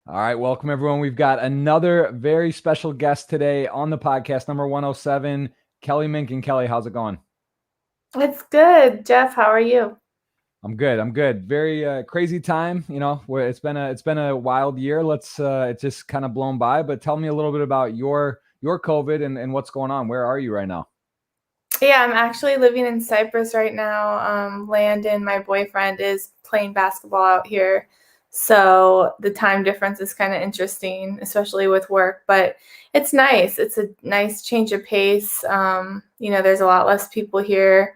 All right, welcome everyone. We've got another very special guest today on the podcast, number 107, Kelly Minkin. Kelly, how's it going? It's good. Jeff, how are you? I'm good. I'm good. Very crazy time, where it's been a wild year. It's just kind of blown by. But tell me a little bit about your COVID and what's going on. Where are you right now? Yeah, I'm actually living in Cyprus right now. Landon, my boyfriend, is playing basketball out here. So the time difference is kind of interesting, especially with work, but it's nice. It's a nice change of pace. There's a lot less people here,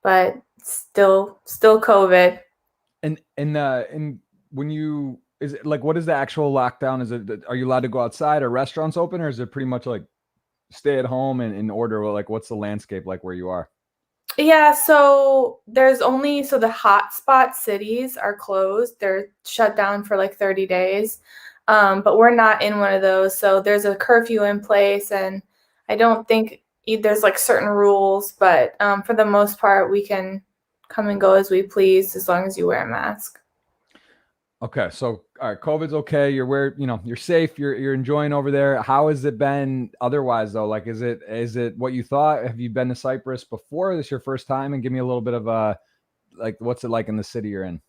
but still COVID. And when you is it like what is the actual lockdown? Is it are you allowed to go outside? Are restaurants open, or is it pretty much like stay at home and in order? Like what's the landscape like where you are? Yeah, so the hotspot cities are closed. They're shut down for like 30 days. But we're not in one of those. So there's a curfew in place, and I don't think there's like certain rules, but for the most part, we can come and go as we please as long as you wear a mask. Okay, so all right, COVID's okay. You're safe. You're enjoying over there. How has it been otherwise though? Like, is it what you thought? Have you been to Cyprus before? Is this your first time? And give me a little bit of like, what's it like in the city you're in?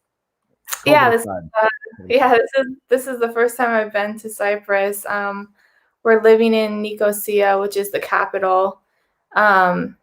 Yeah, COVID aside. COVID aside. yeah, this is the first time I've been to Cyprus. We're living in Nicosia, which is the capital. Um,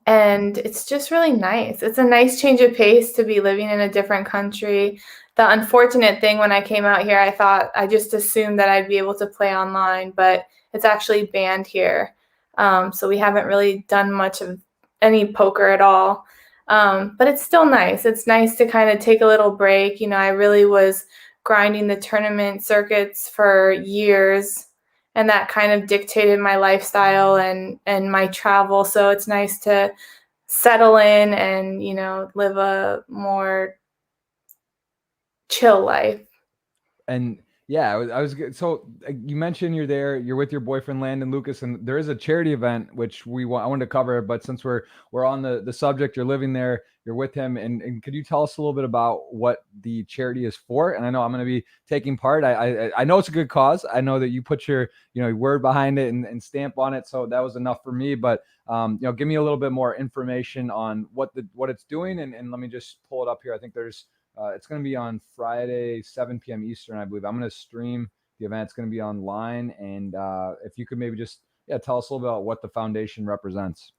and it's just really nice. It's a nice change of pace to be living in a different country. The unfortunate thing when I came out here, I just assumed that I'd be able to play online, but it's actually banned here. So we haven't really done much of any poker at all. But it's still nice. It's nice to kind of take a little break. I really was grinding the tournament circuits for years, and that kind of dictated my lifestyle and my travel. So it's nice to settle in and live a more chill life. And yeah, I was good. So you mentioned you're there, you're with your boyfriend Landon Lucas, and there is a charity event which I wanted to cover. But since we're on the subject, you're living there, you're with him, and could you tell us a little bit about what the charity is for? And I know I'm going to be taking part. I know it's a good cause. I know that you put your word behind it and stamp on it, so that was enough for me. But give me a little bit more information on what it's doing, and let me just pull it up here. I think it's going to be on Friday, 7 p.m. Eastern, I believe. I'm going to stream the event. It's going to be online. And if you could maybe just tell us a little bit about what the foundation represents.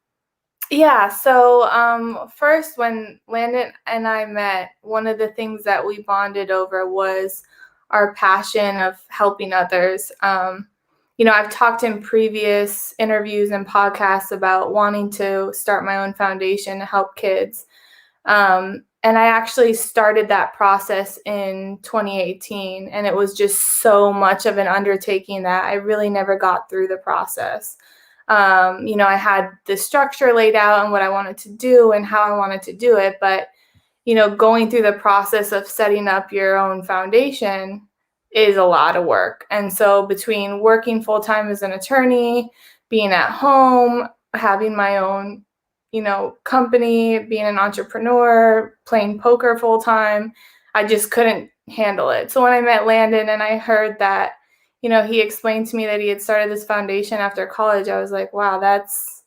Yeah, so first, when Landon and I met, one of the things that we bonded over was our passion of helping others. I've talked in previous interviews and podcasts about wanting to start my own foundation to help kids. And I actually started that process in 2018, and it was just so much of an undertaking that I really never got through the process. I had the structure laid out and what I wanted to do and how I wanted to do it, but going through the process of setting up your own foundation is a lot of work. And so between working full time as an attorney, being at home, having my own company, being an entrepreneur, playing poker full time, I just couldn't handle it. So when I met Landon and I heard that, he explained to me that he had started this foundation after college, I was like, wow, that's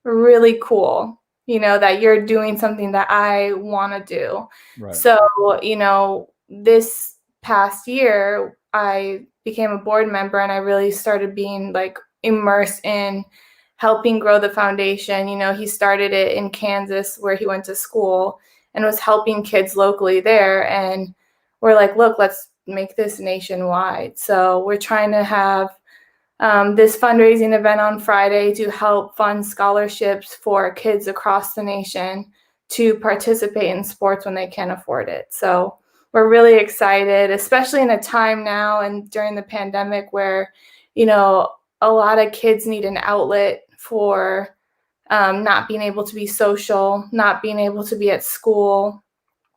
really cool, that you're doing something that I want to do. Right. So, this past year, I became a board member and I really started being like immersed in helping grow the foundation. He started it in Kansas where he went to school and was helping kids locally there. And we're like, look, let's make this nationwide. So we're trying to have this fundraising event on Friday to help fund scholarships for kids across the nation to participate in sports when they can afford it. So we're really excited, especially in a time now and during the pandemic where, a lot of kids need an outlet for not being able to be social, not being able to be at school,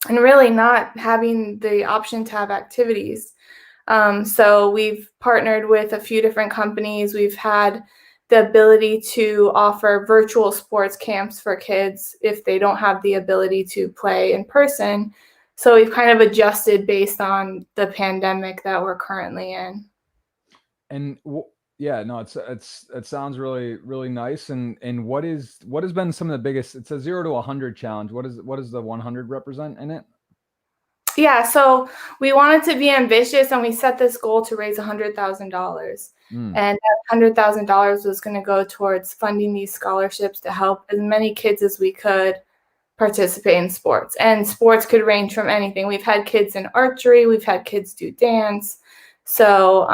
and really not having the option to have activities. So we've partnered with a few different companies. We've had the ability to offer virtual sports camps for kids if they don't have the ability to play in person. So we've kind of adjusted based on the pandemic that we're currently in. And yeah, no, it sounds really, really nice. And what has been some of the biggest? It's a 0 to 100 challenge. What does the 100 represent in it? Yeah, so we wanted to be ambitious, and we set this goal to raise $100,000. Mm. And that $100,000 was going to go towards funding these scholarships to help as many kids as we could participate in sports. And sports could range from anything. We've had kids in archery, we've had kids do dance. So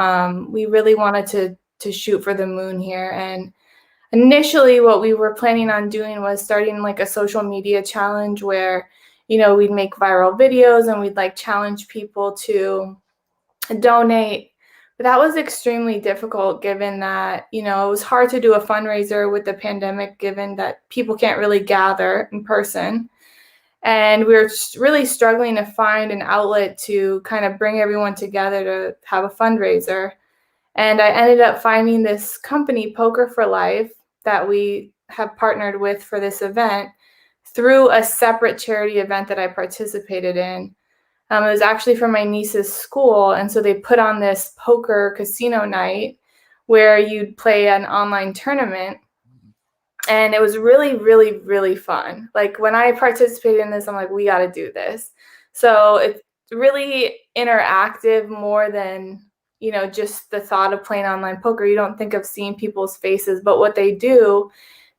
we really wanted to shoot for the moon here. And initially what we were planning on doing was starting like a social media challenge where, we'd make viral videos and we'd like challenge people to donate. But that was extremely difficult given that, it was hard to do a fundraiser with the pandemic, given that people can't really gather in person. And we were really struggling to find an outlet to kind of bring everyone together to have a fundraiser. And I ended up finding this company, Poker for Life, that we have partnered with for this event through a separate charity event that I participated in. It was actually for my niece's school. And so they put on this poker casino night where you'd play an online tournament. And it was really, really, really fun. Like when I participated in this, I'm like, we got to do this. So it's really interactive more than, just the thought of playing online poker. You don't think of seeing people's faces, but what they do,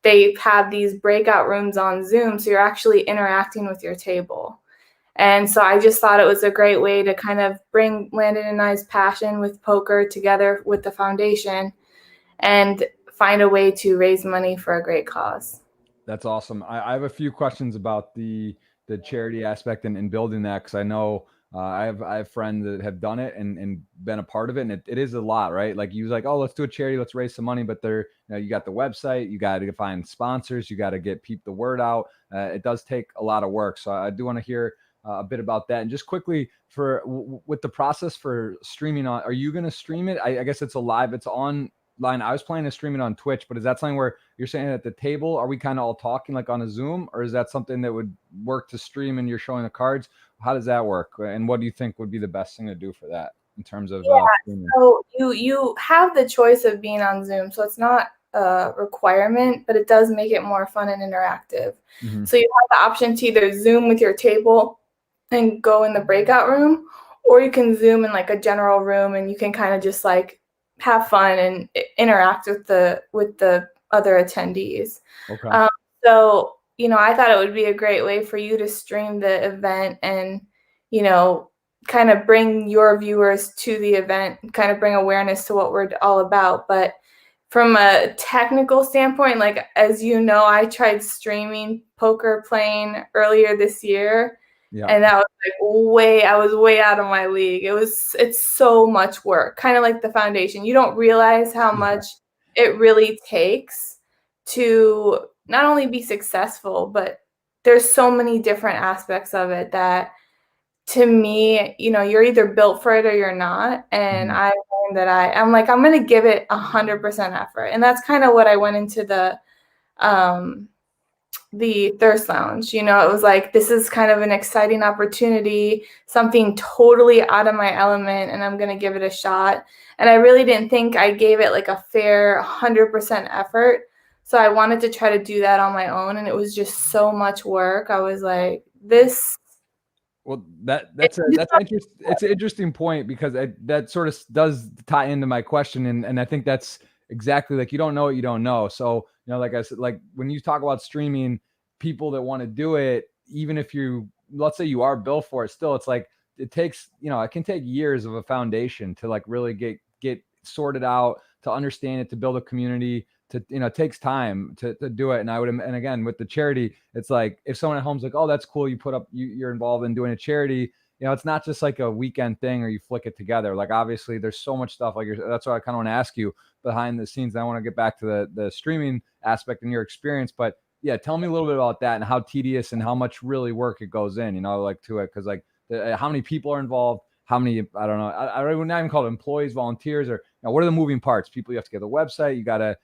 they have these breakout rooms on Zoom. So you're actually interacting with your table. And so I just thought it was a great way to kind of bring Landon and I's passion with poker together with the foundation and find a way to raise money for a great cause. That's awesome. I have a few questions about the charity aspect and building that, because I know I have friends that have done it and been a part of it, and it is a lot, right? Like you was like, oh, let's do a charity, let's raise some money, but you got the website, you got to find sponsors, you got to get the word out. It does take a lot of work. So I do want to hear a bit about that. And just quickly with the process for streaming on, are you going to stream it? I guess it's online. I was planning to stream it on Twitch, but is that something where you're saying at the table, are we kind of all talking like on a Zoom, or is that something that would work to stream and you're showing the cards? How does that work? And what do you think would be the best thing to do for that in terms of streaming? So you have the choice of being on Zoom. So it's not a requirement, but it does make it more fun and interactive. Mm-hmm. So you have the option to either Zoom with your table and go in the breakout room, or you can Zoom in like a general room and you can kind of just like have fun and interact with the other attendees. Okay. So, I thought it would be a great way for you to stream the event and, kind of bring your viewers to the event, kind of bring awareness to what we're all about. But from a technical standpoint, like, as you know, I tried streaming poker playing earlier this year. Yeah. And that was like I was way out of my league. It's so much work, kind of like the foundation. You don't realize how much it really takes to not only be successful, but there's so many different aspects of it that, to me, you're either built for it or you're not. And I learned that I'm like, I'm going to give it 100% effort. And that's kind of what I went into the Thirst Lounge. It was like, this is kind of an exciting opportunity, something totally out of my element, and I'm going to give it a shot. And I really didn't think I gave it like a fair 100% effort. So I wanted to try to do that on my own. And it was just so much work. I was like, this. Well, it's an interesting point, because that sort of does tie into my question. And I think that's exactly, like, you don't know what you don't know. So, like I said, like when you talk about streaming, people that want to do it, even if let's say you are built for it, still, it's like, it takes, it can take years of a foundation to like really get sorted out, to understand it, to build a community, to, it takes time to do it. And again, with the charity, it's like, if someone at home's like, oh, that's cool, you put up, you're involved in doing a charity, it's not just like a weekend thing or you flick it together. Like, obviously there's so much stuff, like that's what I kind of want to ask you behind the scenes. I want to get back to the streaming aspect and your experience, but yeah, tell me a little bit about that and how tedious and how much really work it goes in, like to it. Cause like how many people are involved, how many, I don't know, I would not even call it employees, volunteers, or what are the moving parts? People, you have to get the website, you got to,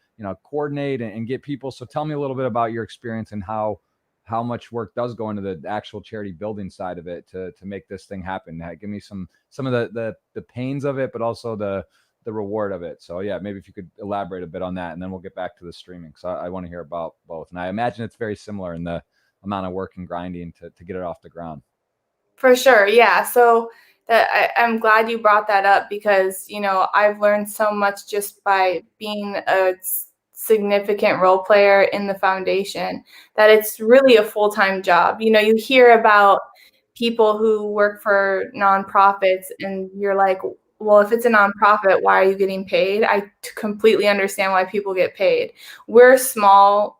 coordinate and get people. So tell me a little bit about your experience and how how much work does go into the actual charity building side of it to make this thing happen. Give me some of the pains of it, but also the reward of it. So yeah, maybe if you could elaborate a bit on that, and then we'll get back to the streaming. So I want to hear about both, and I imagine it's very similar in the amount of work and grinding to get it off the ground. For sure. Yeah. So I'm glad you brought that up because, I've learned so much just by being a significant role player in the foundation that it's really a full-time job. You hear about people who work for nonprofits and you're like, well, if it's a nonprofit, why are you getting paid? I completely understand why people get paid. We're a small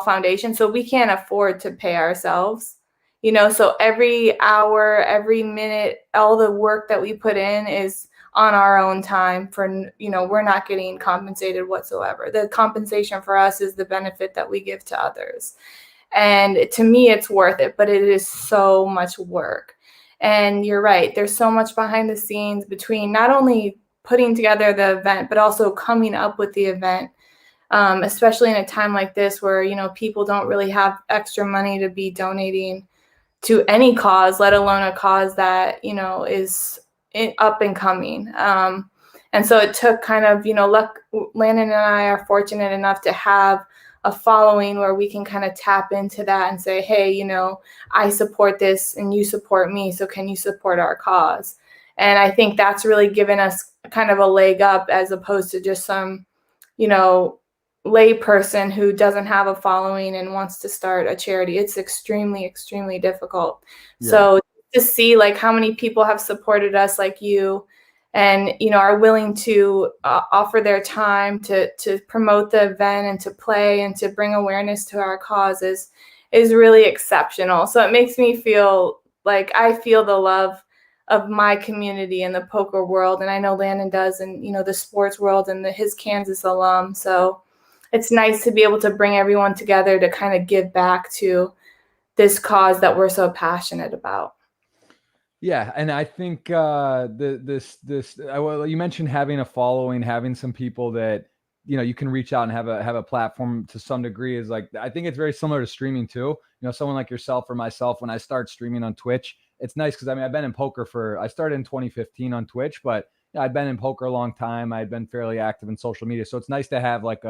foundation, so we can't afford to pay ourselves. So every hour, every minute, all the work that we put in is on our own time we're not getting compensated whatsoever. The compensation for us is the benefit that we give to others. And to me, it's worth it, but it is so much work. And you're right. There's so much behind the scenes between not only putting together the event, but also coming up with the event. Especially in a time like this where, people don't really have extra money to be donating to any cause, let alone a cause that, is up and coming. And so it took kind of, luck. Landon and I are fortunate enough to have a following where we can kind of tap into that and say, hey, I support this and you support me. So can you support our cause? And I think that's really given us kind of a leg up as opposed to just some, lay person who doesn't have a following and wants to start a charity. It's extremely, extremely difficult. Yeah. So to see like how many people have supported us like you and, are willing to offer their time to promote the event and to play and to bring awareness to our cause is really exceptional. So it makes me feel like I feel the love of my community in the poker world. And I know Landon does, and, the sports world and his Kansas alum. So it's nice to be able to bring everyone together to kind of give back to this cause that we're so passionate about. Yeah, and I think well, you mentioned having a following, having some people that you can reach out and have a platform to some degree is like, I think it's very similar to streaming too. Someone like yourself or myself, when I start streaming on Twitch, it's nice because I've been in poker I started in 2015 on Twitch, but I'd been in poker a long time. I'd been fairly active in social media, so it's nice to have like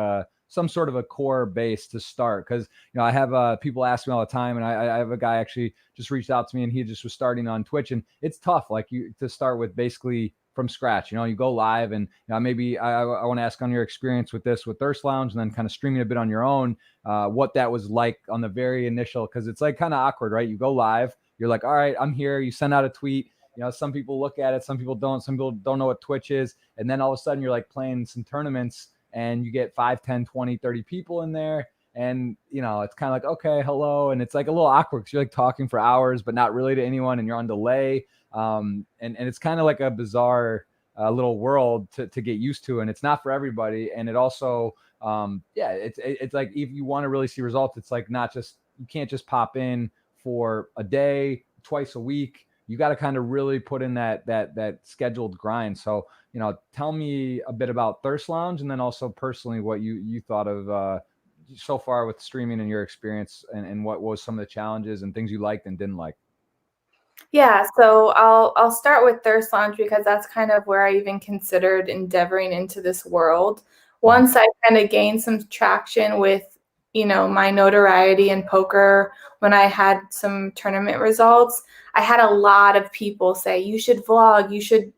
some sort of a core base to start. Because I have people ask me all the time, and I have a guy actually just reached out to me, and he just was starting on Twitch, and it's tough, like to start with basically from scratch. You go live, and maybe I want to ask on your experience with this with Thirst Lounge, and then kind of streaming a bit on your own, what that was like on the very initial, because it's like kind of awkward, right? You go live, you're like, all right, I'm here. You send out a tweet. Some people look at it, some people don't. Some people don't know what Twitch is, and then all of a sudden you're like playing some tournaments, and you get 5, 10, 20, 30 people in there. And, it's kind of like, okay, hello. And it's like a little awkward because you're like talking for hours, but not really to anyone, and you're on delay. And it's kind of like a bizarre little world to get used to. And it's not for everybody. And it also, it's like, if you want to really see results, it's like you can't just pop in for a day, twice a week. You got to kind of really put in that scheduled grind. So, tell me a bit about Thirst Lounge, and then also personally what you thought of so far with streaming and your experience, and what was some of the challenges and things you liked and didn't like. Yeah, so I'll start with Thirst Lounge because that's kind of where I even considered endeavoring into this world. Once I kind of gained some traction with, my notoriety in poker, when I had some tournament results, I had a lot of people say, you should vlog, you should,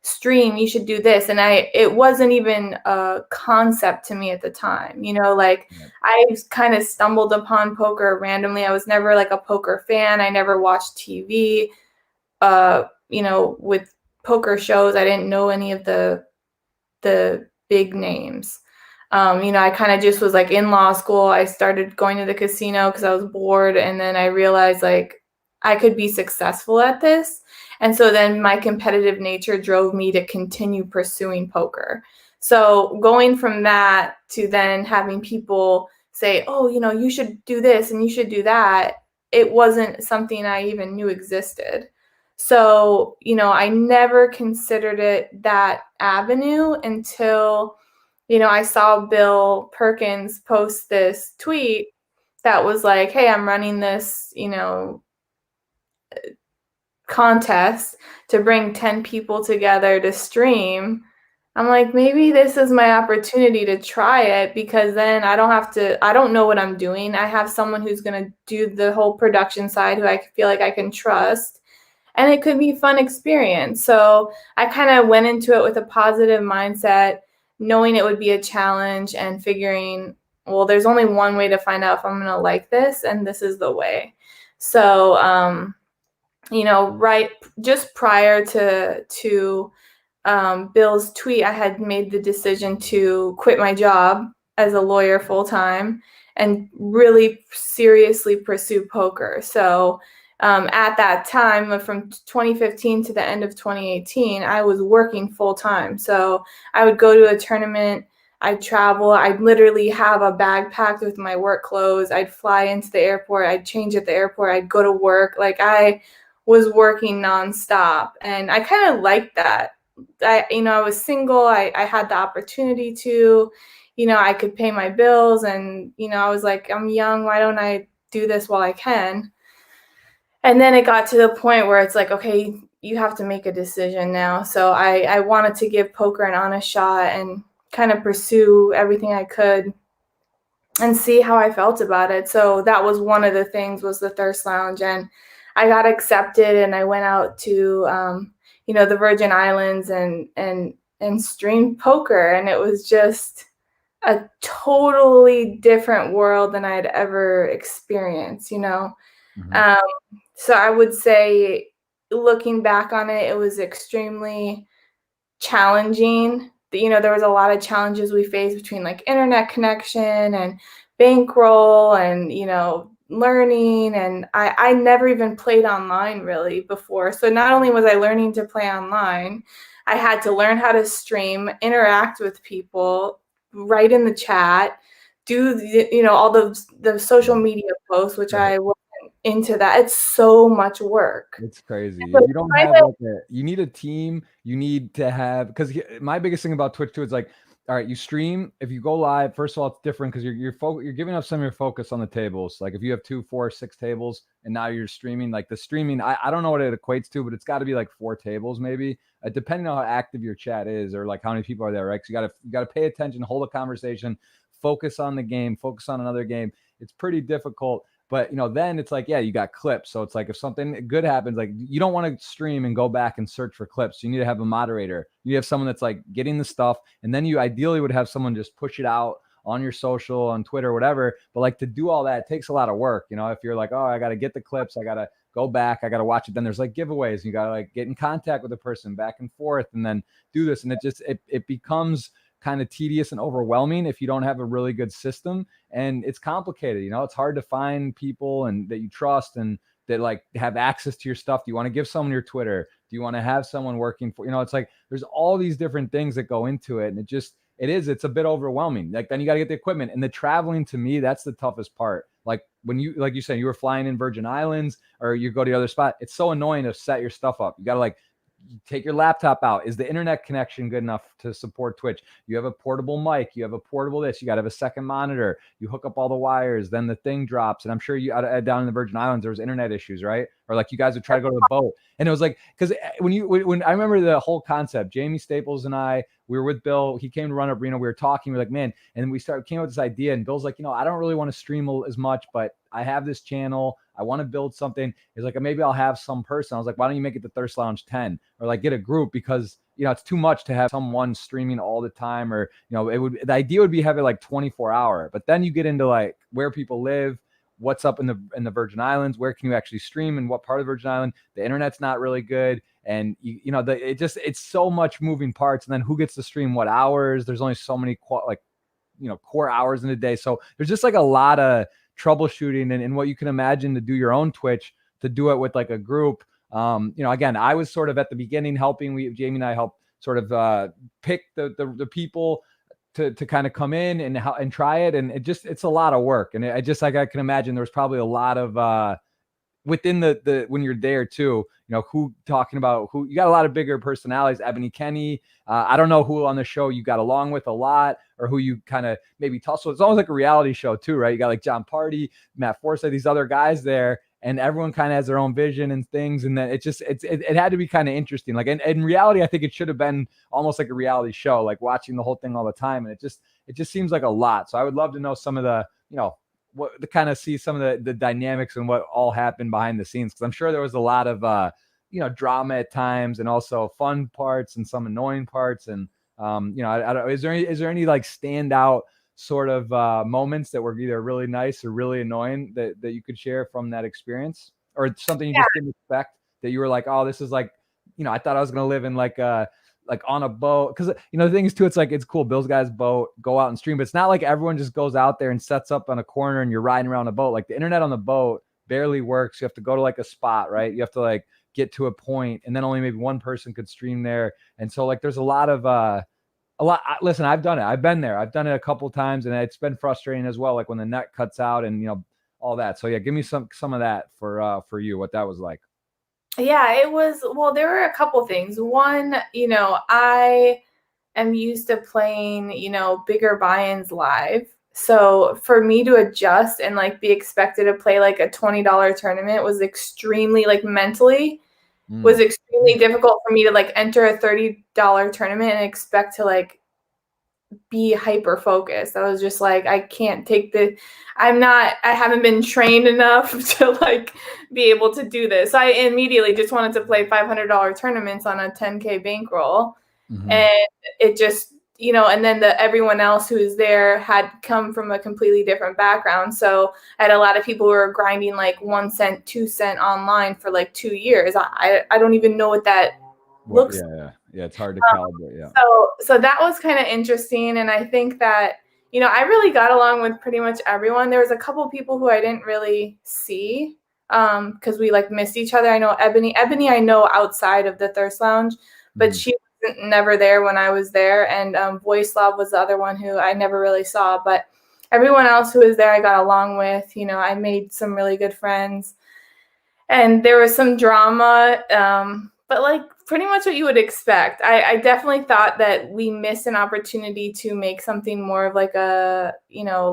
stream, you should do this. And it wasn't even a concept to me at the time, I kind of stumbled upon poker randomly. I was never like a poker fan. I never watched TV, with poker shows. I didn't know any of the big names. I kind of just was like in law school. I started going to the casino because I was bored. And then I realized like I could be successful at this. And so then my competitive nature drove me to continue pursuing poker. So going from that to then having people say, oh, you should do this and you should do that, it wasn't something I even knew existed. So, I never considered it that avenue until, I saw Bill Perkins post this tweet that was like, hey, I'm running this, contest to bring 10 people together to stream. I'm like, maybe this is my opportunity to try it, because then I don't know what I'm doing. I have someone who's going to do the whole production side who I feel like I can trust, and it could be a fun experience. So I kind of went into it with a positive mindset, knowing it would be a challenge and figuring, well, there's only one way to find out if I'm going to like this, and this is the way. So, right just prior to Bill's tweet, I had made the decision to quit my job as a lawyer full time and really seriously pursue poker. So at that time, from 2015 to the end of 2018, I was working full time. So I would go to a tournament, I'd travel, I'd literally have a bag packed with my work clothes, I'd fly into the airport, I'd change at the airport, I'd go to work. Like, I was working nonstop, and I kind of liked that. I was single. I had the opportunity to, I could pay my bills, and, I was like, I'm young. Why don't I do this while I can? And then it got to the point where it's like, okay, you have to make a decision now. So I wanted to give poker an honest shot and kind of pursue everything I could and see how I felt about it. So that was one of the things, was the Thirst Lounge, and I got accepted, and I went out to the Virgin Islands and streamed poker, and it was just a totally different world than I'd ever experienced. Mhm. So I would say, looking back on it, it was extremely challenging. There was a lot of challenges we faced between like internet connection and bankroll and, learning. And I never even played online really before. So not only was I learning to play online, I had to learn how to stream, interact with people, write in the chat, do all the social media posts, which Right. I wasn't into that. It's so much work. It's crazy. But If you don't have like you need a team, you need to have, because my biggest thing about Twitch too is like, all right, you stream. If you go live, first of all, it's different because you're giving up some of your focus on the tables. Like if you have 2, 4, 6 tables and now you're streaming, like the streaming, I don't know what it equates to, but it's got to be like 4 tables maybe, depending on how active your chat is or like how many people are there, right? 'Cause you got to pay attention, hold a conversation, focus on the game, focus on another game. It's pretty difficult. But then it's like, yeah, you got clips. So it's like if something good happens, like you don't want to stream and go back and search for clips. You need to have a moderator. You have someone that's like getting the stuff, and then you ideally would have someone just push it out on your social, on Twitter, whatever. But like to do all that, it takes a lot of work. If you're like, oh, I got to get the clips, I got to go back, I got to watch it. Then there's like giveaways. You got to like get in contact with the person back and forth, and then do this. And it becomes kind of tedious and overwhelming if you don't have a really good system, and it's complicated. It's hard to find people and that you trust and that like have access to your stuff. Do you want to give someone your Twitter? Do you want to have someone working for, it's like there's all these different things that go into it, and it's a bit overwhelming. Like then you got to get the equipment, and the traveling, to me, that's the toughest part. Like when like you said, you were flying in Virgin Islands or you go to the other spot, it's so annoying to set your stuff up. You got to like you take your laptop out. Is the internet connection good enough to support Twitch? You have a portable mic. You have a portable this. You got to have a second monitor. You hook up all the wires. Then the thing drops. And I'm sure you down in the Virgin Islands, there was internet issues, right? Or like you guys would try to go to the boat. And it was like, because when I remember the whole concept, Jamie Staples and I, we were with Bill. He came to run up Reno. We were talking. We were like, man. And we came up with this idea. And Bill's like, I don't really want to stream as much, but I have this channel. I want to build something. He's like, maybe I'll have some person. I was like, why don't you make it the Thirst Lounge 10 or like get a group, because it's too much to have someone streaming all the time, or the idea would be have it like 24-hour. But then you get into like where people live, what's up in the Virgin Islands, where can you actually stream, and what part of the Virgin Island the internet's not really good, and it's so much moving parts. And then who gets to stream what hours? There's only so many core hours in a day, so there's just like a lot of troubleshooting and what you can imagine to do your own Twitch, to do it with like a group. Again, I was sort of at the beginning helping. Jamie and I helped sort of pick the people to kind of come in and try it, and it's a lot of work. And I can imagine there was probably a lot of within the when you're there too, who talking about who you got a lot of bigger personalities, Ebony Kenny. I don't know who on the show you got along with a lot or who you kind of maybe tussle. It's almost like a reality show too, right? You got like John Party, Matt Forsythe, these other guys there, and everyone kind of has their own vision and things. And then it had to be kind of interesting. Like in reality, I think it should have been almost like a reality show, like watching the whole thing all the time. And it just seems like a lot. So I would love to know some of the, what to kind of see some of the dynamics and what all happened behind the scenes. Cause I'm sure there was a lot of, drama at times and also fun parts and some annoying parts. And, I don't, is there any like standout sort of moments that were either really nice or really annoying that you could share from that experience, or something you just didn't expect that you were like, oh, this is like, I thought I was going to live in like on a boat. Cause the thing is too, it's like, it's cool. Bill's Guy's boat, go out and stream, but it's not like everyone just goes out there and sets up on a corner and you're riding around a boat. Like the internet on the boat barely works. You have to go to like a spot, right? You have to like get to a point, and then only maybe one person could stream there. And so like, there's a lot. Listen, I've done it. I've been there. I've done it a couple times, and it's been frustrating as well. Like when the net cuts out and all that. So yeah, give me some of that for you, what that was like. Yeah, it was, well, there were a couple things. One, I am used to playing, bigger buy-ins live. So for me to adjust and like be expected to play like a $20 tournament was extremely, like mentally was extremely difficult for me to like enter a $30 tournament and expect to like be hyper focused. I was just like, I can't take I haven't been trained enough to like be able to do this. I immediately just wanted to play $500 tournaments on a 10K bankroll. Mm-hmm. And it just, and then everyone else who was there had come from a completely different background. So I had a lot of people who were grinding like 1 cent, 2 cent online for like 2 years. I don't even know what that looks like. Yeah, it's hard to calibrate. Yeah. So that was kind of interesting. And I think that, I really got along with pretty much everyone. There was a couple people who I didn't really see because we like missed each other. I know Ebony I know outside of the Thirst Lounge, but she was never there when I was there. And Voicelove was the other one who I never really saw. But everyone else who was there, I got along with. I made some really good friends. And there was some drama, but like pretty much what you would expect. I definitely thought that we missed an opportunity to make something more of like a,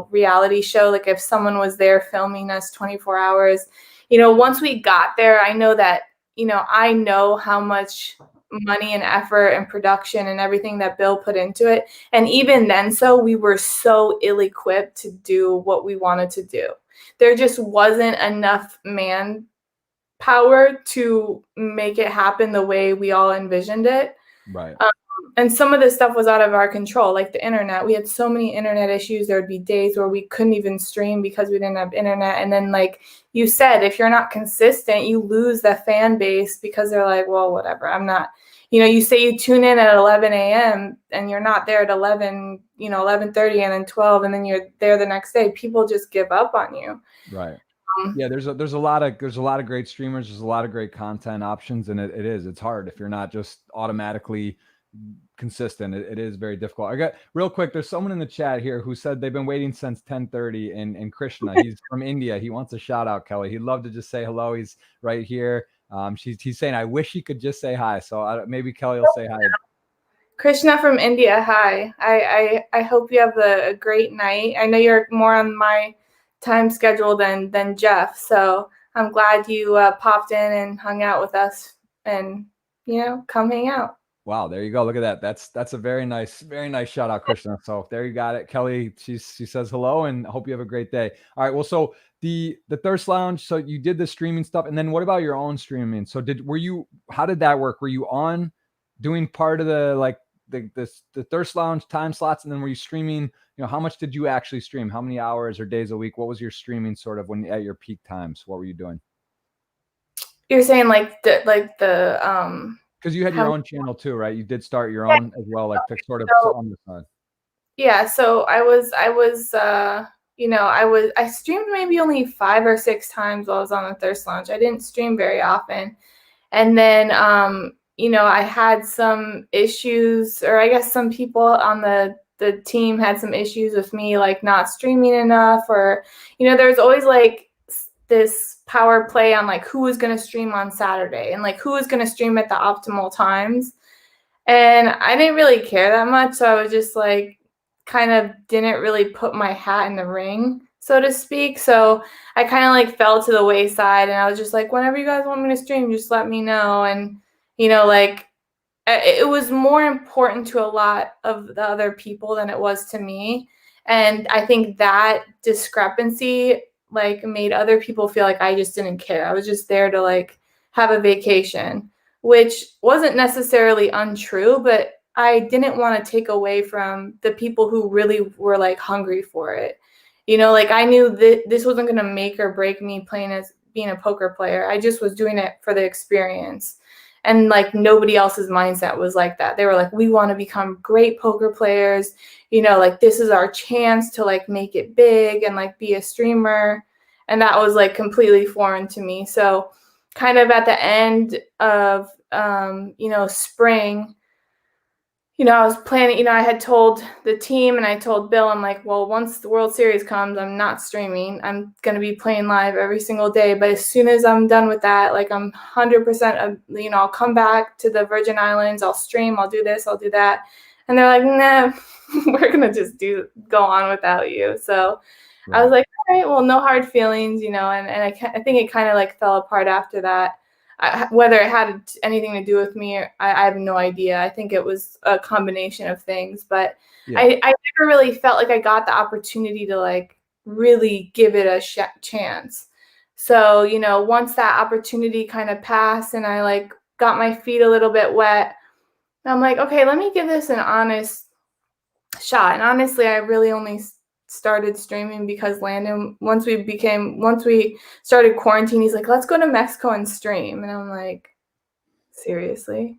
reality show. Like if someone was there filming us 24 hours, once we got there, I know that, I know how much money and effort and production and everything that Bill put into it. And even then, we were so ill-equipped to do what we wanted to do. There just wasn't enough manpower to make it happen the way we all envisioned it. Right. And some of this stuff was out of our control, like the internet. We had so many internet issues. There would be days where we couldn't even stream because we didn't have internet. And then, like you said, if you're not consistent, you lose the fan base because they're like, well, whatever. I'm not, you say you tune in at 11 a.m. and you're not there at 11, 11:30 and then 12, and then you're there the next day. People just give up on you. Right. Yeah, there's a lot of great streamers. There's a lot of great content options, and it's hard if you're not just automatically consistent. It is very difficult. I got real quick. There's someone in the chat here who said they've been waiting since 10:30, and Krishna, he's from India. He wants a shout out, Kelly. He'd love to just say hello. He's right here. He's saying, I wish he could just say hi. So maybe Kelly will say hi. Krishna from India, hi. I hope you have a great night. I know you're more on my time schedule than Jeff, so I'm glad you popped in and hung out with us, and come hang out. Wow, there you go. Look at that. That's a very nice shout out, Krishna. So there you got it. Kelly, she says hello and hope you have a great day. All right. Well, so the Thirst Lounge, so you did the streaming stuff, and then what about your own streaming? So how did that work? Were you on doing part of the Thirst Lounge time slots, and then were you streaming? How much did you actually stream? How many hours or days a week? What was your streaming sort of when at your peak times? What were you doing? You're saying like the because you had your own channel too, right? You did start your own as well, like to sort of on the side. Yeah, so I streamed maybe only 5 or 6 times while I was on the Thirst Lounge. I didn't stream very often. And then I had some issues, or I guess some people on the team had some issues with me like not streaming enough, or there's always like this power play on like who was going to stream on Saturday and like who was going to stream at the optimal times. And I didn't really care that much. So I was just like, kind of didn't really put my hat in the ring, so to speak. So I kind of like fell to the wayside, and I was just like, whenever you guys want me to stream, just let me know. And, like it was more important to a lot of the other people than it was to me. And I think that discrepancy like made other people feel like I just didn't care. I was just there to like have a vacation, which wasn't necessarily untrue, but I didn't want to take away from the people who really were like hungry for it. Like I knew that this wasn't going to make or break me playing as being a poker player. I just was doing it for the experience. And like nobody else's mindset was like that. They were like, we want to become great poker players. Like this is our chance to like make it big and like be a streamer. And that was like completely foreign to me. So kind of at the end of, spring, I was planning, I had told the team and I told Bill, I'm like, well, once the World Series comes, I'm not streaming. I'm going to be playing live every single day. But as soon as I'm done with that, like I'm 100%, I'll come back to the Virgin Islands. I'll stream. I'll do this. I'll do that. And they're like, nah, we're going to just go on without you. So right. I was like, all right, well, no hard feelings, and I think it kind of like fell apart after that. Whether it had anything to do with me, I have no idea. I think it was a combination of things, but yeah. I never really felt like I got the opportunity to like really give it a chance. So, once that opportunity kind of passed and I like got my feet a little bit wet, I'm like, okay, let me give this an honest shot. And honestly, I really only started streaming because Landon, once we started quarantine, he's like, let's go to Mexico and stream. And I'm like, seriously?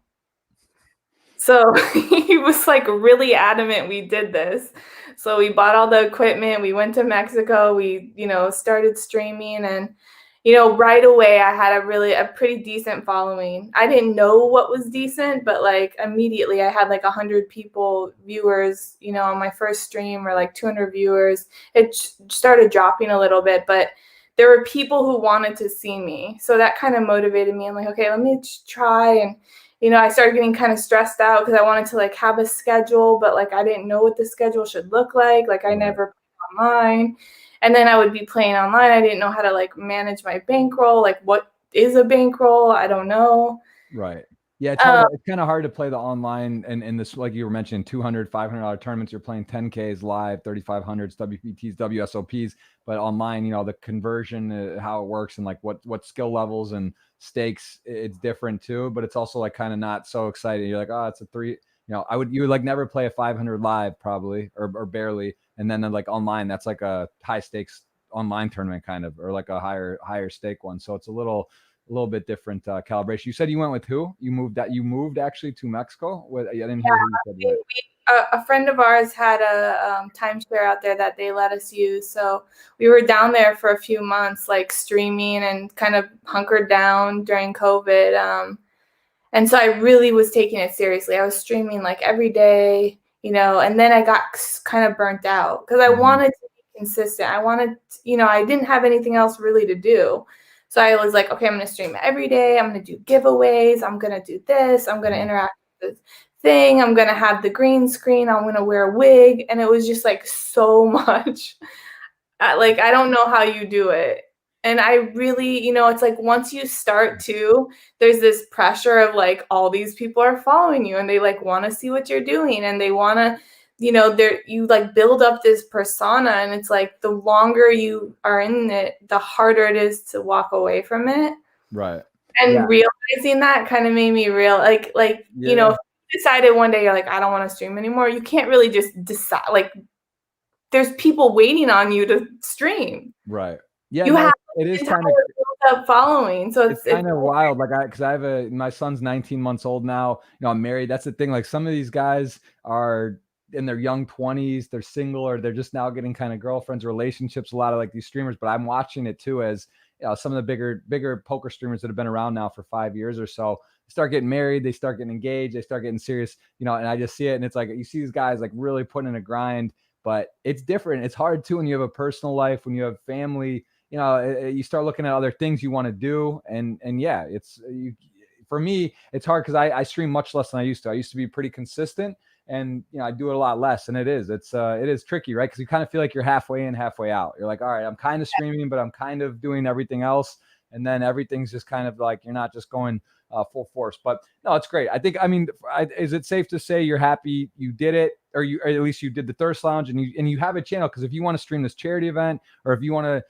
So he was like really adamant we did this. So we bought all the equipment, we went to Mexico, we, started streaming, and right away I had a pretty decent following. I didn't know what was decent, but like immediately I had like 100 viewers, on my first stream, or like 200 viewers. It started dropping a little bit, but there were people who wanted to see me. So that kind of motivated me. I'm like, okay, let me try. And, I started getting kind of stressed out because I wanted to like have a schedule, but like I didn't know what the schedule should look like. Like I never played online. And then I would be playing online. I didn't know how to like manage my bankroll. Like what is a bankroll? I don't know. Right. Yeah. It's kind of hard to play the online and in this, like you were mentioning, $200, $500 tournaments. You're playing 10Ks live, 3,500s, WPTs, WSOPs, but online, the conversion, how it works, and like what skill levels and stakes, it's different too. But it's also like kind of not so exciting. You're like, oh, it's a three. You would like never play a 500 live probably or barely. And then like online, that's like a high stakes online tournament kind of, or like a higher stake one. So it's a little bit different calibration. You said you went with who? You moved actually to Mexico? I didn't hear who you said. A friend of ours had a timeshare out there that they let us use. So we were down there for a few months, like streaming and kind of hunkered down during COVID. And so I really was taking it seriously. I was streaming like every day, and then I got kind of burnt out because I wanted to be consistent. I wanted, I didn't have anything else really to do. So I was like, okay, I'm going to stream every day. I'm going to do giveaways. I'm going to do this. I'm going to interact with this thing. I'm going to have the green screen. I'm going to wear a wig. And it was just like so much. Like, I don't know how you do it. And I really, it's like once you start to, there's this pressure of like all these people are following you and they like want to see what you're doing and they want to, you like build up this persona, and it's like the longer you are in it, the harder it is to walk away from it. Right. And realizing that kind of made me if you decided one day you're like, I don't want to stream anymore, you can't really just decide. Like there's people waiting on you to stream. Right. Yeah. You have it is kind of following. So it's kind of wild. Like because I have my son's 19 months old now. I'm married. That's the thing. Like some of these guys are in their young 20s, they're single, or they're just now getting kind of girlfriends, relationships, a lot of like these streamers. But I'm watching it too, as some of the bigger poker streamers that have been around now for 5 years or so start getting married, they start getting engaged, they start getting serious, and I just see it, and it's like you see these guys like really putting in a grind. But it's different. It's hard too when you have a personal life, when you have family, you start looking at other things you want to do, and yeah, for me, it's hard because I stream much less than I used to. I used to be pretty consistent, and I do it a lot less, and it is tricky, right? Because you kind of feel like you're halfway in, halfway out. You're like, all right, I'm kind of streaming, but I'm kind of doing everything else, and then everything's just kind of like you're not just going full force. But no, it's great. I mean, is it safe to say you're happy you did it, or at least you did the Thirst Lounge, and you have a channel? Because if you want to stream this charity event, or if you want to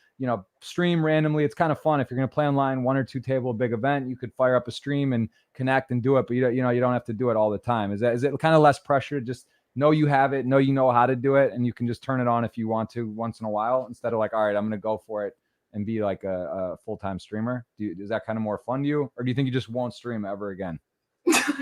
stream randomly, it's kind of fun. If you're going to play online, 1 or 2 table, big event, you could fire up a stream and connect and do it, but you don't have to do it all the time. Is it kind of less pressure? Just know you have it, know you know how to do it, and you can just turn it on if you want to once in a while, instead of like, all right, I'm going to go for it and be like a full-time streamer. Is that kind of more fun to you, or do you think you just won't stream ever again?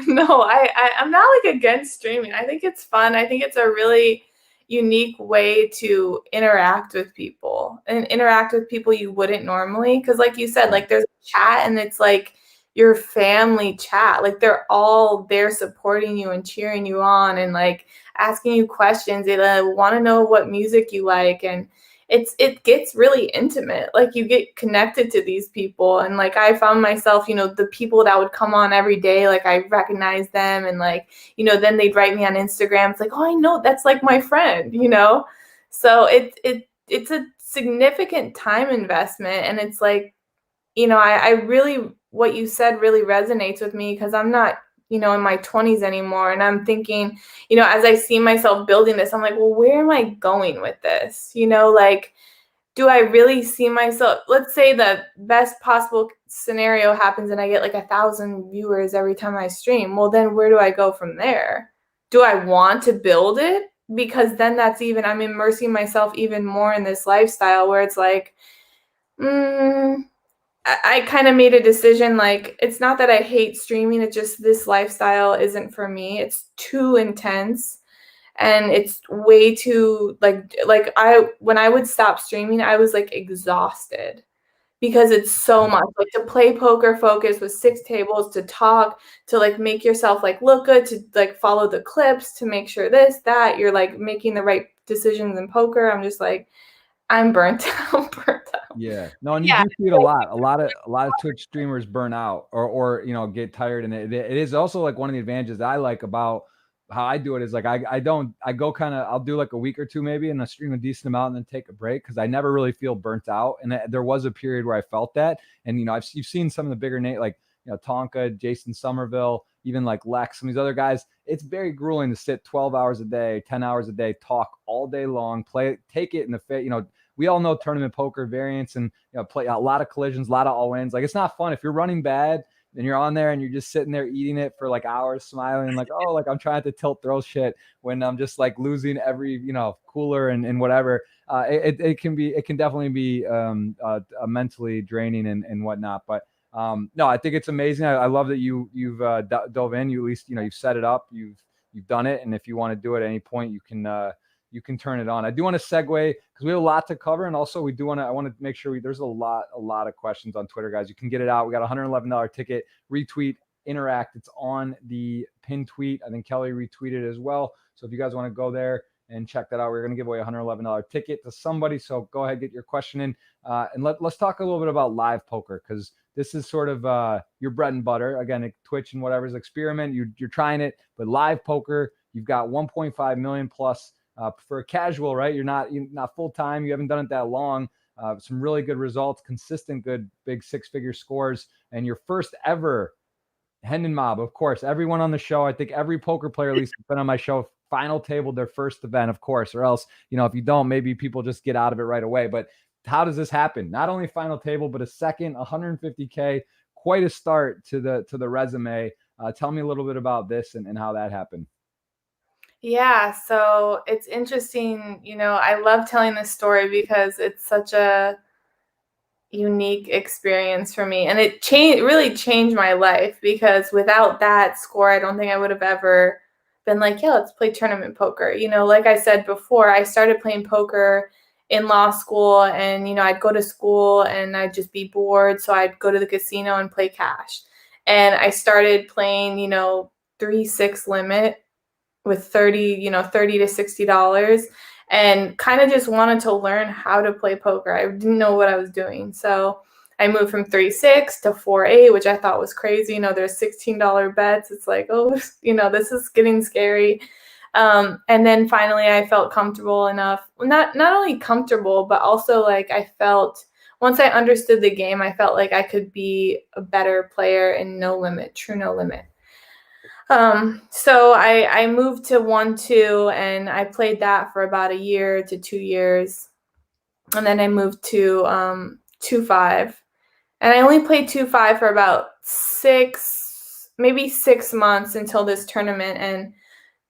No, I'm not like against streaming. I think it's fun. I think it's a really unique way to interact with people and interact with people you wouldn't normally. Because like you said, like there's a chat and it's like your family chat. Like they're all there supporting you and cheering you on and like asking you questions. They want to know what music you like, and it gets really intimate. Like you get connected to these people, and like I found myself, the people that would come on every day, like I recognize them, and like then they'd write me on Instagram. It's like, oh, I know, that's like my friend. So it's a significant time investment, and it's like, I really, what you said really resonates with me, because I'm not in my 20s anymore, and I'm thinking, as I see myself building this, I'm like, well, where am I going with this? Like, do I really see myself, let's say the best possible scenario happens and I get like 1,000 viewers every time I stream. Well, then where do I go from there? Do I want to build it? Because then I'm immersing myself even more in this lifestyle where it's like, I kind of made a decision, like, it's not that I hate streaming, it's just this lifestyle isn't for me. It's too intense, and it's way too when I would stop streaming, I was like exhausted, because it's so much, like, to play poker focus with 6 tables, to talk, to like make yourself like look good, to like follow the clips, to make sure this, that you're like making the right decisions in poker. I'm just like, I'm burnt out. Yeah, no, and you do see it a lot. A lot of Twitch streamers burn out or get tired, and it is also like one of the advantages that I like about how I do it is like I go kind of, I'll do like a week or two maybe, and I stream a decent amount and then take a break, because I never really feel burnt out. And there was a period where I felt that, and you've seen some of the bigger names like Tonka, Jason Somerville, even like Lex, some of these other guys. It's very grueling to sit 12 hours a day, 10 hours a day, talk all day long, take it in the face. We all know tournament poker variants, and play a lot of collisions, a lot of all wins. Like, it's not fun if you're running bad and you're on there and you're just sitting there eating it for like hours, smiling like, oh, like I'm trying to tilt throw shit when I'm just like losing every cooler and whatever. It can definitely be mentally draining and whatnot. But no, I think it's amazing. I love that you've dove in. You at least you've set it up. You've done it, and if you want to do it at any point, you can turn it on. I do want to segue because we have a lot to cover, and also I want to make sure there's a lot of questions on Twitter, guys. You can get it out. We got a $111 ticket, retweet, interact. It's on the pin tweet. I think Kelly retweeted as well. So if you guys want to go there and check that out, we're going to give away a $111 ticket to somebody. So go ahead, get your question in, and let's talk a little bit about live poker, because this is sort of your bread and butter. Again, Twitch and whatever's experiment. You're trying it, but live poker, you've got 1.5 million plus. For a casual, right? You're not full time. You haven't done it that long. Some really good results, consistent, good, big 6-figure scores, and your first ever Hendon Mob. Of course, everyone on the show, I think every poker player at least has been on my show, final table their first event, of course, or else if you don't, maybe people just get out of it right away. But how does this happen? Not only final table, but a second 150K, quite a start to the resume. Tell me a little bit about this and how that happened. Yeah, so it's interesting. I love telling this story because it's such a unique experience for me, and it really changed my life, because without that score, I don't think I would have ever been like, yeah, let's play tournament poker. Like I said before, I started playing poker in law school, and I'd go to school and I'd just be bored, so I'd go to the casino and play cash. And I started playing 3-6 limit with 30 to $60. and kind of just wanted to learn how to play poker. I didn't know what I was doing. So I moved from 3-6 to 4-8, which I thought was crazy. There's $16 bets. It's like, oh, this is getting scary. And then finally I felt comfortable enough, not only comfortable, but also like I felt, once I understood the game, I felt like I could be a better player in No Limit, True No Limit. So I moved to 1-2 and I played that for about a year to 2 years. And then I moved to 2-5. And I only played 2-5 for about 6 months until this tournament. And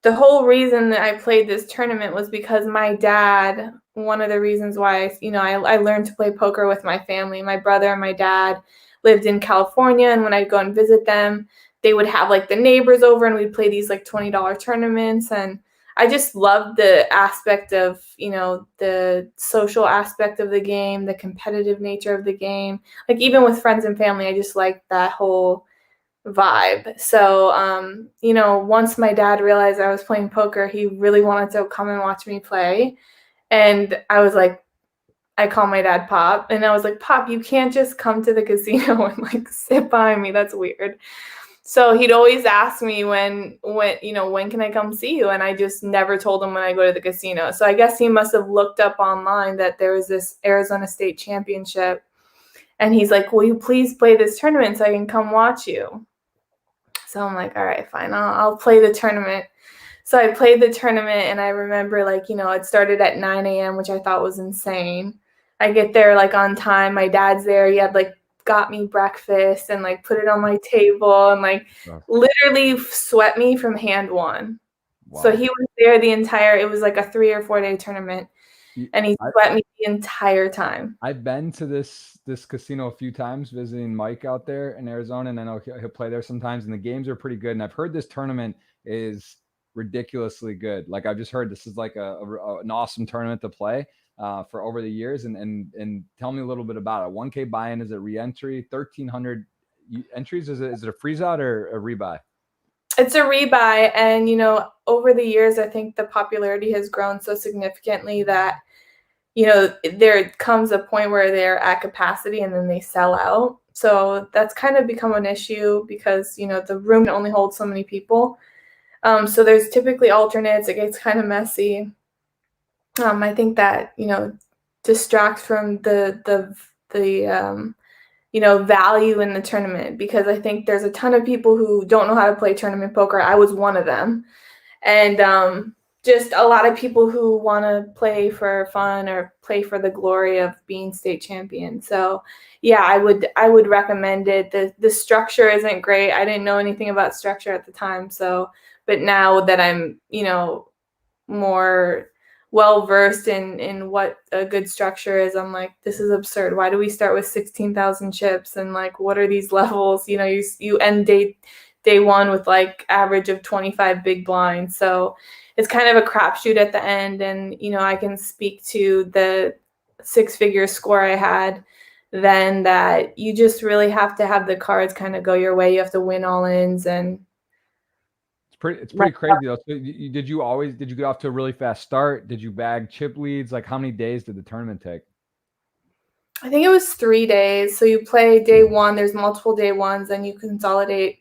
the whole reason that I played this tournament was because my dad, one of the reasons why, I learned to play poker with my family. My brother and my dad lived in California, and when I'd go and visit them, they would have like the neighbors over and we'd play these like $20 tournaments. And I just loved the aspect of, the social aspect of the game, the competitive nature of the game. Like even with friends and family, I just liked that whole vibe. So, once my dad realized I was playing poker, he really wanted to come and watch me play. And I was like, I called my dad Pop, and I was like, Pop, you can't just come to the casino and like sit behind me. That's weird. So he'd always ask me when can I come see you? And I just never told him when I go to the casino. So I guess he must have looked up online that there was this Arizona State Championship. And he's like, will you please play this tournament so I can come watch you? So I'm like, all right, fine, I'll play the tournament. So I played the tournament, and I remember it started at 9 a.m., which I thought was insane. I get there like on time. My dad's there. He had like got me breakfast and like put it on my table and like literally swept me from hand one. Wow. So he was there it was like a 3 or 4 day tournament, and he swept me the entire time. I've been to this casino a few times visiting Mike out there in Arizona, and I know he'll play there sometimes, and the games are pretty good. And I've heard this tournament is ridiculously good. Like I've just heard this is like an awesome tournament to play for over the years. And tell me a little bit about it. 1K buy-in, is it re-entry? 1,300 entries? Is it a freeze out or a rebuy? It's a rebuy, and over the years, I think the popularity has grown so significantly that there comes a point where they're at capacity and then they sell out. So that's kind of become an issue because the room can only hold so many people. So there's typically alternates. It gets kind of messy. I think that distracts from the value in the tournament, because I think there's a ton of people who don't know how to play tournament poker. I was one of them. And just a lot of people who want to play for fun or play for the glory of being state champion. So yeah, I would recommend it. The structure isn't great. I didn't know anything about structure at the time. So, but now that I'm, more well versed in what a good structure is, I'm like, this is absurd. Why do we start with 16,000 chips? And like, what are these levels? You end day one with like average of 25 big blinds. So it's kind of a crapshoot at the end. And, I can speak to the 6-figure score I had then, that you just really have to have the cards kind of go your way. You have to win all ins, and it's pretty crazy though. So did you get off to a really fast start? Did you bag chip leads? Like how many days did the tournament take? I think it was 3 days. So you play day one, there's multiple day ones, and you consolidate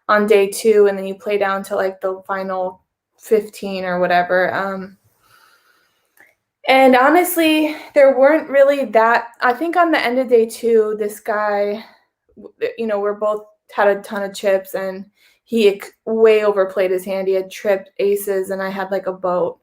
on day 2, and then you play down to like the final 15 or whatever. And honestly, there weren't really that. I think on the end of day 2, this guy, we're both had a ton of chips, and he way overplayed his hand. He had tripped aces, and I had like a boat,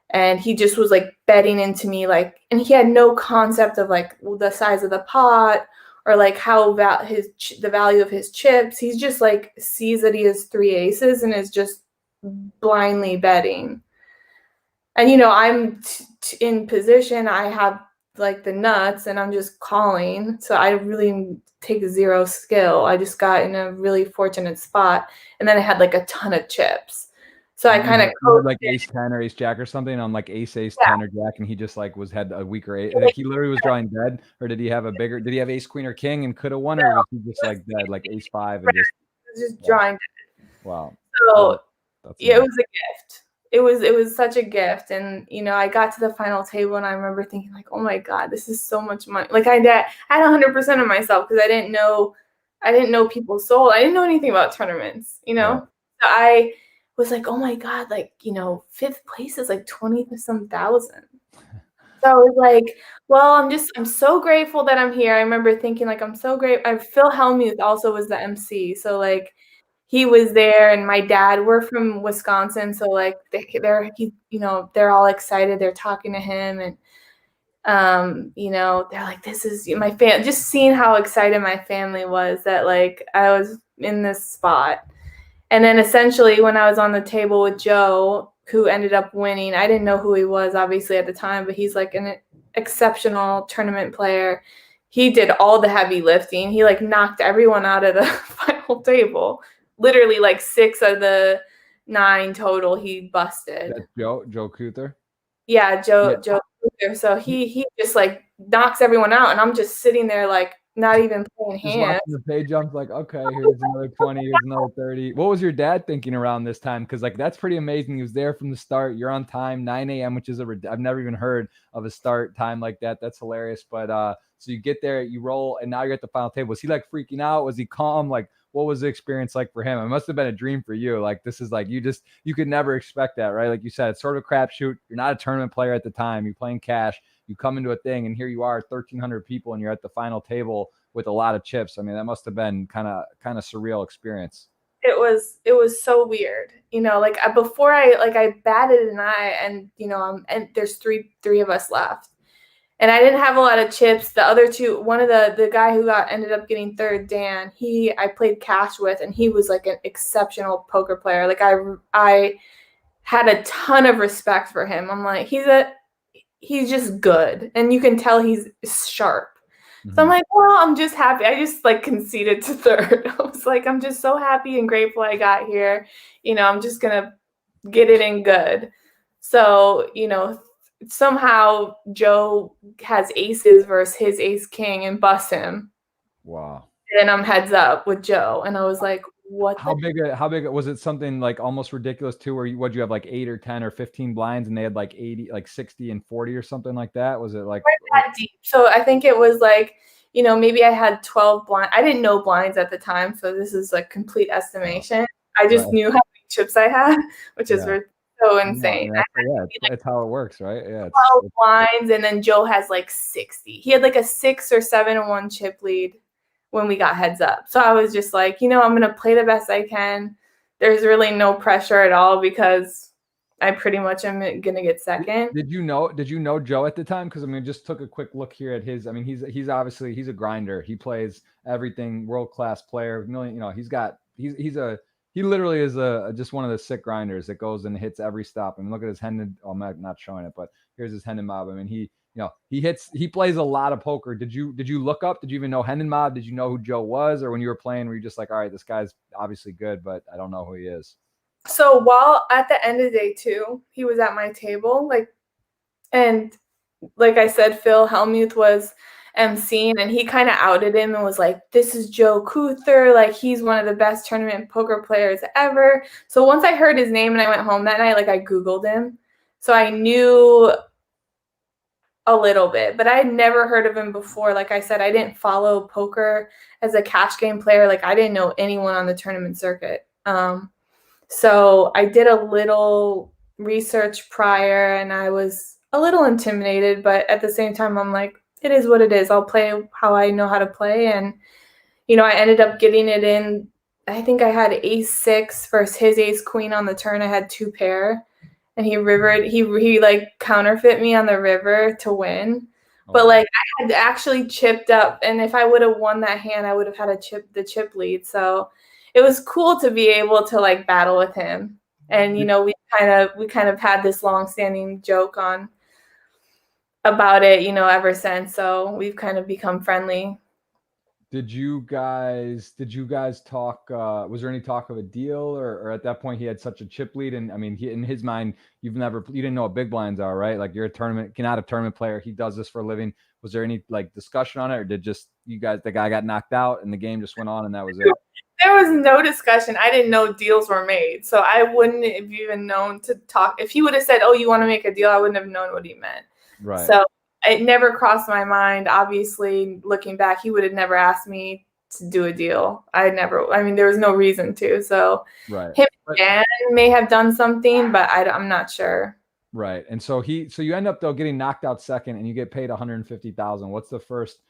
and he just was like betting into me, like, and he had no concept of like the size of the pot or like how the value of his chips. He's just like sees that he has 3 aces and is just blindly betting. And I'm in position. I have like the nuts, and I'm just calling. So I really take 0 skill. I just got in a really fortunate spot, and then I had like a ton of chips. So I kind of like ace 10 or ace jack or something on like ace 10 or jack, and he just like had a weaker ace. Like he literally was drawing dead, or did he have ace queen or king and could have won, or was he just like dead, like ace 5 and just drawing dead? Wow. So yeah, it was a gift. it was such a gift. And I got to the final table and I remember thinking like, oh my God, this is so much money. Like I had 100% of myself because I didn't know people sold. I didn't know anything about tournaments, Right. So I was like, oh my God, like, fifth place is like 20 some thousand. So I was like, well, I'm so grateful that I'm here. I remember thinking like, I'm so great. Phil Hellmuth also was the MC. So like he was there, and my dad, we're from Wisconsin. So like they're all excited. They're talking to him, and they're like, this is my fan. Just seeing how excited my family was that like I was in this spot. And then essentially when I was on the table with Joe, who ended up winning, I didn't know who he was obviously at the time, but he's like an exceptional tournament player. He did all the heavy lifting. He like knocked everyone out of the final table. Literally like 6 of the 9 total he busted. That's Joe Kuther. Yeah, Joe. So he just like knocks everyone out, and I'm just sitting there like not even playing Just hands. watching the pay jump, like, okay, here's another 20, here's another 30. What was your dad thinking around this time? Because like that's pretty amazing. He was there from the start. You're on time, 9 a.m., which is I've never even heard of a start time like that. That's hilarious. But so you get there, you roll, and now you're at the final table. Was he like freaking out? Was he calm? Like, what was the experience like for him? It must have been a dream for you. Like this is like you could never expect that, right? Like you said, it's sort of a crapshoot. You're not a tournament player at the time. You're playing cash. You come into a thing, and here you are, 1,300 people, and you're at the final table with a lot of chips. I mean, that must have been kind of surreal experience. It was so weird, like before I batted an eye, and and there's three of us left, and I didn't have a lot of chips. The other two, one of the guy who ended up getting third, Dan, I played cash with, and he was like an exceptional poker player. Like I had a ton of respect for him. I'm like, he's just good, and you can tell he's sharp. So I'm like, well, I'm just happy. I just like conceded to third. I was like, I'm just so happy and grateful I got here. I'm just gonna get it in good. So, somehow Joe has aces versus his ace king and busts him. Wow. And I'm heads up with Joe. And I was like, what? How big was it? Something like almost ridiculous too, where what'd you have, like 8 or 10 or 15 blinds, and they had like 80, like 60 and 40 or something like that? Was it like that deep? So I think it was like, maybe I had 12 blinds. I didn't know blinds at the time, so this is like complete estimation. I just knew how many chips I had, which is so insane. That's how it works, right? Yeah. 12 blinds, and then Joe has like 60. He had like a 6 or 7-1 chip lead when we got heads up. So I was just like, I'm going to play the best I can. There's really no pressure at all because I pretty much am going to get second. Did you know Joe at the time? Because I mean, just took a quick look here at his. I mean, he's obviously a grinder. He plays everything, world-class player. He literally is just one of the sick grinders that goes and hits every stop. I mean, look at his Hendon. Oh, I'm not showing it, but here's his Hendon mob. I mean, he plays a lot of poker. Did you look up? Did you even know Hendon mob? Did you know who Joe was? Or when you were playing, were you just like, all right, this guy's obviously good, but I don't know who he is? So while at the end of day 2, he was at my table, and like I said, Phil Hellmuth was emceeing, and he kind of outed him and was like, this is Joe Kuther. Like, he's one of the best tournament poker players ever. So once I heard his name and I went home that night, like I Googled him. So I knew a little bit, but I had never heard of him before. Like I said, I didn't follow poker as a cash game player. Like I didn't know anyone on the tournament circuit. So I did a little research prior, and I was a little intimidated, but at the same time, I'm like, it is what it is. I'll play how I know how to play. And, I ended up getting it in. I think I had ace-6 versus his ace-queen on the turn. I had 2 pair, and he rivered. He like counterfeit me on the river to win. But like I had actually chipped up, and if I would have won that hand, I would have had the chip lead. So it was cool to be able to like battle with him. And we kind of had this long-standing joke about it, ever since. So we've kind of become friendly. Did you guys talk? Was there any talk of a deal, or at that point he had such a chip lead? And I mean, in his mind, you didn't know what big blinds are, right? Like you're not a tournament player. He does this for a living. Was there any like discussion on it, or did just the guy got knocked out and the game just went on and that was it? There was no discussion. I didn't know deals were made. So I wouldn't have even known to talk. If he would have said, oh, you want to make a deal, I wouldn't have known what he meant. Right. So it never crossed my mind. Obviously, looking back, he would have never asked me to do a deal. I mean, there was no reason to. So Right. him and Dan may have done something, but I'm not sure. Right. And so you end up though getting knocked out second and you get paid 150,000. What's the first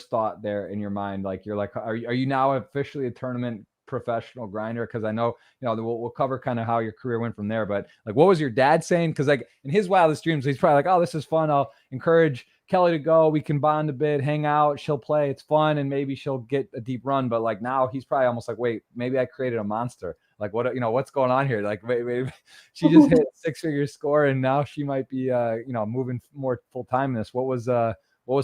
thought there in your mind? Like, you're like, are you now officially a tournament professional grinder? Because I know, we'll cover kind of how your career went from there, but like, what was your dad saying? Because like in his wildest dreams, he's probably like, oh, this is fun. I'll encourage Kelly to go. We can bond a bit, hang out. She'll play. It's fun. And maybe she'll get a deep run. But like now he's probably almost like, wait, maybe I created a monster. Like, what, what's going on here? Like, maybe she just hit a 6-figure score and now she might be, moving more full time in this. What was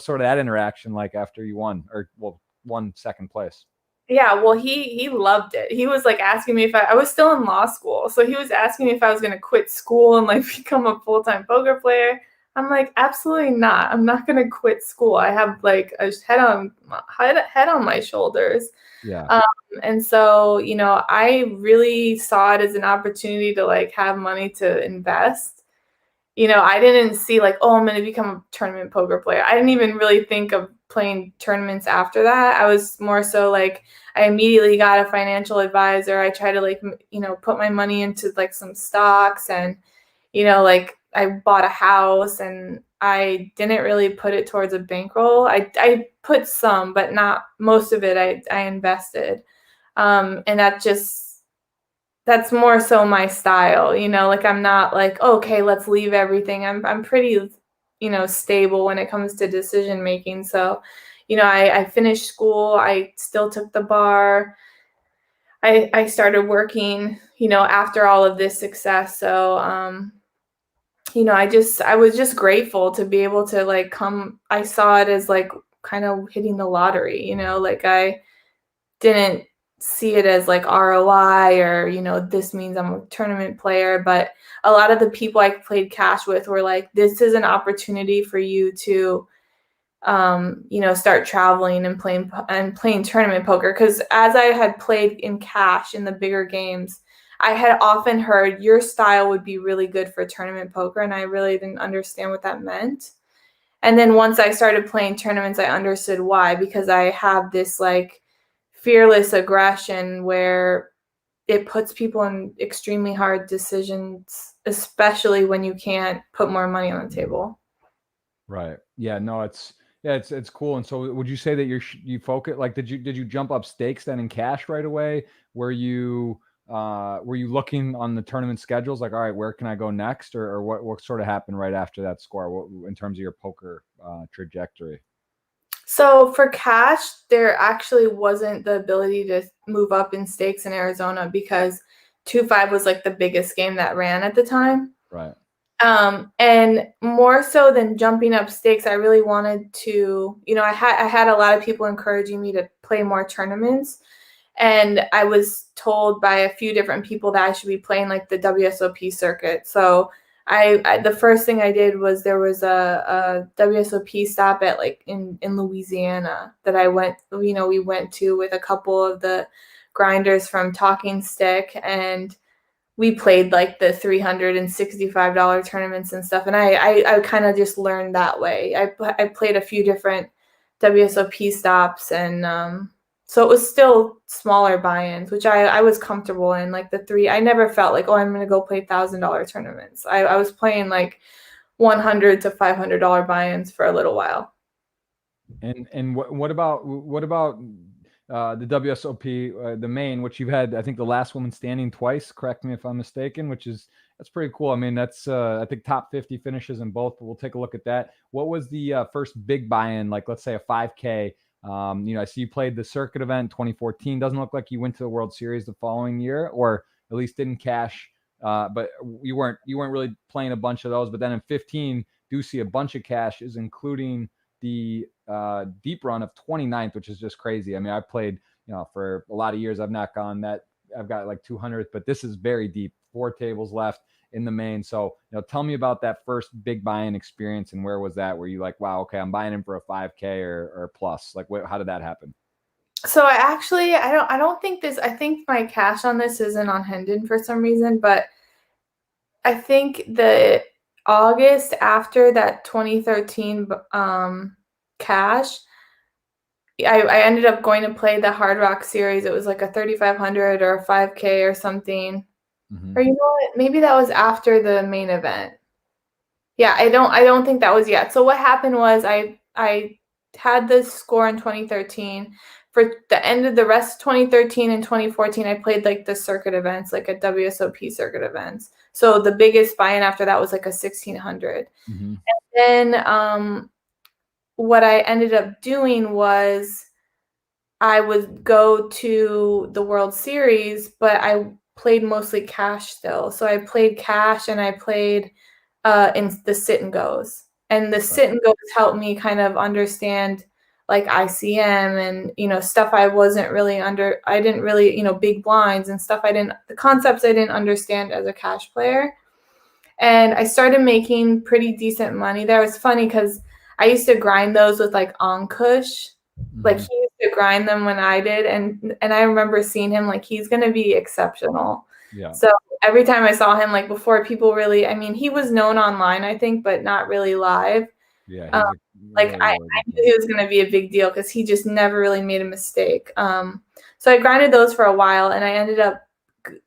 sort of that interaction like after you won second place? Yeah, well, he loved it. He was like asking me if I was still in law school. So he was asking me if I was going to quit school and like become a full-time poker player. I'm like, absolutely not. I'm not going to quit school. I have like a head on my shoulders. Yeah. And so, I really saw it as an opportunity to like have money to invest. I didn't see like, oh, I'm going to become a tournament poker player. I didn't even really think of playing tournaments after that. I was more so like, I immediately got a financial advisor. I tried to like, put my money into like some stocks and, like I bought a house and I didn't really put it towards a bankroll. I put some, but not most of it. I invested. And that's more so my style, like I'm not like, okay, let's leave everything. I'm pretty, stable when it comes to decision making. So, I finished school. I still took the bar. I started working, after all of this success. So, I was just grateful to be able to like I saw it as like kind of hitting the lottery, like I didn't see it as like ROI or, this means I'm a tournament player. But a lot of the people I played cash with were like, this is an opportunity for you to, start traveling and playing tournament poker. Because as I had played in cash in the bigger games, I had often heard your style would be really good for tournament poker. And I really didn't understand what that meant. And then once I started playing tournaments, I understood why, because I have this like fearless aggression where it puts people in extremely hard decisions, especially when you can't put more money on the table. Right. Yeah. No, it's cool. And so would you say that you focus, like, did you jump up stakes then in cash right away? Were you looking on the tournament schedules like, all right, where can I go next? Or what sort of happened right after that score in terms of your poker trajectory? So for cash, there actually wasn't the ability to move up in stakes in Arizona because 2-5 was like the biggest game that ran at the time. Right. And more so than jumping up stakes, I really wanted to, I had a lot of people encouraging me to play more tournaments. And I was told by a few different people that I should be playing like the WSOP circuit. So the first thing I did was there was a WSOP stop at like in Louisiana that I went, we went to with a couple of the grinders from Talking Stick, and we played like the $365 tournaments and stuff. And I kind of just learned that way. I played a few different WSOP stops, and so it was still smaller buy-ins, which I was comfortable in. Like I never felt like, oh, I'm going to go play $1,000 tournaments. I was playing like $100 to $500 buy-ins for a little while. And what about the WSOP, the main, which you've had, I think, the last woman standing twice, correct me if I'm mistaken, that's pretty cool. I mean, that's I think top 50 finishes in both, but we'll take a look at that. What was the first big buy-in, like let's say a 5K? I see you played the circuit event 2014. Doesn't look like you went to the World Series the following year, or at least didn't cash. But you weren't really playing a bunch of those. But then in 15, do see a bunch of cashes, including the deep run of 29th, which is just crazy. I mean, I've played, for a lot of years. I've not gone that. I've got like 200th, but this is very deep. 4 tables left in the main. So, tell me about that first big buy-in experience, and where was that? Were you like, wow, okay, I'm buying in for a 5K or plus? Like, how did that happen? So I don't think this, I think my cash on this isn't on Hendon for some reason, but I think the August after that 2013 cash, I ended up going to play the Hard Rock Series. It was like a 3,500 or a 5K or something. Mm-hmm. Or you know what? Maybe that was after the main event. Yeah, I don't think that was yet. So what happened was I had this score in 2013. For the end of the rest of 2013 and 2014, I played like the circuit events, like a WSOP circuit events. So the biggest buy-in after that was like a 1,600. Mm-hmm. Then what I ended up doing was I would go to the World Series, but I played mostly cash still. So I played cash and I played in the sit and goes. And the sit and goes helped me kind of understand like ICM and, you know, stuff I wasn't really I didn't really, you know, big blinds and stuff the concepts I didn't understand as a cash player. And I started making pretty decent money there. It was funny because I used to grind those with like Ankush. Like he used to grind them when I did, and I remember seeing him like he's gonna be exceptional. Yeah. So every time I saw him, like before people really, I mean, he was known online, I think, but not really live. Yeah. Like I knew he was gonna be a big deal because he just never really made a mistake. So I grinded those for a while, and I ended up,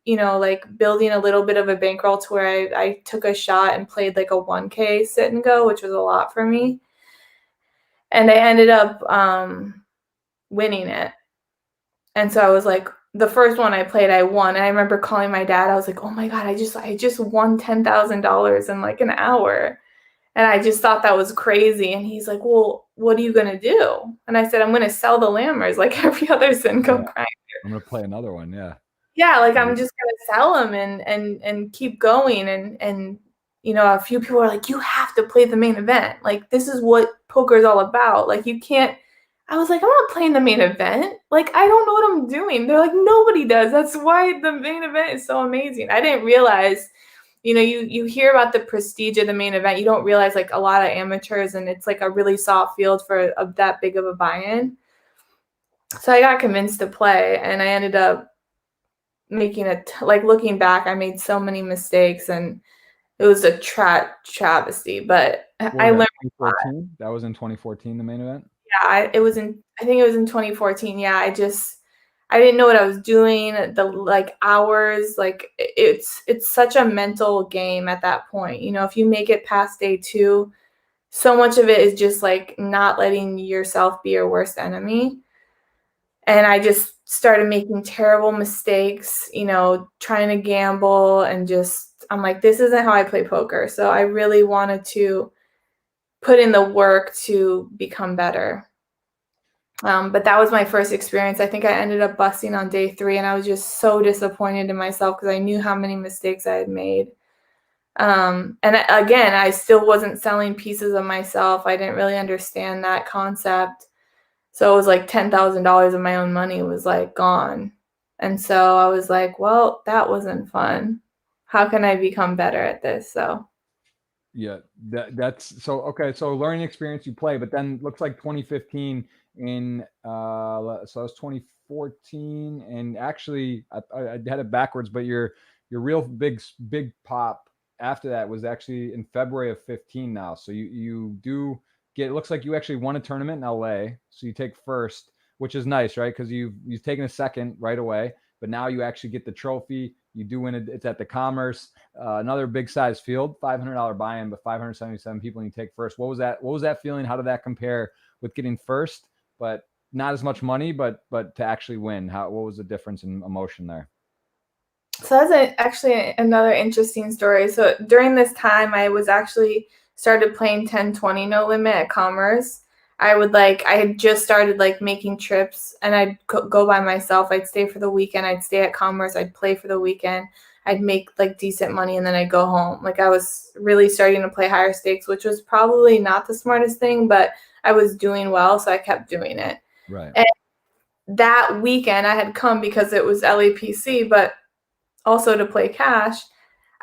you know, like building a little bit of a bankroll to where I took a shot and played like a 1K sit and go, which was a lot for me. And I ended up winning it. And so I was like, the first one I played, I won. And I remember calling my dad. I was like, oh my God, I just won $10,000 in like an hour. And I just thought that was crazy. And he's like, well, what are you going to do? And I said, I'm going to sell the Lammers like every other Simcoe grinder. I'm going to play another one. Yeah. Yeah. Like I'm just going to sell them and keep going. And, you know, a few people are like, you have to play the main event. Like, this is what poker is all about. Like, you can't. I was like, I'm not playing the main event. Like, I don't know what I'm doing. They're like, nobody does. That's why the main event is so amazing. I didn't realize, you know, you hear about the prestige of the main event. You don't realize like a lot of amateurs, and it's like a really soft field for that big of a buy-in. So I got convinced to play, and I ended up making like looking back, I made so many mistakes, and it was a travesty. But I learned. 2014. That was in 2014, the main event. Yeah, I think it was in 2014. Yeah, I didn't know what I was doing. The like hours, like it's such a mental game at that point. You know, if you make it past day 2, so much of it is just like not letting yourself be your worst enemy. And I just started making terrible mistakes, you know, trying to gamble, and I'm like, this isn't how I play poker. So I really wanted to put in the work to become better. But that was my first experience. I think I ended up busting on day 3, and I was just so disappointed in myself because I knew how many mistakes I had made. And again, I still wasn't selling pieces of myself. I didn't really understand that concept. So it was like $10,000 of my own money was like gone. And so I was like, well, that wasn't fun. How can I become better at this? So yeah, that's so okay. So learning experience, you play, but then looks like 2015 in so that was 2014, and actually I had it backwards, but your real big pop after that was actually in February of 15 now. So you do get, it looks like you actually won a tournament in LA, so you take first, which is nice, right? Because you've taken a second right away, but now you actually get the trophy. You do win it. It's at the Commerce, another big size field, $500 buy-in, but 577 people, and you take first. What was that feeling? How did that compare with getting first, but not as much money, but to actually win? What was the difference in emotion there? So that's actually another interesting story. So during this time, I was actually started playing 10-20 no limit at Commerce. I had just started like making trips, and I'd go by myself. I'd stay for the weekend. I'd stay at Commerce. I'd play for the weekend. I'd make like decent money, and then I'd go home. Like I was really starting to play higher stakes, which was probably not the smartest thing, but I was doing well, so I kept doing it. Right. And that weekend I had come because it was LAPC, but also to play cash.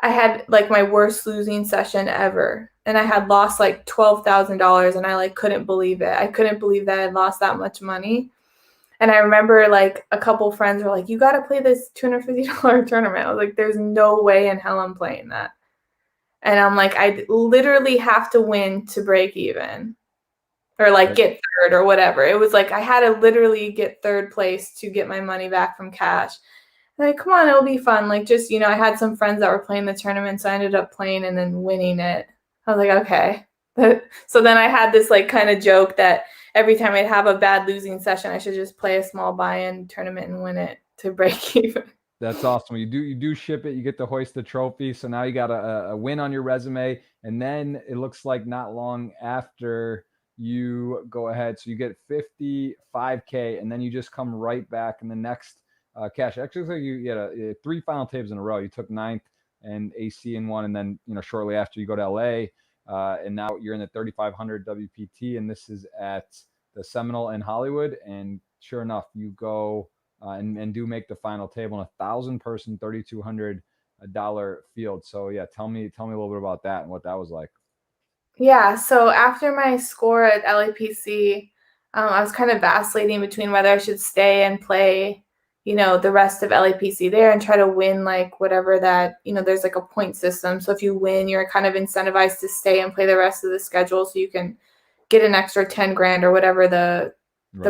I had like my worst losing session ever, and I had lost like $12,000, and I like couldn't believe it. I couldn't believe that I had lost that much money. And I remember like a couple friends were like, "You got to play this $250 tournament." I was like, "There's no way in hell I'm playing that." And I'm like, I literally have to win to break even, or like get third or whatever. It was like I had to literally get third place to get my money back from cash. Like, come on, it'll be fun. Like, just, I had some friends that were playing the tournament, so I ended up playing and then winning it. I was like, okay. So then I had this like kind of joke that every time I'd have a bad losing session, I should just play a small buy-in tournament and win it to break even. That's awesome. You do ship it. You get to hoist the trophy. So now you got a win on your resume, and then it looks like not long after you go ahead, so you get 55K, and then you just come right back in the next cash. Actually, so you had 3 final tables in a row. You took 9th and AC in one, and then shortly after you go to LA, and now you're in the 3500 WPT, and this is at the Seminole in Hollywood. And sure enough, you go. And do make the final table in a 1,000-person, $3,200 field. So yeah, tell me a little bit about that and what that was like. Yeah, so after my score at LAPC, I was kind of vacillating between whether I should stay and play, the rest of LAPC there and try to win like whatever that, there's like a point system. So if you win, you're kind of incentivized to stay and play the rest of the schedule so you can get an extra 10 grand or whatever the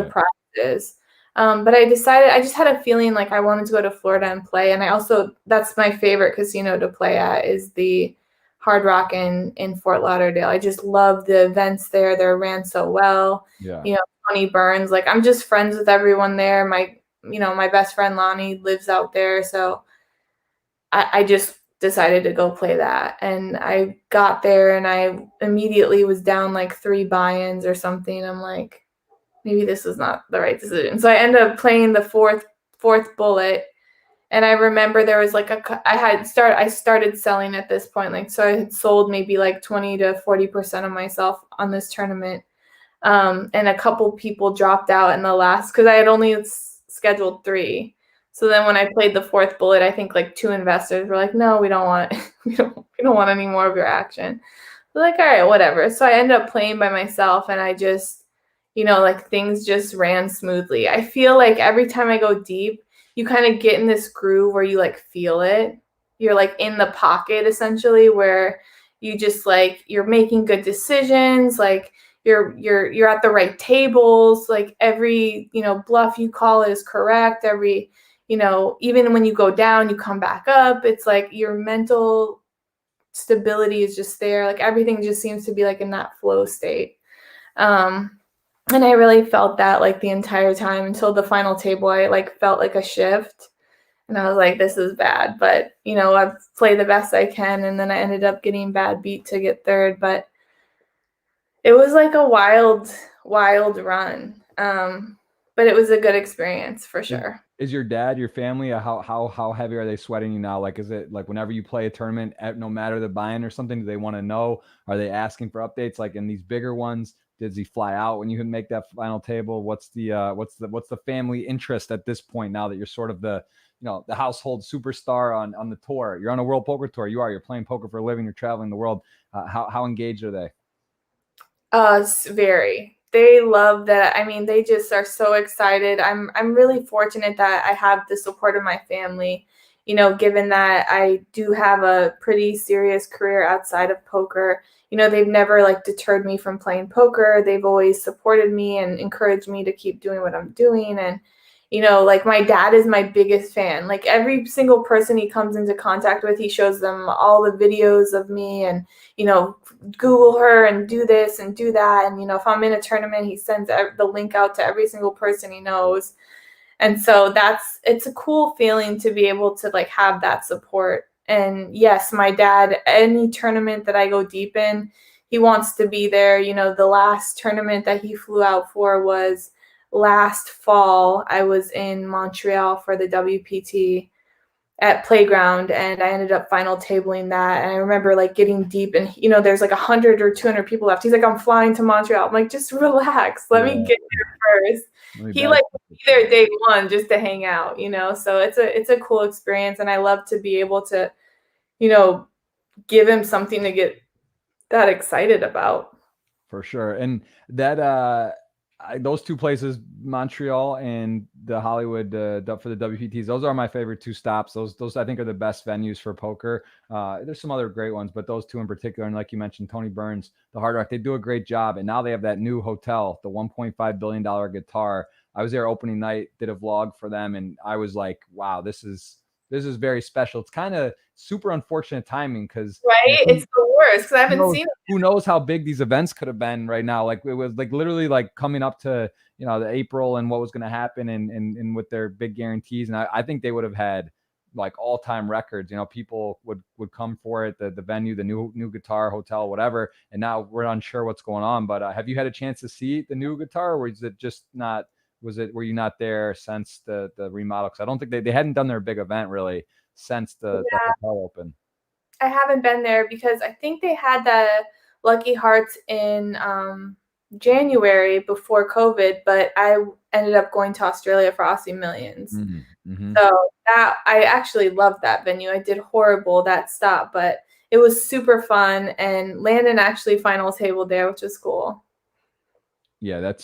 prize is. But I decided, I just had a feeling like I wanted to go to Florida and play. And I also, that's my favorite casino to play at, is the Hard Rock in Fort Lauderdale. I just love the events there. They're ran so well. Yeah. Tony Burns, like I'm just friends with everyone there. My best friend Lonnie lives out there. So I just decided to go play that. And I got there and I immediately was down like 3 buy-ins or something. I'm like, maybe this is not the right decision. So I ended up playing the fourth bullet. And I remember there was like I started selling at this point. Like, so I had sold maybe like 20 to 40% of myself on this tournament. And a couple people dropped out in the last, because I had only scheduled 3. So then when I played the fourth bullet, I think like 2 investors were like, no, we don't want we don't want any more of your action. So like, all right, whatever. So I ended up playing by myself, and I just, like things just ran smoothly. I feel like every time I go deep, you kind of get in this groove where you like feel it. You're like in the pocket essentially, where you just like, you're making good decisions, like you're at the right tables, like every, bluff you call is correct. Every, even when you go down, you come back up. It's like your mental stability is just there. Like everything just seems to be like in that flow state. And I really felt that like the entire time until the final table. I like felt like a shift, and I was like, this is bad, but I've played the best I can. And then I ended up getting bad beat to get third, but it was like a wild run. But it was a good experience for sure. Is your dad, your family, how heavy are they sweating you now? Like, is it like whenever you play a tournament, no matter the buy-in or something, do they want to know? Are they asking for updates? Like in these bigger ones, does he fly out when you make that final table? What's the family interest at this point, now that you're sort of the household superstar on the tour? You're on a world poker tour. You're playing poker for a living. You're traveling the world. How engaged are they? Very. They love that. I mean, they just are so excited. I'm really fortunate that I have the support of my family, given that I do have a pretty serious career outside of poker. They've never like deterred me from playing poker. They've always supported me and encouraged me to keep doing what I'm doing. And like my dad is my biggest fan. Like every single person he comes into contact with, he shows them all the videos of me and, Google her and do this and do that. And, if I'm in a tournament, he sends the link out to every single person he knows. And so it's a cool feeling to be able to like have that support. And yes, my dad, any tournament that I go deep in, he wants to be there. The last tournament that he flew out for was last fall. I was in Montreal for the WPT at Playground, and I ended up final tabling that. And I remember like getting deep, and there's like 100 or 200 people left. He's like, I'm flying to Montreal. I'm like, just relax. Let me get there first. He like be there day one just to hang out, so it's a cool experience. And I love to be able to, give him something to get that excited about. For sure. And that those two places, Montreal and the Hollywood for the WPTs, those are my favorite two stops. Those I think are the best venues for poker. There's some other great ones, but those two in particular, and like you mentioned, Tony Burns, the Hard Rock, they do a great job. And now they have that new hotel, the $1.5 billion Guitar. I was there opening night, did a vlog for them, and I was like, wow, this is very special. It's kind of super unfortunate timing because Right? It's the worst because I haven't seen it. who knows how big these events could have been right now. Like it was like literally like coming up to, the April and what was going to happen and with their big guarantees. And I think they would have had like all-time records. People would come for it, the venue, the new Guitar hotel, whatever. And now we're unsure what's going on. But have you had a chance to see the new Guitar, or was it just not? Were you not there since the remodel? Because I don't think they hadn't done their big event really since the hotel opened. I haven't been there because I think they had the Lucky Hearts in January before COVID, but I ended up going to Australia for Aussie Millions. So that I actually loved that venue. I did horrible that stop, but it was super fun. And Landon actually final tabled there, which was cool. Yeah, that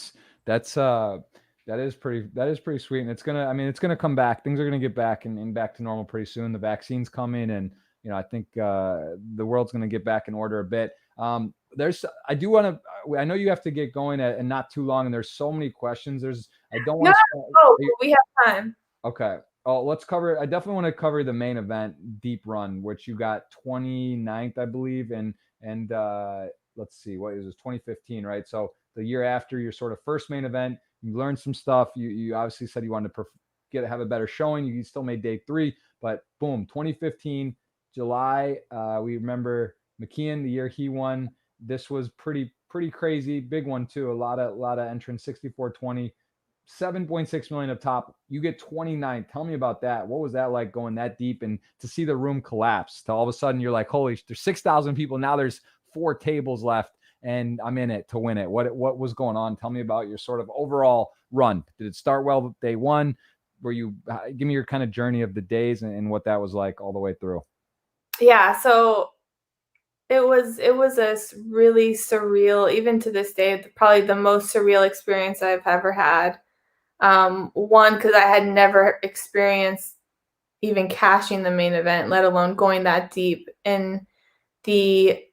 is pretty sweet. And it's gonna come back. Things are gonna get back and back to normal pretty soon. The vaccine's coming, and I think the world's gonna get back in order a bit. I know you have to get going and not too long, and there's so many questions. I don't want to. We have time. Okay. Oh, let's cover. I definitely want to cover the main event, Deep Run, which you got 29th, I believe, and let's see, what is this, 2015, right? So the year after your sort of first main event, you learned some stuff. You obviously said you wanted to have a better showing. You still made day 3, but boom, 2015 July. We remember McKeon, the year he won. This was pretty crazy, big one too. A lot of entrants, 64-20. 7.6 million up top. You get 29. Tell me about that. What was that like, going that deep and to see the room collapse? To all of a sudden you're like, holy, there's 6,000 people. Now there's 4 tables left and I'm in it to win it. What was going on? Tell me about your sort of overall run. Did it start well day 1? Give me your kind of journey of the days and what that was like all the way through. Yeah. So it was a really surreal, even to this day, probably the most surreal experience I've ever had. One, because I had never experienced even cashing the main event, let alone going that deep, and the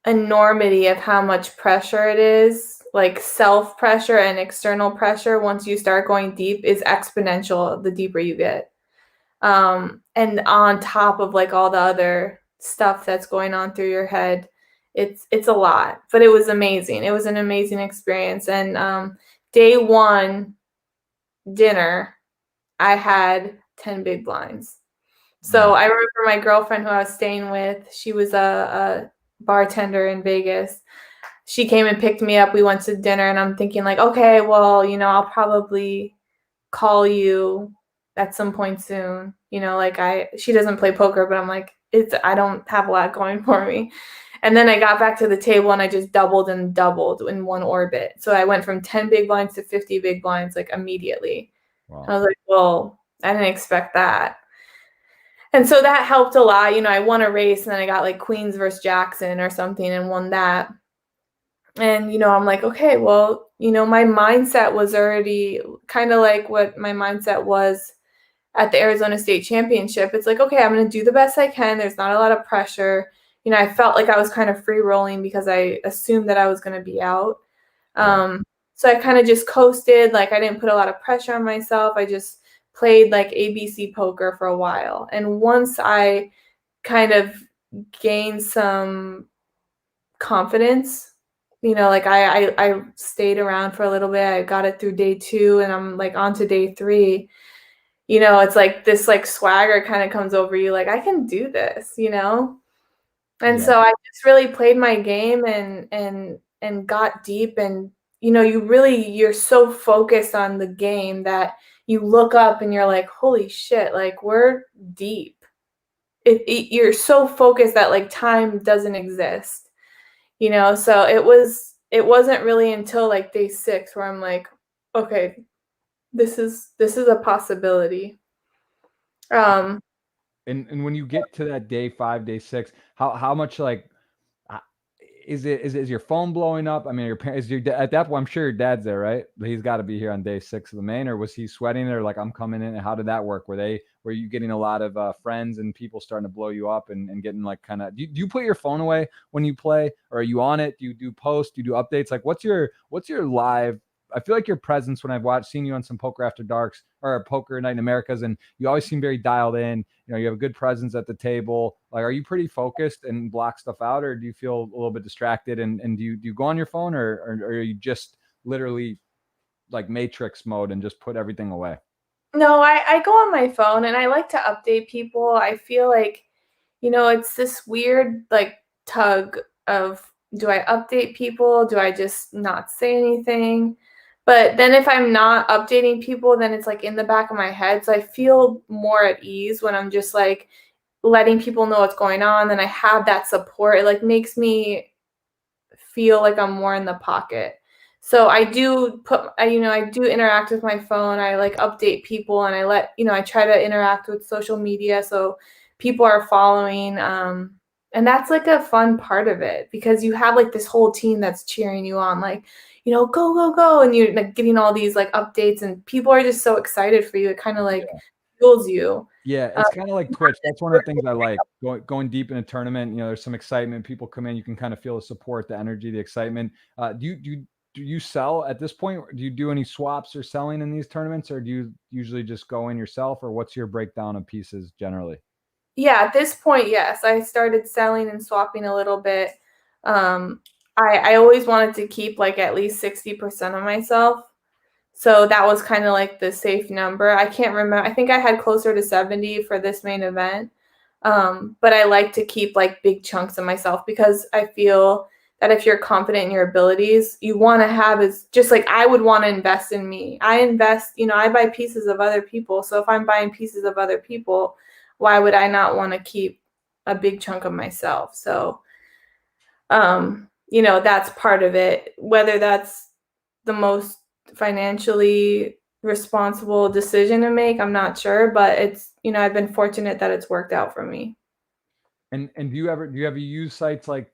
enormity of how much pressure it is, like self pressure and external pressure once you start going deep is exponential the deeper you get. And on top of like all the other stuff that's going on through your head, it's a lot, but it was amazing. It was an amazing experience. And day 1 dinner, I had 10 big blinds. So I remember my girlfriend who I was staying with, she was a bartender in Vegas. She came and picked me up. We went to dinner and I'm thinking like, okay, well, I'll probably call you at some point soon. She doesn't play poker, but I'm like, I don't have a lot going for me. And then I got back to the table and I just doubled and doubled in one orbit. So I went from 10 big blinds to 50 big blinds like immediately. Wow. I was like, well, I didn't expect that. And so that helped a lot. I won a race and then I got like Queens versus Jackson or something and won that. And, I'm like, okay, well, my mindset was already kind of like what my mindset was at the Arizona State Championship. It's like, okay, I'm going to do the best I can. There's not a lot of pressure. I felt like I was kind of free rolling because I assumed that I was going to be out. So I kind of just coasted. Like I didn't put a lot of pressure on myself. I just played like ABC poker for a while. And once I kind of gained some confidence, like I stayed around for a little bit. I got it through day 2 and I'm like on to day 3. It's like this like swagger kind of comes over you. Like I can do this, And so I just really played my game and got deep. And, you're so focused on the game that you look up and you're like, holy shit, like we're deep. You're so focused that like time doesn't exist. So it wasn't really until like day 6 where I'm like, okay, this is a possibility. And when you get to that day 5, day 6, how much like is your phone blowing up? I mean, your parents, at that point, I'm sure your dad's there, right? He's got to be here on day 6 of the main, or was he sweating it? Or like, I'm coming in? And how did that work? Were you getting a lot of friends and people starting to blow you up and getting like kind of, do you put your phone away when you play, or are you on it? Do you do posts? Do you do updates? Like what's your live? I feel like your presence when seen you on some Poker After Darks or Poker Night in Americas, and you always seem very dialed in. You know, you have a good presence at the table. Like, are you pretty focused and block stuff out, or do you feel a little bit distracted? And do you go on your phone, or are you just literally like Matrix mode and just put everything away? No, I go on my phone and I like to update people. I feel like, it's this weird like tug of, do I update people? Do I just not say anything? But then if I'm not updating people, then it's like in the back of my head. So I feel more at ease when I'm just like letting people know what's going on. Then I have that support. It like makes me feel like I'm more in the pocket. So I do I do interact with my phone. I like update people and I try to interact with social media so people are following. And that's like a fun part of it because you have like this whole team that's cheering you on, like, go, go, go. And you're like getting all these like updates and people are just so excited for you. It kind of like fuels you. Yeah, it's kind of like Twitch. That's one of the things I like. Going deep in a tournament, you know, there's some excitement. People come in, you can kind of feel the support, the energy, the excitement. Do you sell at this point? Do you do any swaps or selling in these tournaments, or do you usually just go in yourself, or what's your breakdown of pieces generally? Yeah, at this point, yes. I started selling and swapping a little bit. Um, I always wanted to keep like at least 60% of myself. So that was kind of like the safe number. I can't remember. I think I had closer to 70 for this main event. But I like to keep like big chunks of myself because I feel that if you're confident in your abilities, you want to have is just like I would want to invest in me. I invest, I buy pieces of other people. So if I'm buying pieces of other people, why would I not want to keep a big chunk of myself? So, that's part of it. Whether that's the most financially responsible decision to make, I'm not sure, but it's, I've been fortunate that it's worked out for me. And do you ever use sites like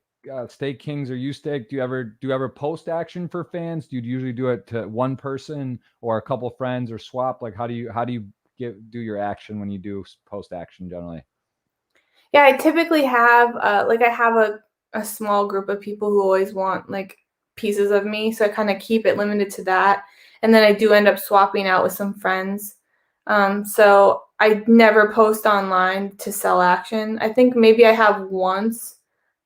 Stake Kings or Ustake? Do you ever post action for fans? Do you usually do it to one person or a couple friends or swap? Like how do you do your action when you do post action generally? Yeah, I typically have I have a small group of people who always want like pieces of me, so I kind of keep it limited to that. And then I do end up swapping out with some friends. So I never post online to sell action. I think maybe I have once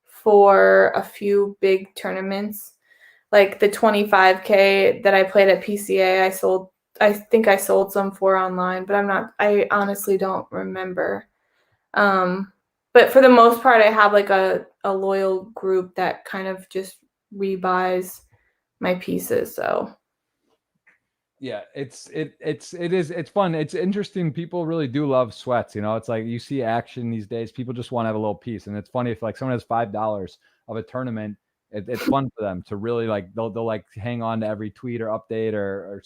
for a few big tournaments, like the 25K that I played at PCA. I think I sold some for online, but I honestly don't remember. Um, but for the most part, I have like a loyal group that kind of just rebuys my pieces. So Yeah, it's fun. It's interesting. People really do love sweats. You know, it's like you see action these days. People just want to have a little piece, and it's funny if like someone has $5 of a tournament. It's fun for them to really like they'll like hang on to every tweet or update or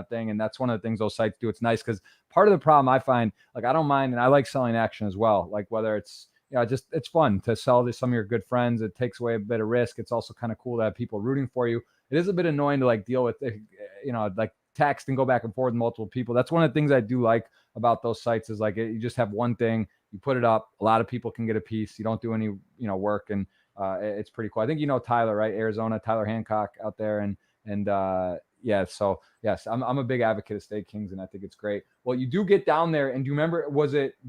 thing. And that's one of the things those sites do. It's nice because part of the problem I find, like, I don't mind, and I like selling action as well. Like whether it's just it's fun to sell to some of your good friends. It takes away a bit of risk. It's also kind of cool to have people rooting for you. It is a bit annoying to like deal with, like text and go back and forth with multiple people. That's one of the things I do like about those sites is like you just have one thing, you put it up, a lot of people can get a piece. You don't do any, work, and it's pretty cool. I think Tyler, right? Arizona, Tyler Hancock out there, and yeah. So yes, I'm a big advocate of Stake Kings, and I think it's great. Well, you do get down there, and do you remember?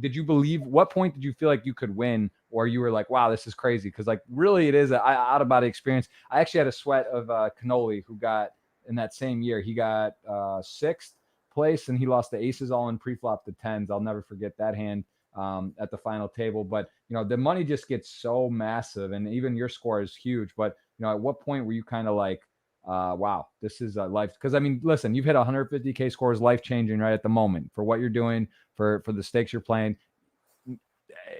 Did you believe? What point did you feel like you could win, or you were like, wow, this is crazy? Because like really, it is an out of body experience. I actually had a sweat of Cannoli, who got in that same year. He got 6th place, and he lost the aces all in pre-flop to 10s. I'll never forget that hand at the final table. But the money just gets so massive, and even your score is huge. But at what point were you kind of like, wow, this is a life? Because I mean, listen, you've hit 150K scores, life changing right at the moment for what you're doing, for the stakes you're playing.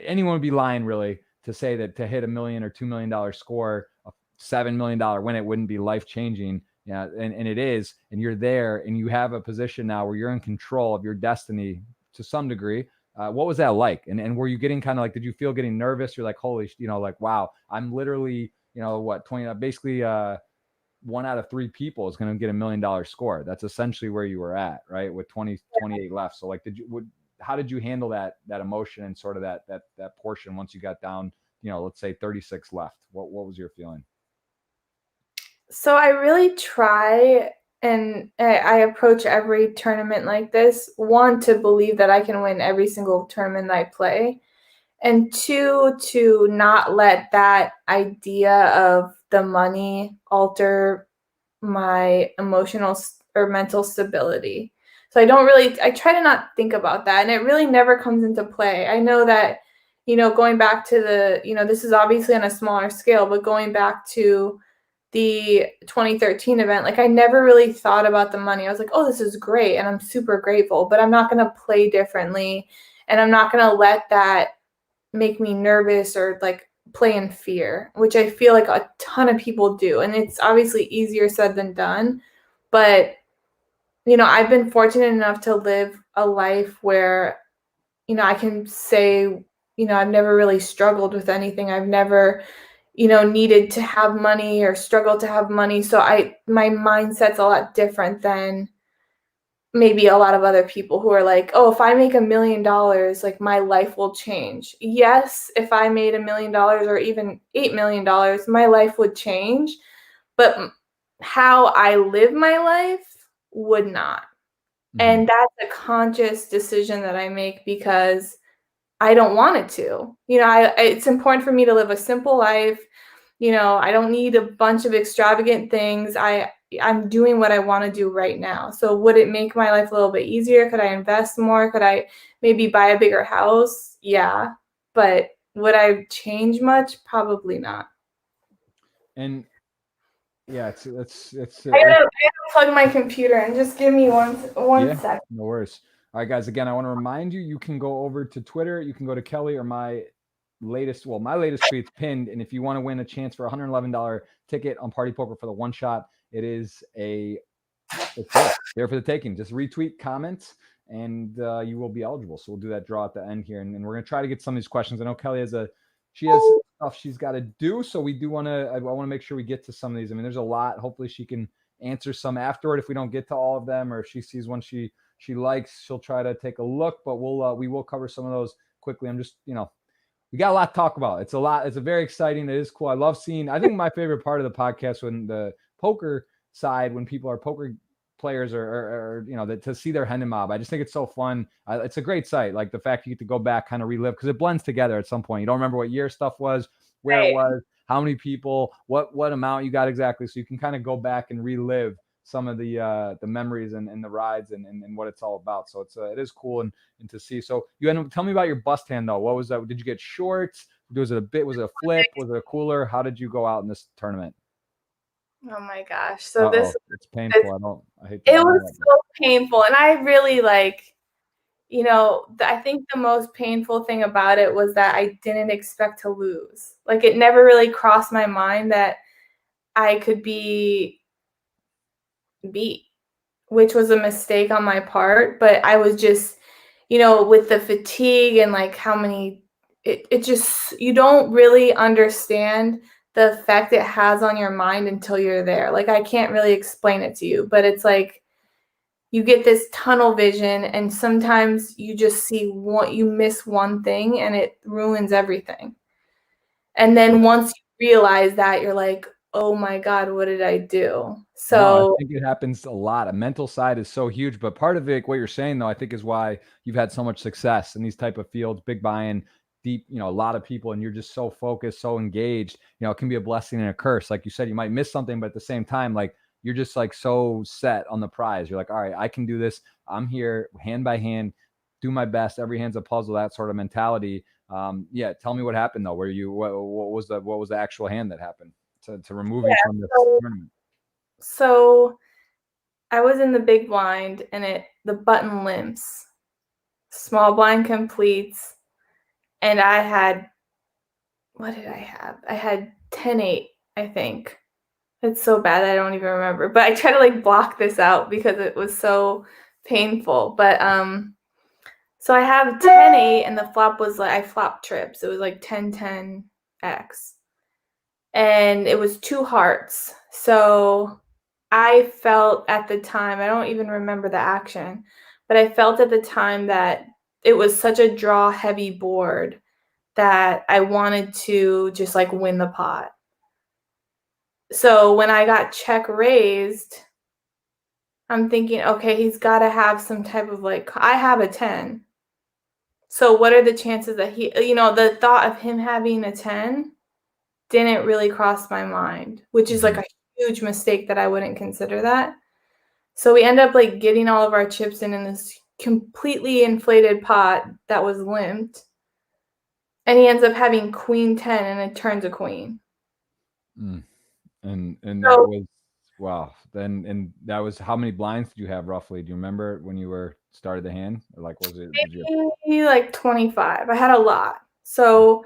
Anyone would be lying really to say that to hit $1 million or $2 million score, a $7 million win, it wouldn't be life changing. Yeah, and it is, and you're there, and you have a position now where you're in control of your destiny to some degree. What was that like? And were you getting kind of like, did you feel getting nervous? You're like, holy, like, wow, I'm literally what, 20, basically, one out of three people is going to get $1 million score. That's essentially where you were at, right? With 28 left. So like, how did you handle that emotion and sort of that portion once you got down, let's say 36 left? What was your feeling? So I really try, and I approach every tournament like this, one, to believe that I can win every single tournament I play, and two, to not let that idea of the money alter my emotional or mental stability. So I try to not think about that, and it really never comes into play. I know that, going back to this is obviously on a smaller scale, but going back to the 2013 event, like I never really thought about the money. I was like, oh, this is great, and I'm super grateful, but I'm not going to play differently, and I'm not going to let that make me nervous or like play in fear, which I feel like a ton of people do. And it's obviously easier said than done. But, I've been fortunate enough to live a life where, I can say, I've never really struggled with anything. I've never, needed to have money or struggled to have money. So my mindset's a lot different than maybe a lot of other people who are like, oh, if I make $1 million, like my life will change. Yes, if I made $1 million or even $8 million, my life would change. But how I live my life would not. Mm-hmm. And that's a conscious decision that I make because I don't want it to. It's important for me to live a simple life. I don't need a bunch of extravagant things. I'm doing what I want to do right now. So would it make my life a little bit easier? Could I invest more? Could I maybe buy a bigger house? Yeah. But would I change much? Probably not. And yeah, it's I gotta plug my computer and just give me one second. No worries. All right, guys. Again, I want to remind you, you can go over to Twitter. You can go to Kelly or my latest tweet's pinned. And if you want to win a chance for a $111 ticket on Party Poker for the one shot, it's there for the taking. Just retweet, comments, and you will be eligible. So we'll do that draw at the end here. And we're going to try to get some of these questions. I know Kelly has stuff she's got to do. So I want to make sure we get to some of these. I mean, there's a lot. Hopefully she can answer some afterward. If we don't get to all of them, or if she sees one she likes, she'll try to take a look, but we will cover some of those quickly. I'm just, we got a lot to talk about. It's a very exciting. It is cool. I love seeing, I think my favorite part of the podcast, when the poker side, when people are poker players or to see their Hendon mob. I just think it's so fun. It's a great site. Like the fact you get to go back, kind of relive, because it blends together at some point. You don't remember what year stuff was, where it was, how many people, what amount you got exactly. So you can kind of go back and relive some of the memories and the rides and what it's all about. So it is cool and to see. So tell me about your bust hand though. What was that? Did you get shorts? Was it a flip? Was it a cooler? How did you go out in this tournament? Oh my gosh. So it's painful. I hate it was so painful. And I really I think the most painful thing about it was that I didn't expect to lose. Like it never really crossed my mind that I could be beat, which was a mistake on my part. But I was just, with the fatigue and like how many, it just, you don't really understand the effect it has on your mind until you're there. Like I can't really explain it to you, but it's like you get this tunnel vision and sometimes you just you miss one thing and it ruins everything. And then once you realize that, you're like, oh my God, what did I do? So no, I think it happens a lot. A mental side is so huge, but part of it, what you're saying though, I think is why you've had so much success in these type of fields, big buy-in, deep, a lot of people, and you're just so focused, so engaged. It can be a blessing and a curse. Like you said, you might miss something, but at the same time, like you're just like so set on the prize. You're like, all right, I can do this. I'm here hand by hand, do my best. Every hand's a puzzle, that sort of mentality. Tell me what happened though. What was the actual hand that happened to remove you from this tournament? So I was in the big blind and the button limps. Small blind completes. And I had, what did I have? I had 10-8, I think. It's so bad I don't even remember. But I try to like block this out because it was so painful. But so I have 10-8 and the flop was like, I flopped trips. It was like 10-10X. and it was 2 hearts. So I felt at the time, I don't even remember the action, but I felt at the time that it was such a draw heavy board that I wanted to just like win the pot. So when I got check raised, I'm thinking, okay, he's got to have some type of like, I have a 10. So what are the chances that the thought of him having a 10 didn't really cross my mind, which is like a huge mistake that I wouldn't consider that. So we end up like getting all of our chips in this completely inflated pot that was limped. And he ends up having queen 10 and it turns a queen. And that was wow. Then and that was how many blinds did you have roughly? Do you remember when you were started the hand? Or like was it maybe like 25? I had a lot. So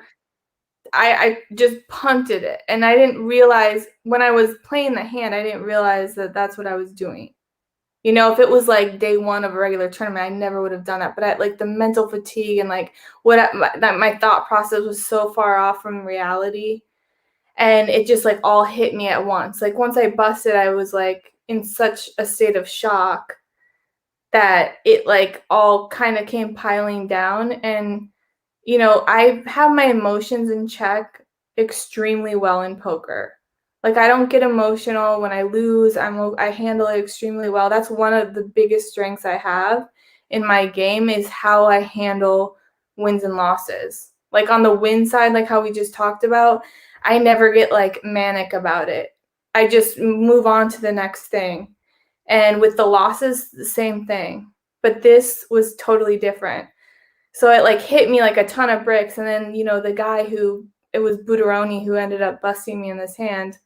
I just punted it, and I didn't realize when I was playing the hand, I didn't realize that that's what I was doing. You know, if it was like day one of a regular tournament, I never would have done that. But I like the mental fatigue and like that my thought process was so far off from reality, and it just like all hit me at once. Like once I busted, I was like in such a state of shock that it like all kind of came piling down. And I have my emotions in check extremely well in poker. Like I don't get emotional when I lose. I handle it extremely well. That's one of the biggest strengths I have in my game is how I handle wins and losses. Like on the win side, like how we just talked about, I never get like manic about it. I just move on to the next thing. And with the losses, the same thing. But this was totally different. So it like hit me like a ton of bricks. And then, the guy it was Buderoni who ended up busting me in this hand.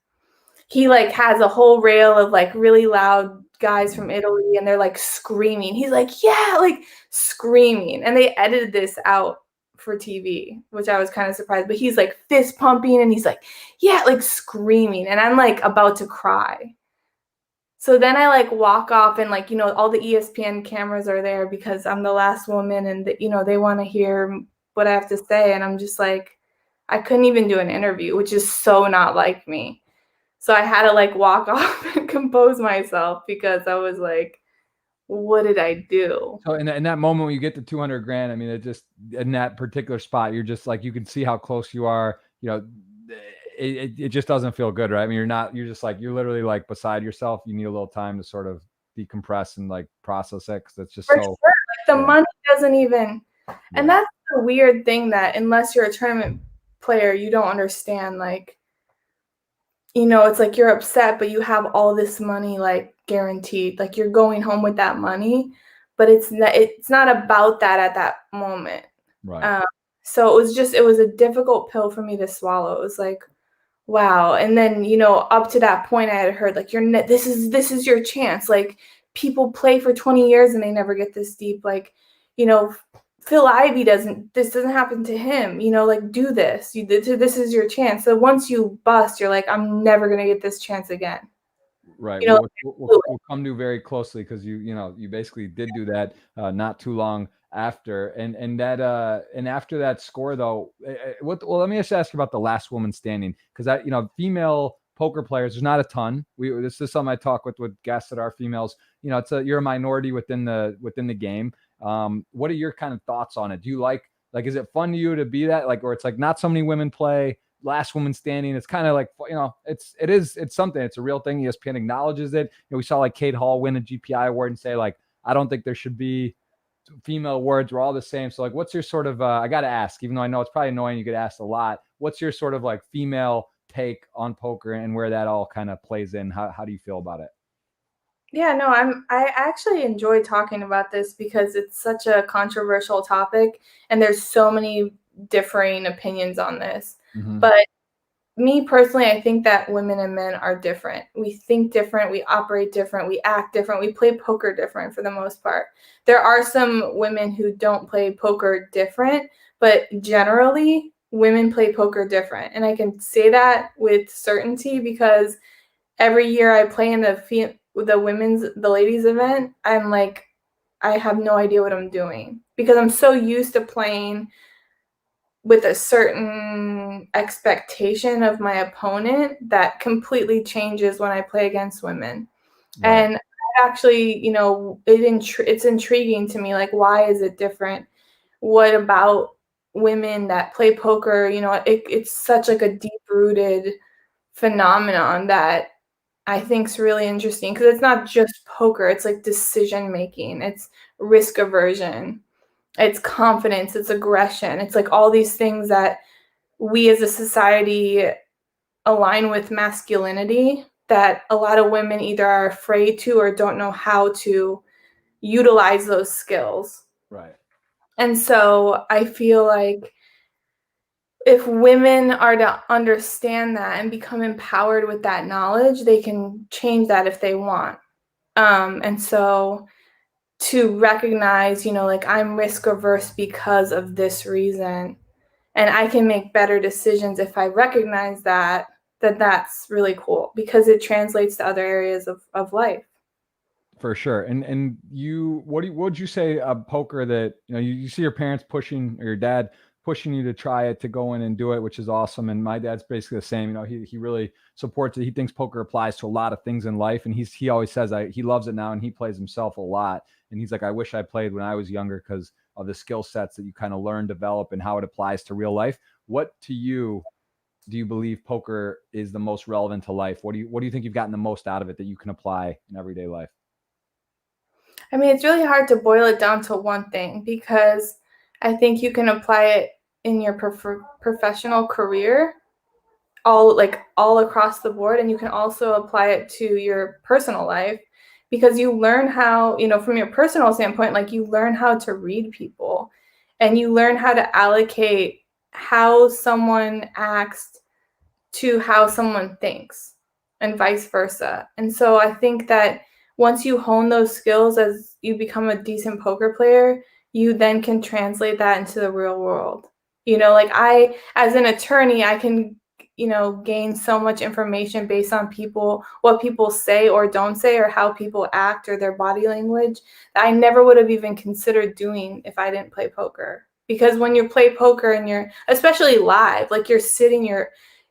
He like has a whole rail of like really loud guys from Italy and they're like screaming. He's like, yeah, like screaming. And they edited this out for TV, which I was kind of surprised. But he's like fist pumping and he's like, yeah, like screaming. And I'm like about to cry. So then I like walk off and like, all the ESPN cameras are there because I'm the last woman and, they want to hear what I have to say. And I'm just like, I couldn't even do an interview, which is so not like me. So I had to like walk off and compose myself because I was like, what did I do? So in that moment when you get the 200 grand, I mean, it just in that particular spot, you're just like, you can see how close you are, it just doesn't feel good, right? I mean, you're just like, you're literally like beside yourself. You need a little time to sort of decompress and like process it. Cause it's just For so sure. Like the money doesn't even, and that's the weird thing that unless you're a tournament player, you don't understand. Like, it's like you're upset, but you have all this money like guaranteed. Like you're going home with that money, but it's not about that at that moment. right. So it was a difficult pill for me to swallow. It was like, wow. And then, up to that point I had heard like this is your chance. Like people play for 20 years and they never get this deep. Like, Phil Ivey this doesn't happen to him, like do this. This is your chance. So once you bust, you're like, I'm never going to get this chance again. Right. We'll come to very closely because you basically did do that not too long after, and after that score though, well, let me just ask you about the last woman standing because female poker players, there's not a ton. This is something I talk with guests that are females. You're a minority within the game. What are your kind of thoughts on it? Do you like is it fun to you to be that or it's like not so many women play? Last woman standing. It's kind of like, it's something. It's a real thing. ESPN acknowledges it. We saw like Kate Hall win a GPI award and say like, I don't think there should be female awards. We're all the same. So like, what's your sort of, I got to ask, even though I know it's probably annoying, you get asked a lot. What's your sort of like female take on poker and where that all kind of plays in? How do you feel about it? Yeah, no, I actually enjoy talking about this because it's such a controversial topic and there's so many differing opinions on this. Mm-hmm. But me personally, I think that women and men are different. We think different, we operate different, we act different, we play poker different for the most part. There are some women who don't play poker different, but generally women play poker different. And I can say that with certainty because every year I play in the ladies event, I'm like, I have no idea what I'm doing because I'm so used to playing with a certain expectation of my opponent that completely changes when I play against women. Right. And actually, you know, it's intriguing to me, like, why is it different? What about women that play poker? You know, it's such like a deep-rooted phenomenon that I think is really interesting, because it's not just poker, it's like decision making, it's risk aversion, it's confidence, it's aggression, it's like all these things that we as a society align with masculinity that a lot of women either are afraid to or don't know how to utilize those skills. Right. And so I feel like if women are to understand that and become empowered with that knowledge, they can change that if they want. And so to recognize, you know, like, I'm risk averse because of this reason, and I can make better decisions if I recognize that, that's really cool, because it translates to other areas of life. For sure. And you, what would you say poker that, you know, you see your parents pushing, or your dad pushing you to try it, to go in and do it, which is awesome. And my dad's basically the same. You know, he really supports it. He thinks poker applies to a lot of things in life, and he always says he loves it now, and he plays himself a lot. And he's like, I wish I played when I was younger, because of the skill sets that you kind of learn, develop, and how it applies to real life. What to you do you believe poker is the most relevant to life? What do you think you've gotten the most out of it that you can apply in everyday life? I mean, it's really hard to boil it down to one thing, because I think you can apply it in your professional career, all across the board, and you can also apply it to your personal life, because you learn how, you know, from your personal standpoint, like, you learn how to read people, and you learn how to allocate how someone acts to how someone thinks, and vice versa. And so I think that once you hone those skills as you become a decent poker player, you then can translate that into the real world. You know, like, I, as an attorney, I can, you know, gain so much information based on people, what people say or don't say, or how people act, or their body language, that I never would have even considered doing if I didn't play poker. Because when you play poker and you're, especially live, like, you're sitting,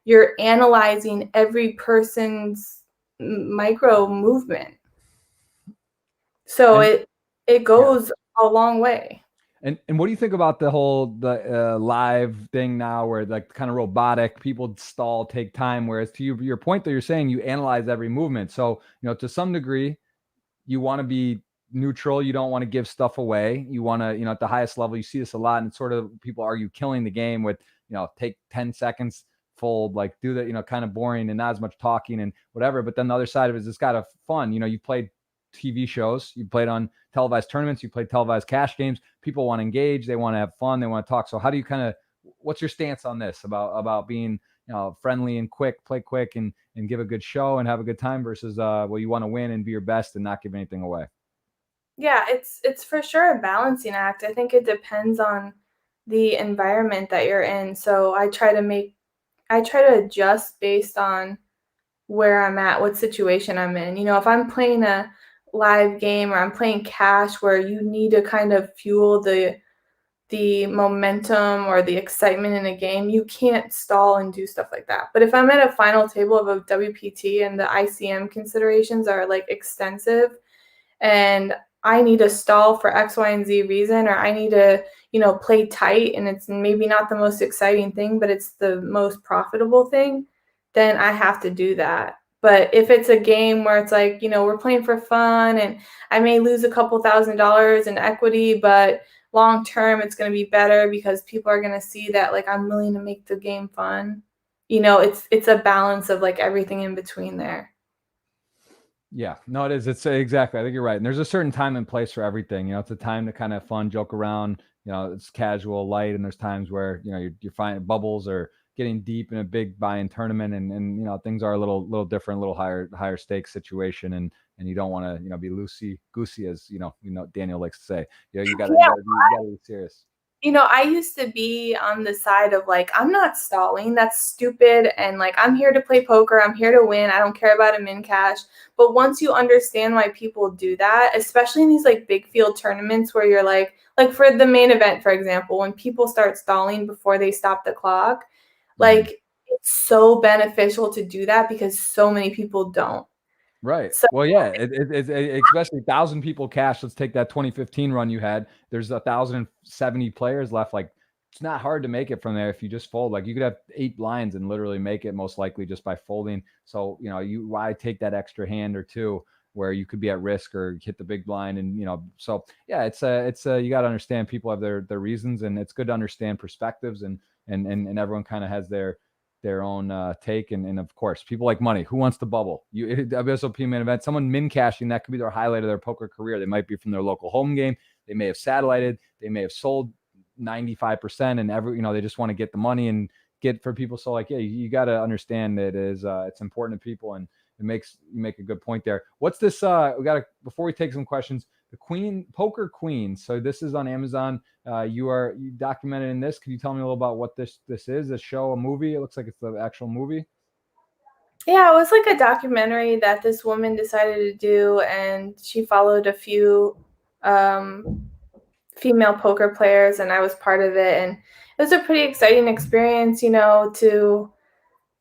you're analyzing every person's micro movement. So And it yeah. goes a long way. And what do you think about the live thing now, where like kind of robotic, people stall, take time, whereas to your point that you're saying you analyze every movement. So, you know, to some degree, you want to be neutral. You don't want to give stuff away. You want to, you know, at the highest level, you see this a lot, and it's sort of, people argue killing the game with, you know, take 10 seconds, fold, like, do that, you know, kind of boring and not as much talking and whatever. But then the other side of it is, it's got a fun, you know, you played TV shows, you played on televised tournaments, you played televised cash games. People want to engage, they want to have fun, they want to talk. So how do you kind of, what's your stance on this about being, you know, friendly and quick, play quick and give a good show and have a good time, versus well, you want to win and be your best and not give anything away? Yeah, it's for sure a balancing act. I think it depends on the environment that you're in. So I try to adjust based on where I'm at, what situation I'm in. You know, if I'm playing a live game, or I'm playing cash, where you need to kind of fuel the momentum or the excitement in a game, you can't stall and do stuff like that. But if I'm at a final table of a WPT and the ICM considerations are like extensive, and I need to stall for X, Y, and Z reason, or I need to, you know, play tight, and it's maybe not the most exciting thing, but it's the most profitable thing, then I have to do that. But if it's a game where it's like, you know, we're playing for fun, and I may lose a couple $1,000s in equity, but long term it's going to be better because people are going to see that, like, I'm willing to make the game fun. You know, it's a balance of like everything in between there. Yeah, no, it is. It's exactly. I think you're right. And there's a certain time and place for everything. You know, it's a time to kind of have fun, joke around. You know, it's casual, light, and there's times where, you know, you're finding bubbles or getting deep in a big buy-in tournament, and you know, things are a little different, a little higher stakes situation, and you don't want to, you know, be loosey goosey, as you know Daniel likes to say. You know, you gotta be serious. You know, I used to be on the side of like, I'm not stalling. That's stupid. And like, I'm here to play poker. I'm here to win. I don't care about a min cash. But once you understand why people do that, especially in these like big field tournaments where you're like like for the main event, for example, when people start stalling before they stop the clock, like it's so beneficial to do that because so many people don't. Right. So Well, yeah, especially 1,000 people cash. Let's take that 2015 run you had. There's 1,070 players left. Like, it's not hard to make it from there if you just fold. Like, you could have 8 blinds and literally make it most likely just by folding. So, you know, why take that extra hand or two where you could be at risk or hit the big blind, and you know. So yeah, it's you got to understand people have their reasons, and it's good to understand perspectives, and everyone kind of has their own take, and of course, people like money. Who wants to bubble? WSOP main event, someone min cashing, that could be their highlight of their poker career. They might be from their local home game. They may have satellited. They may have sold 95%, and they just want to get the money and get for people. So like, yeah, you got to understand that it's important to people, and you make a good point there. What's this? We got to, before we take some questions, the Poker Queen. So this is on Amazon. You documented in this. Can you tell me a little about what this is? A show, a movie? It looks like it's the actual movie. Yeah, it was like a documentary that this woman decided to do, and she followed a few female poker players, and I was part of it, and it was a pretty exciting experience, to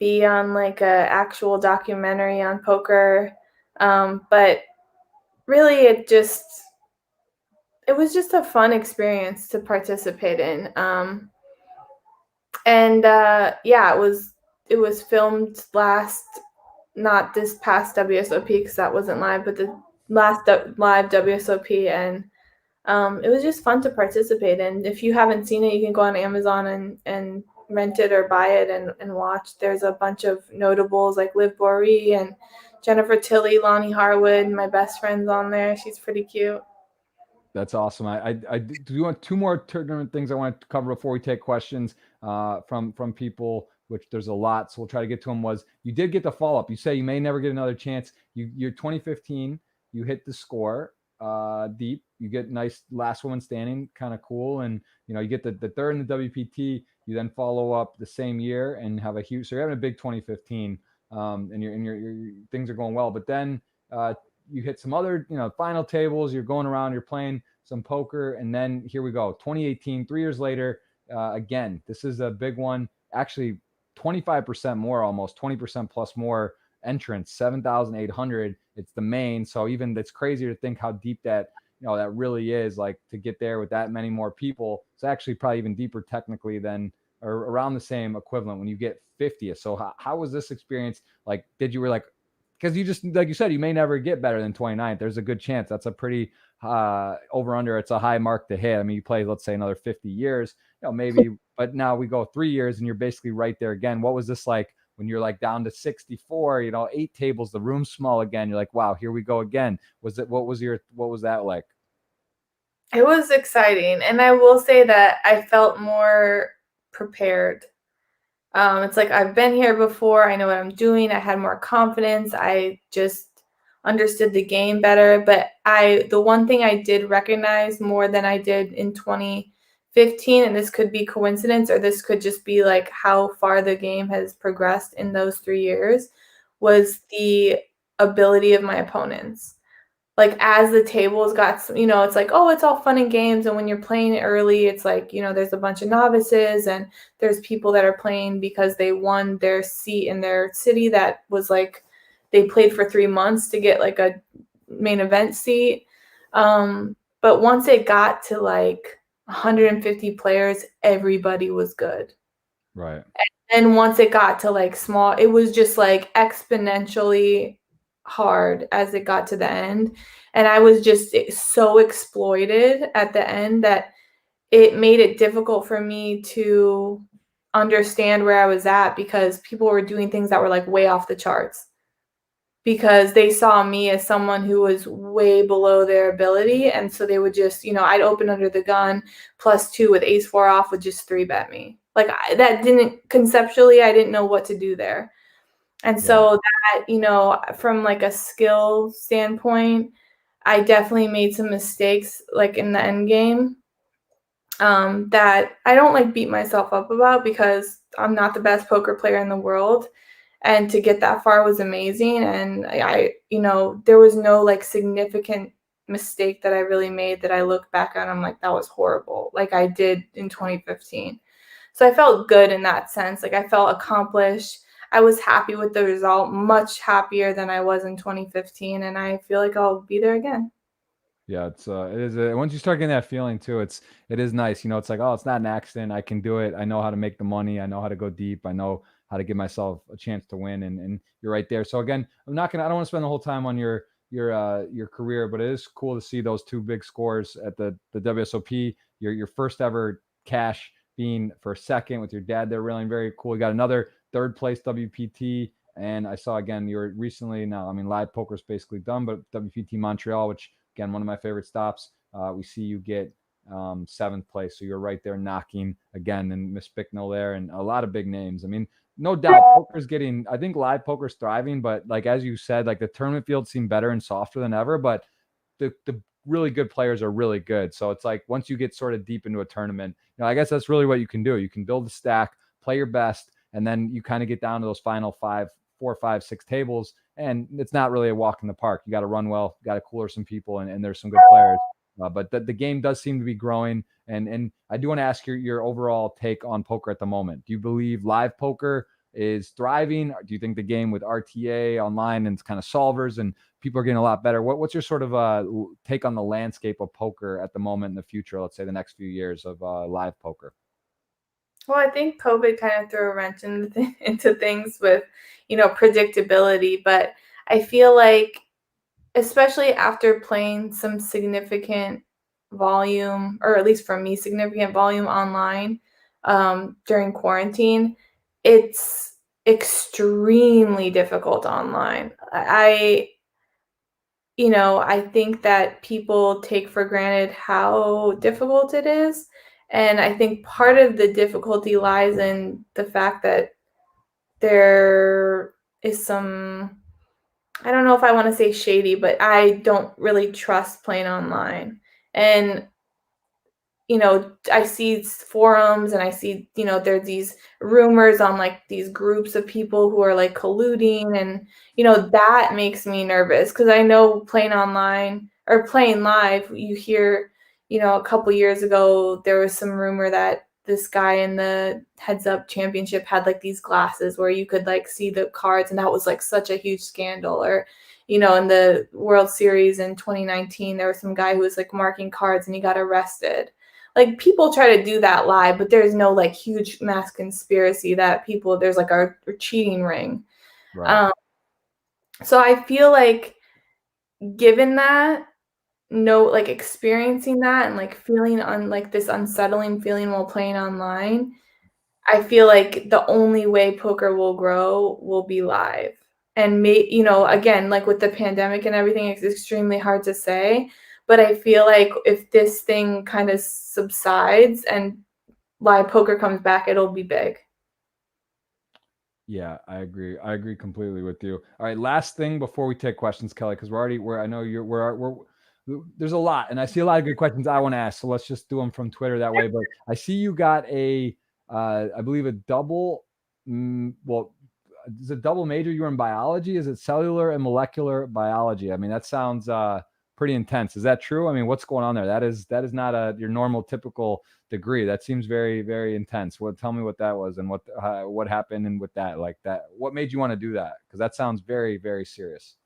be on like a actual documentary on poker. But really, it was just a fun experience to participate in. Yeah, it was filmed not this past WSOP because that wasn't live, but the last live WSOP, and it was just fun to participate in. If you haven't seen it, you can go on Amazon and rent it or buy it and watch. There's a bunch of notables like Liv Boeree and Jennifer Tilly, Lonnie Harwood, my best friend's on there. She's pretty cute. That's awesome. I do want 2 more tournament things I want to cover before we take questions from people, which there's a lot, so we'll try to get to them. Was you did get the follow up? You say you may never get another chance. You're 2015. You hit the score deep. You get nice last woman standing, kind of cool, and you get the third in the WPT. You then follow up the same year and have a huge. So you're having a big 2015, and your things are going well. But then you hit some other, final tables. You're going around. You're playing some poker, and then here we go. 2018, 3 years later. Again, this is a big one. Actually, 25% more, almost 20% plus more entrants, 7,800. It's the main. So even it's crazier to think how deep that that really is, like to get there with that many more people. It's actually probably even deeper technically than, or around the same equivalent when you get 50th. So how was this experience? Like, were like, because you just, like you said, you may never get better than 29th. There's a good chance. That's a pretty over under. It's a high mark to hit. I mean, you play, let's say, another 50 years, maybe, but now we go 3 years and you're basically right there again. What was this like when you're like down to 64, 8 tables, the room's small again? You're like, wow, here we go again. What was that like? It was exciting, and I will say that I felt more prepared. It's like I've been here before. I know what I'm doing. I had more confidence. I just understood the game better. But the one thing I did recognize more than I did in 2015, and this could be coincidence or this could just be like how far the game has progressed in those 3 years, was the ability of my opponents. Like as the tables got, it's like, oh, it's all fun and games. And when you're playing it early, it's like, there's a bunch of novices and there's people that are playing because they won their seat in their city that was like, they played for 3 months to get like a main event seat. But once it got to like 150 players, everybody was good. Right. And once it got to like small, it was just like exponentially hard as it got to the end. And I was just so exploited at the end that it made it difficult for me to understand where I was at, because people were doing things that were like way off the charts because they saw me as someone who was way below their ability. And so they would just, I'd open under the gun +2 with ace-4 off, would just 3-bet me. Like that didn't, conceptually, I didn't know what to do there. And so that, from like a skill standpoint, I definitely made some mistakes like in the end game that I don't like beat myself up about, because I'm not the best poker player in the world. And to get that far was amazing. And I there was no like significant mistake that I really made that I look back on, I'm like, that was horrible. Like I did in 2015. So I felt good in that sense. Like I felt accomplished. I was happy with the result, much happier than I was in 2015. And I feel like I'll be there again. Yeah, it is once you start getting that feeling too, it is nice. You know, it's like, oh, it's not an accident. I can do it. I know how to make the money. I know how to go deep. I know how to give myself a chance to win. And you're right there. So again, I don't want to spend the whole time on your career, but it is cool to see those two big scores at the WSOP. Your first ever cash being for second with your dad there, really very cool. You got another third place WPT. And I saw again, you're recently now, I mean, live poker is basically done, but WPT Montreal, which again, one of my favorite stops. We see you get seventh place. So you're right there knocking again, and Miss Bicknell there, and a lot of big names. I mean, no doubt poker's getting, I think live poker's thriving, but like, as you said, like the tournament fields seem better and softer than ever, but the really good players are really good. So it's like, once you get sort of deep into a tournament, you know, I guess that's really what you can do. You can build a stack, play your best, and then you kind of get down to those final 4, 5, 6 tables. And it's not really a walk in the park. You got to run well, got to cooler some people, and there's some good players. But the game does seem to be growing. And I do want to ask your overall take on poker at the moment. Do you believe live poker is thriving? Or do you think the game with RTA online and kind of solvers and people are getting a lot better? What's your sort of take on the landscape of poker at the moment in the future, let's say the next few years of live poker? Well, I think COVID kind of threw a wrench into things with, predictability. But I feel like, especially after playing some significant volume, or at least for me, significant volume online during quarantine, it's extremely difficult online. I think that people take for granted how difficult it is. And I think part of the difficulty lies in the fact that there is some, I don't know if I want to say shady, but I don't really trust playing online. And I see forums and I see, there's these rumors on like these groups of people who are like colluding, and, that makes me nervous because I know playing online or playing live, you hear, a couple years ago, there was some rumor that this guy in the Heads Up Championship had like these glasses where you could like see the cards, and that was like such a huge scandal. Or, in the World Series in 2019, there was some guy who was like marking cards and he got arrested. Like people try to do that live, but there's no like huge mass conspiracy that there's like a cheating ring. Right. So I feel like, given that, no, like experiencing that and like feeling on like this unsettling feeling while playing online, I feel like the only way poker will grow will be live. And again, like with the pandemic and everything, it's extremely hard to say. But I feel like if this thing kind of subsides and live poker comes back, it'll be big. Yeah, I agree. I agree completely with you. All right, last thing before we take questions, Kelly, because I know there's a lot, and I see a lot of good questions I want to ask. So let's just do them from Twitter that way. But I see you got I believe a double, well, is it double major? You were in biology. Is it cellular and molecular biology? I mean, that sounds pretty intense. Is that true? I mean, what's going on there? That is not your normal typical degree. That seems very, very intense. Tell me what that was and what happened, and with that, like that, what made you want to do that? Because that sounds very, very serious.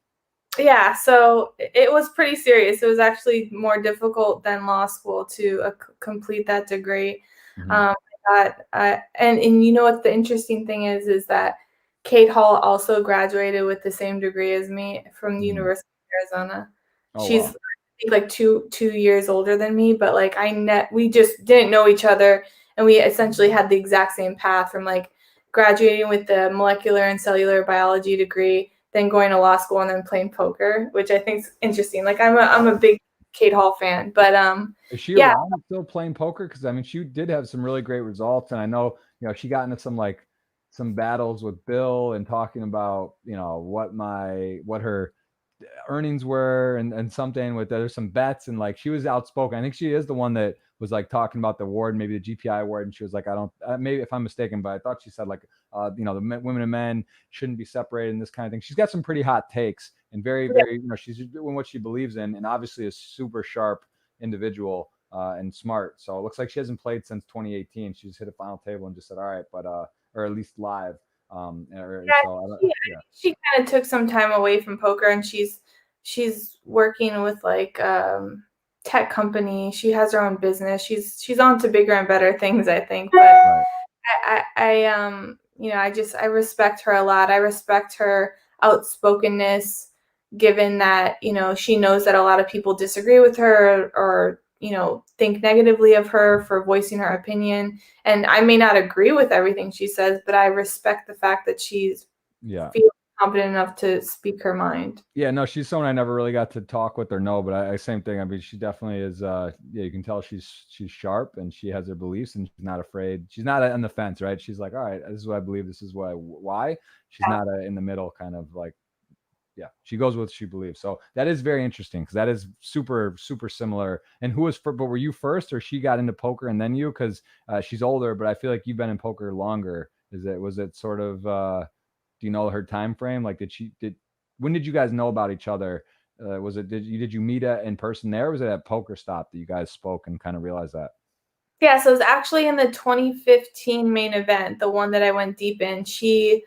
Yeah, so it was pretty serious. It was actually more difficult than law school to complete that degree. Mm-hmm. And you know what the interesting thing is that Kate Hall also graduated with the same degree as me from the University of Arizona. Oh, She's, wow. I think, like two years older than me, but like we just didn't know each other, and we essentially had the exact same path from like graduating with the molecular and cellular biology degree, then going to law school, and then playing poker, which I think is interesting. Like I'm a big Kate Hall fan, but Is she yeah. around still playing poker? Because I mean, she did have some really great results, and I know she got into some battles with Bill and talking about what her earnings were and something with there's some bets, and like she was outspoken. I think she is the one that was like talking about the award, maybe the GPI award, and she was like, I don't, maybe if I'm mistaken, but I thought she said like, the women and men shouldn't be separated and this kind of thing. She's got some pretty hot takes and very, very, she's doing what she believes in, and obviously a super sharp individual and smart. So it looks like she hasn't played since 2018. She just hit a final table and just said, all right, but or at least live. She kind of took some time away from poker, and she's working with like tech company. She has her own business. She's on to bigger and better things, I think. But right. I respect her a lot. I respect her outspokenness, given that, she knows that a lot of people disagree with her or think negatively of her for voicing her opinion. And I may not agree with everything she says, but I respect the fact that she's feeling confident enough to speak her mind. Yeah, no, she's someone I never really got to talk with or know, but I same thing. I mean, she definitely is. You can tell she's sharp and she has her beliefs and she's not afraid. She's not on the fence, right? She's like, all right, this is what I believe. This is why. She's not in the middle, kind of like. Yeah, she goes with what she believes. So that is very interesting because that is super, super similar. And who was but were you first or she got into poker and then you? Because she's older, but I feel like you've been in poker longer. Was it sort of, do you know her time frame? Like when did you guys know about each other? Did you meet in person there? Or was it at Poker Stop that you guys spoke and kind of realized that? Yeah, so it was actually in the 2015 main event, the one that I went deep in. She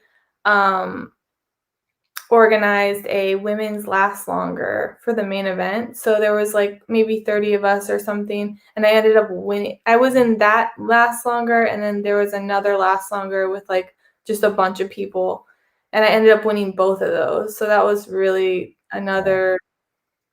organized a women's last longer for the main event. So there was like maybe 30 of us or something. And I ended up winning. I was in that last longer. And then there was another last longer with like just a bunch of people. And I ended up winning both of those. So that was really another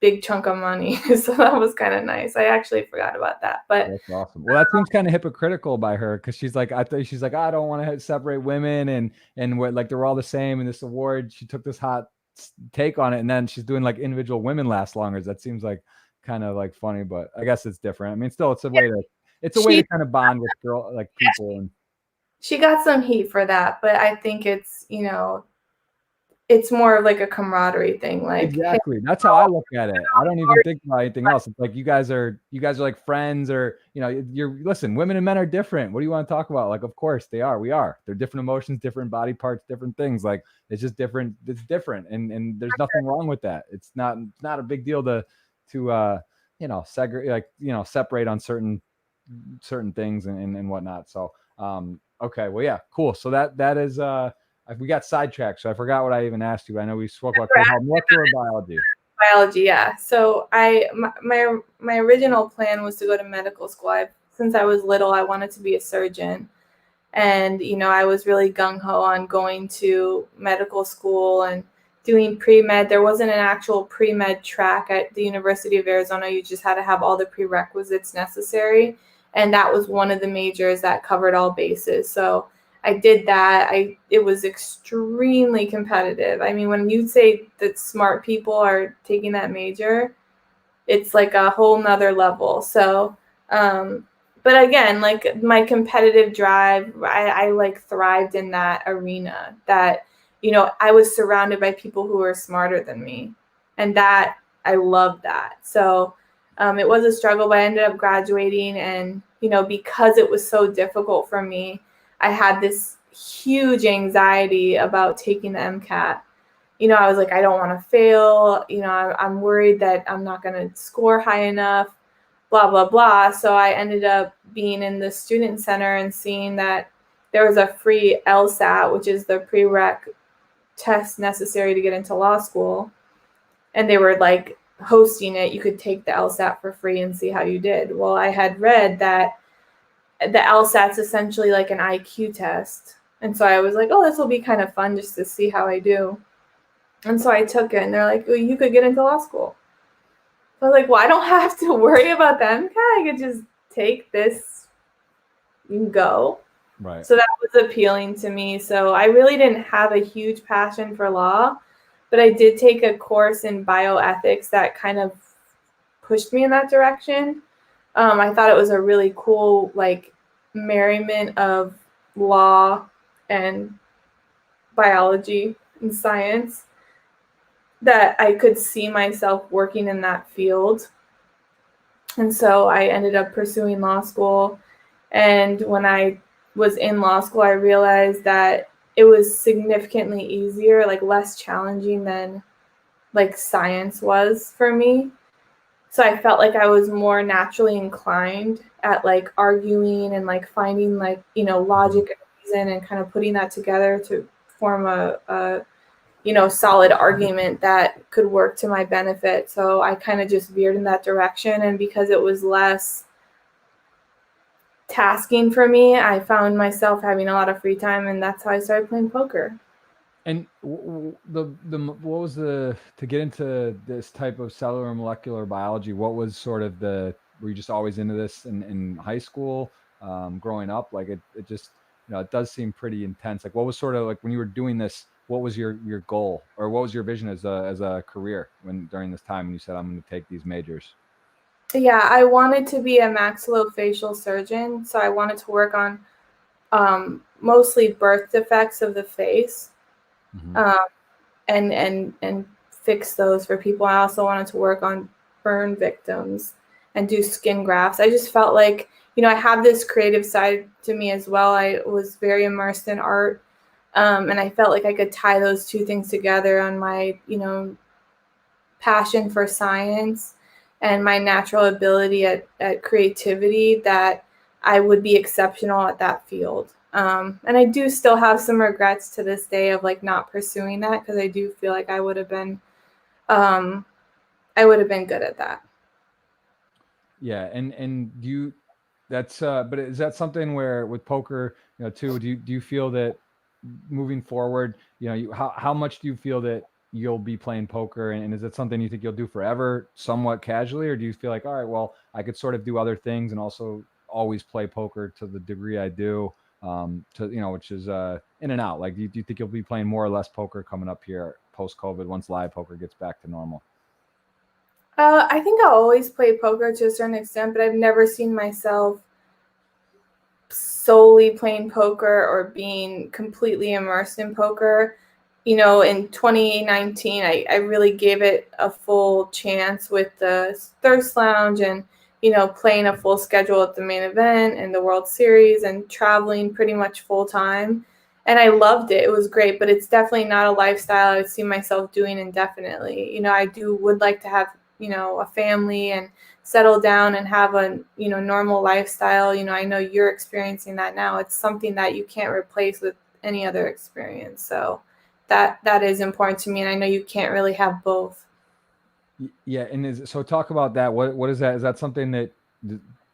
big chunk of money. So that was kind of nice. I actually forgot about that. But that's awesome. Well, that seems kind of hypocritical by her because she's like, I don't want to separate women and what, like they're all the same in this award. She took this hot take on it, and then she's doing like individual women last longers. That seems like kind of like funny, but I guess it's different. I mean, still, it's a way to kind of bond with people. And she got some heat for that, but I think it's it's more of like a camaraderie thing. Like exactly, that's how I look at it. I don't even think about anything else. It's like you guys are like friends, or listen. Women and men are different. What do you want to talk about? Like, of course they are. We are. They're different emotions, different body parts, different things. Like it's just different. It's different, and there's nothing wrong with that. It's not a big deal to segregate, separate on certain things and whatnot. So okay, well, yeah, cool. So that is we got sidetracked, so I forgot what I even asked you. I know we spoke about molecular biology. Biology, yeah. So my original plan was to go to medical school. Since I was little, I wanted to be a surgeon, and I was really gung ho on going to medical school and doing pre-med. There wasn't an actual pre-med track at the University of Arizona. You just had to have all the prerequisites necessary, and that was one of the majors that covered all bases. So I did that. It was extremely competitive. I mean, when you say that smart people are taking that major, it's like a whole nother level. So, but again, like my competitive drive, I like thrived in that arena. That I was surrounded by people who were smarter than me, and that I love that. So, it was a struggle, but I ended up graduating, and because it was so difficult for me, I had this huge anxiety about taking the MCAT. I was like, I don't want to fail. I'm worried that I'm not going to score high enough, blah, blah, blah. So I ended up being in the student center and seeing that there was a free LSAT, which is the prereq test necessary to get into law school. And they were like hosting it. You could take the LSAT for free and see how you did. Well, I had read that the LSAT's essentially like an IQ test. And so I was like, oh, this will be kind of fun just to see how I do. And so I took it, and they're like, well, you could get into law school. So I was like, well, I don't have to worry about the MCAT. I could just take this and go. Right. So that was appealing to me. So I really didn't have a huge passion for law, but I did take a course in bioethics that kind of pushed me in that direction. I thought it was a really cool, like, merriment of law and biology and science. that I could see myself working in that field. And so I ended up pursuing law school. And when I was in law school, I realized that it was significantly easier, like less challenging than like science was for me. So I felt like I was more naturally inclined at like arguing and like finding like, you know, logic and reason and kind of putting that together to form a you know, solid argument that could work to my benefit. So I kind of just veered in that direction. And because it was less tasking for me, I found myself having a lot of free time, and that's how I started playing poker. And what was the, to get into this type of cellular molecular biology? What was sort of were you just always into this in high school, growing up? Like it just, you know, it does seem pretty intense. Like what was sort of like when you were doing this, what was your goal, or what was your vision as a career during this time when you said I'm going to take these majors? Yeah, I wanted to be a maxillofacial surgeon. So I wanted to work on mostly birth defects of the face. Mm-hmm. Um, and fix those for people. I also wanted to work on burn victims and do skin grafts. I just felt like, you know, I have this creative side to me as well. I was very immersed in art, and I felt like I could tie those two things together on my, you know, passion for science and my natural ability at creativity, that I would be exceptional at that field. And I do still have some regrets to this day of like not pursuing that, because I do feel like um, I would have been good at that. Yeah, and do you, that's but is that something where with poker, you know, too, do you feel that moving forward, you know, how much do you feel that you'll be playing poker, and is it something you think you'll do forever, somewhat casually, or do you feel like, all right, well, I could sort of do other things and also always play poker to the degree I do, to, you know, which is in and out. Like, do you think you'll be playing more or less poker coming up here post COVID once live poker gets back to normal? I think I'll always play poker to a certain extent, but I've never seen myself solely playing poker or being completely immersed in poker. You know, in 2019, I really gave it a full chance with the Thirst Lounge and, you know, playing a full schedule at the main event and the World Series and traveling pretty much full time. And I loved it. It was great, but it's definitely not a lifestyle I would see myself doing indefinitely. You know, would like to have, you know, a family and settle down and have a, you know, normal lifestyle. You know, I know you're experiencing that now. It's something that you can't replace with any other experience. So that is important to me, and I know you can't really have both. Yeah, and so talk about that. What is that? Is that something that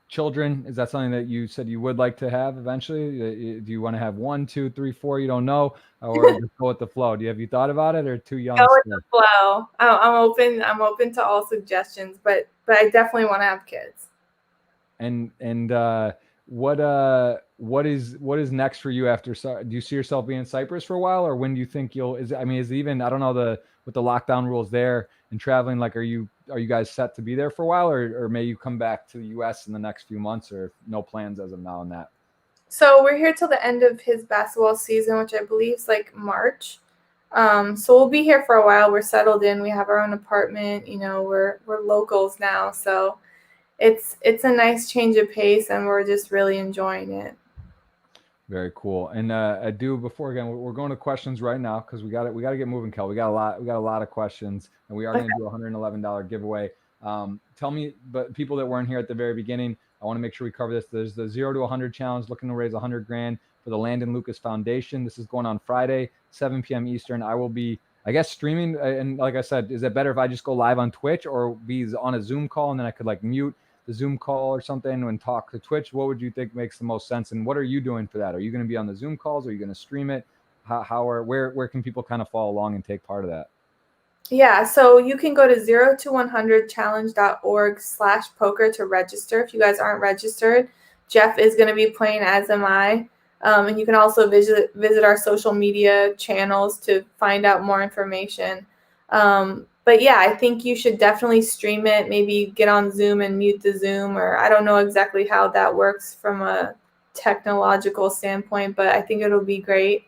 children? Is that something that you said you would like to have eventually? Do you want to have one, two, three, four? You don't know, or just go with the flow? Have you thought about it, or too Go young with the still? flow. I'm open. I'm open to all suggestions, but I definitely want to have kids. And what is next for you after? Do you see yourself being in Cyprus for a while, or when do you think you'll? I mean, is it even, I don't know, with the lockdown rules there and traveling, like, are you guys set to be there for a while, or may you come back to the U.S. in the next few months, or no plans as of now on that? So we're here till the end of his basketball season, which I believe is like March. So we'll be here for a while. We're settled in. We have our own apartment. You know, we're locals now, so it's a nice change of pace, and we're just really enjoying it. Very cool. And I do, before, again, we're going to questions right now because we got to get moving, Kel. We got a lot of questions, and we are Okay. going to do a $111 giveaway. Tell me, but people that weren't here at the very beginning, I want to make sure we cover this. There's the 0 to 100 challenge, looking to raise 100 grand for the Landon Lucas Foundation. This is going on Friday, 7 p.m. Eastern. I will be, I guess, streaming. And like I said, is it better if I just go live on Twitch, or be on a Zoom call and then I could like mute the Zoom call or something and talk to Twitch? What would you think makes the most sense? And what are you doing for that? Are you going to be on the Zoom calls? Are you going to stream it? Where can people kind of follow along and take part of that? Yeah, so you can go to 0to100challenge.org/poker to register. If you guys aren't registered, Jeff is going to be playing, as am I. And you can also visit our social media channels to find out more information. But yeah, I think you should definitely stream it. Maybe get on Zoom and mute the Zoom, or I don't know exactly how that works from a technological standpoint, but I think it'll be great.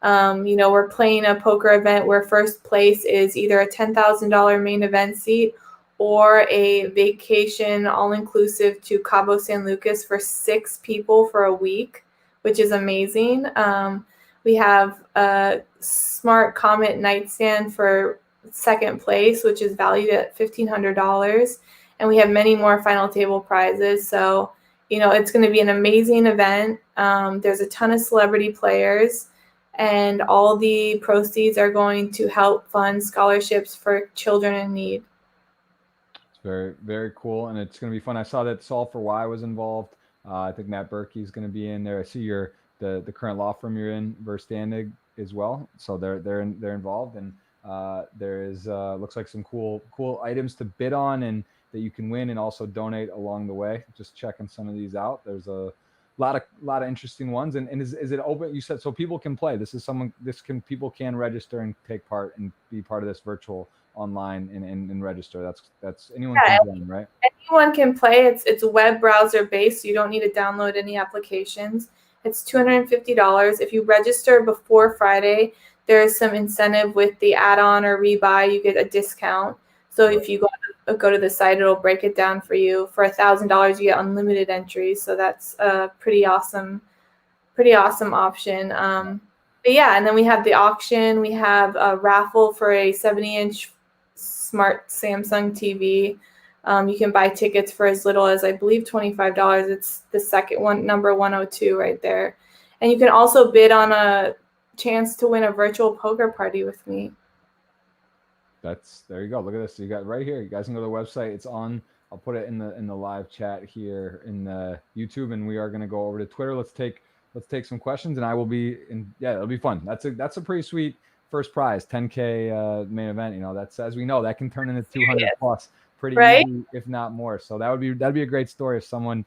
We're playing a poker event where first place is either a $10,000 main event seat or a vacation all-inclusive to Cabo San Lucas for 6 people for a week, which is amazing. We have a Smart Comet nightstand for second place, which is valued at $1,500. And we have many more final table prizes. So, it's going to be an amazing event. There's a ton of celebrity players, and all the proceeds are going to help fund scholarships for children in need. Very, very cool, and it's going to be fun. I saw that Solve for Why was involved. I think Matt Berkey is going to be in there. I see the current law firm you're in, Verstandig, as well. So they're involved, and there is looks like some cool items to bid on and that you can win and also donate along the way. Just checking some of these out. There's a lot of interesting ones. And is it open? You said so people can play. People can register and take part and be part of this virtual online and register. That's anyone can join, right? Anyone can play. It's web browser based, so you don't need to download any applications. It's $250. If you register before Friday, there's some incentive with the add-on or rebuy. You get a discount. So if you go to the site, it'll break it down for you. For $1,000, you get unlimited entries. So that's a pretty awesome option. But yeah, and then we have the auction. We have a raffle for a 70-inch smart Samsung TV. You can buy tickets for as little as, I believe, $25. It's the second one, number 102 right there. And you can also bid on a chance to win a virtual poker party with me. There you go. Look at this. You got right here. You guys can go to the website. It's on. I'll put it in the live chat here in the YouTube, and we are going to go over to Twitter. Let's take some questions, and I will be in. Yeah, it'll be fun. That's a pretty sweet first prize, 10K main event. That's, as we know, that can turn into 200 plus pretty easy, if not more. So that'd be a great story if someone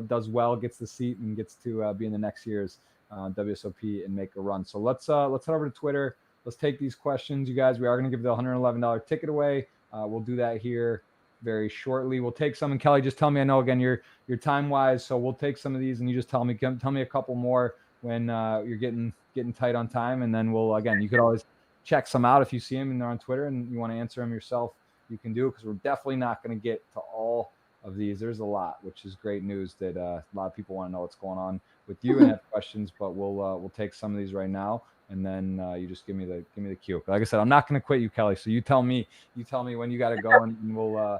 does well, gets the seat, and gets to be in the next year's WSOP and make a run. So let's head over to Twitter. Let's take these questions, you guys. We are going to give the $111 ticket away. We'll do that here very shortly. We'll take some, and Kelly, just tell me. I know again you're time wise, so we'll take some of these, and you just tell me a couple more when you're getting tight on time, and then you could always check some out if you see them and they're on Twitter and you want to answer them yourself. You can do it, because we're definitely not going to get to all of these. There's a lot, which is great news that a lot of people want to know what's going on with you and have questions. But we'll take some of these right now. And then you just give me the cue. But like I said, I'm not going to quit you, Kelly. So you tell me when you got to go, and we'll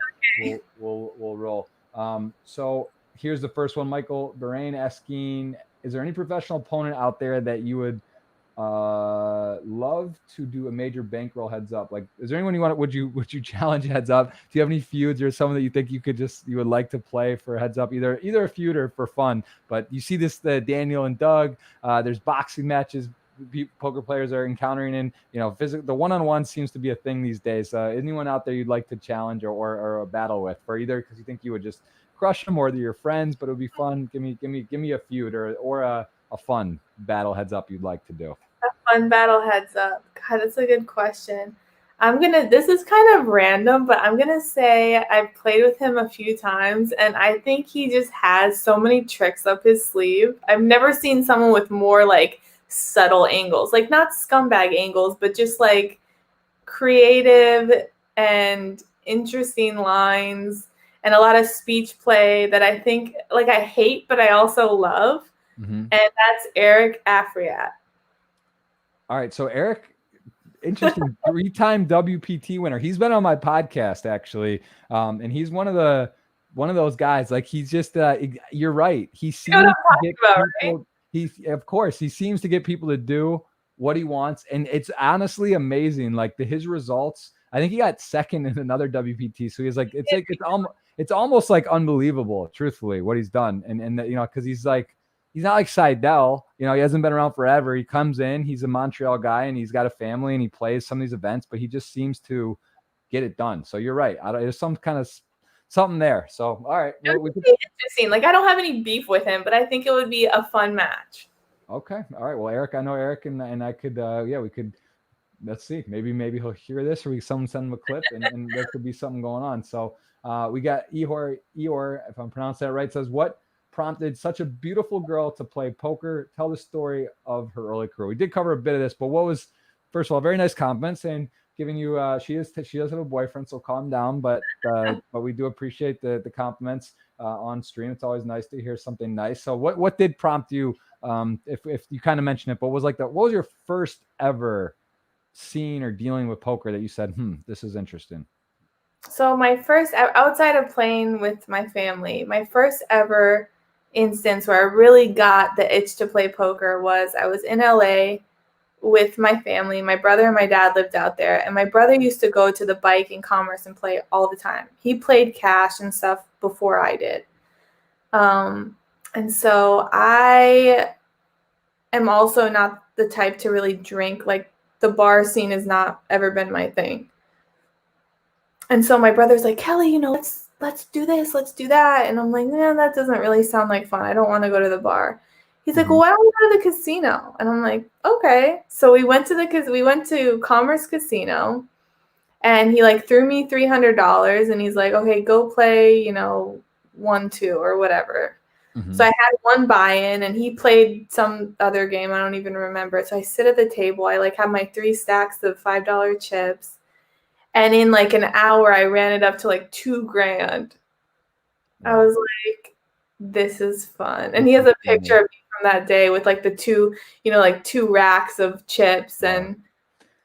roll. So here's the first one. Michael Barain asking, is there any professional opponent out there that you would love to do a major bankroll heads up? Like, is there anyone would you challenge heads up? Do you have any feuds or someone that you think you would like to play for heads up, either a feud or for fun? But you see this, the Daniel and Doug, there's boxing matches poker players are encountering in, the one-on-one seems to be a thing these days. Anyone out there you'd like to challenge or a battle with, for either because you think you would just crush them, or they're your friends, but it would be fun? Give me a feud or a fun battle heads up you'd like to do. A fun battle heads up. God, that's a good question. This is kind of random, but I'm gonna say I've played with him a few times, and I think he just has so many tricks up his sleeve. I've never seen someone with more like subtle angles, like not scumbag angles, but just like creative and interesting lines and a lot of speech play that I think I hate, but I also love. And that's Eric Afriat. All right. So Eric, interesting, 3-time WPT winner. He's been on my podcast actually. And he's one of those guys, like he's just, you're right. He seems to get people, he seems to get people to do what he wants. And it's honestly amazing. Like his results, I think he got second in another WPT. So he's like, it's almost like unbelievable, truthfully, what he's done. And cause he's not like Seidel, he hasn't been around forever. He comes in, he's a Montreal guy, and he's got a family, and he plays some of these events, but he just seems to get it done. So you're right. There's some kind of something there. So, all right. It would be interesting. Like, I don't have any beef with him, but I think it would be a fun match. Okay. All right. Well, Eric, I know Eric, and I could, we could, let's see, maybe he'll hear this, or someone send him a clip, and there could be something going on. So we got Ihor, if I'm pronouncing that right, says, what prompted such a beautiful girl to play poker? Tell the story of her early career. We did cover a bit of this, but what was, first of all, very nice compliment saying, giving you, she does have a boyfriend, so calm down, but we do appreciate the compliments on stream. It's always nice to hear something nice. So what did prompt you, if you kind of mentioned it, but what was your first ever scene or dealing with poker that you said, this is interesting? So my first, outside of playing with my family, my first ever instance where I really got the itch to play poker was I was in LA with my family. My brother and my dad lived out there, and my brother used to go to the Bike in Commerce and play all the time. He played cash and stuff before I did. And so I am also not the type to really drink. Like, the bar scene has not ever been my thing. And so my brother's like, Kelly, let's do this, let's do that. And I'm like, that doesn't really sound like fun. I don't want to go to the bar. He's like, well, why don't we go to the casino? And I'm like, okay. So we went to Commerce Casino, and he like threw me $300, and he's like, okay, go play, 1-2 or whatever. So I had one buy-in, and he played some other game. I don't even remember. So I sit at the table. I like have my 3 stacks of $5 chips. And in like an hour, I ran it up to like $2,000. Wow. I was like, this is fun. And he has a picture of me from that day with like the 2 racks of chips. Wow. And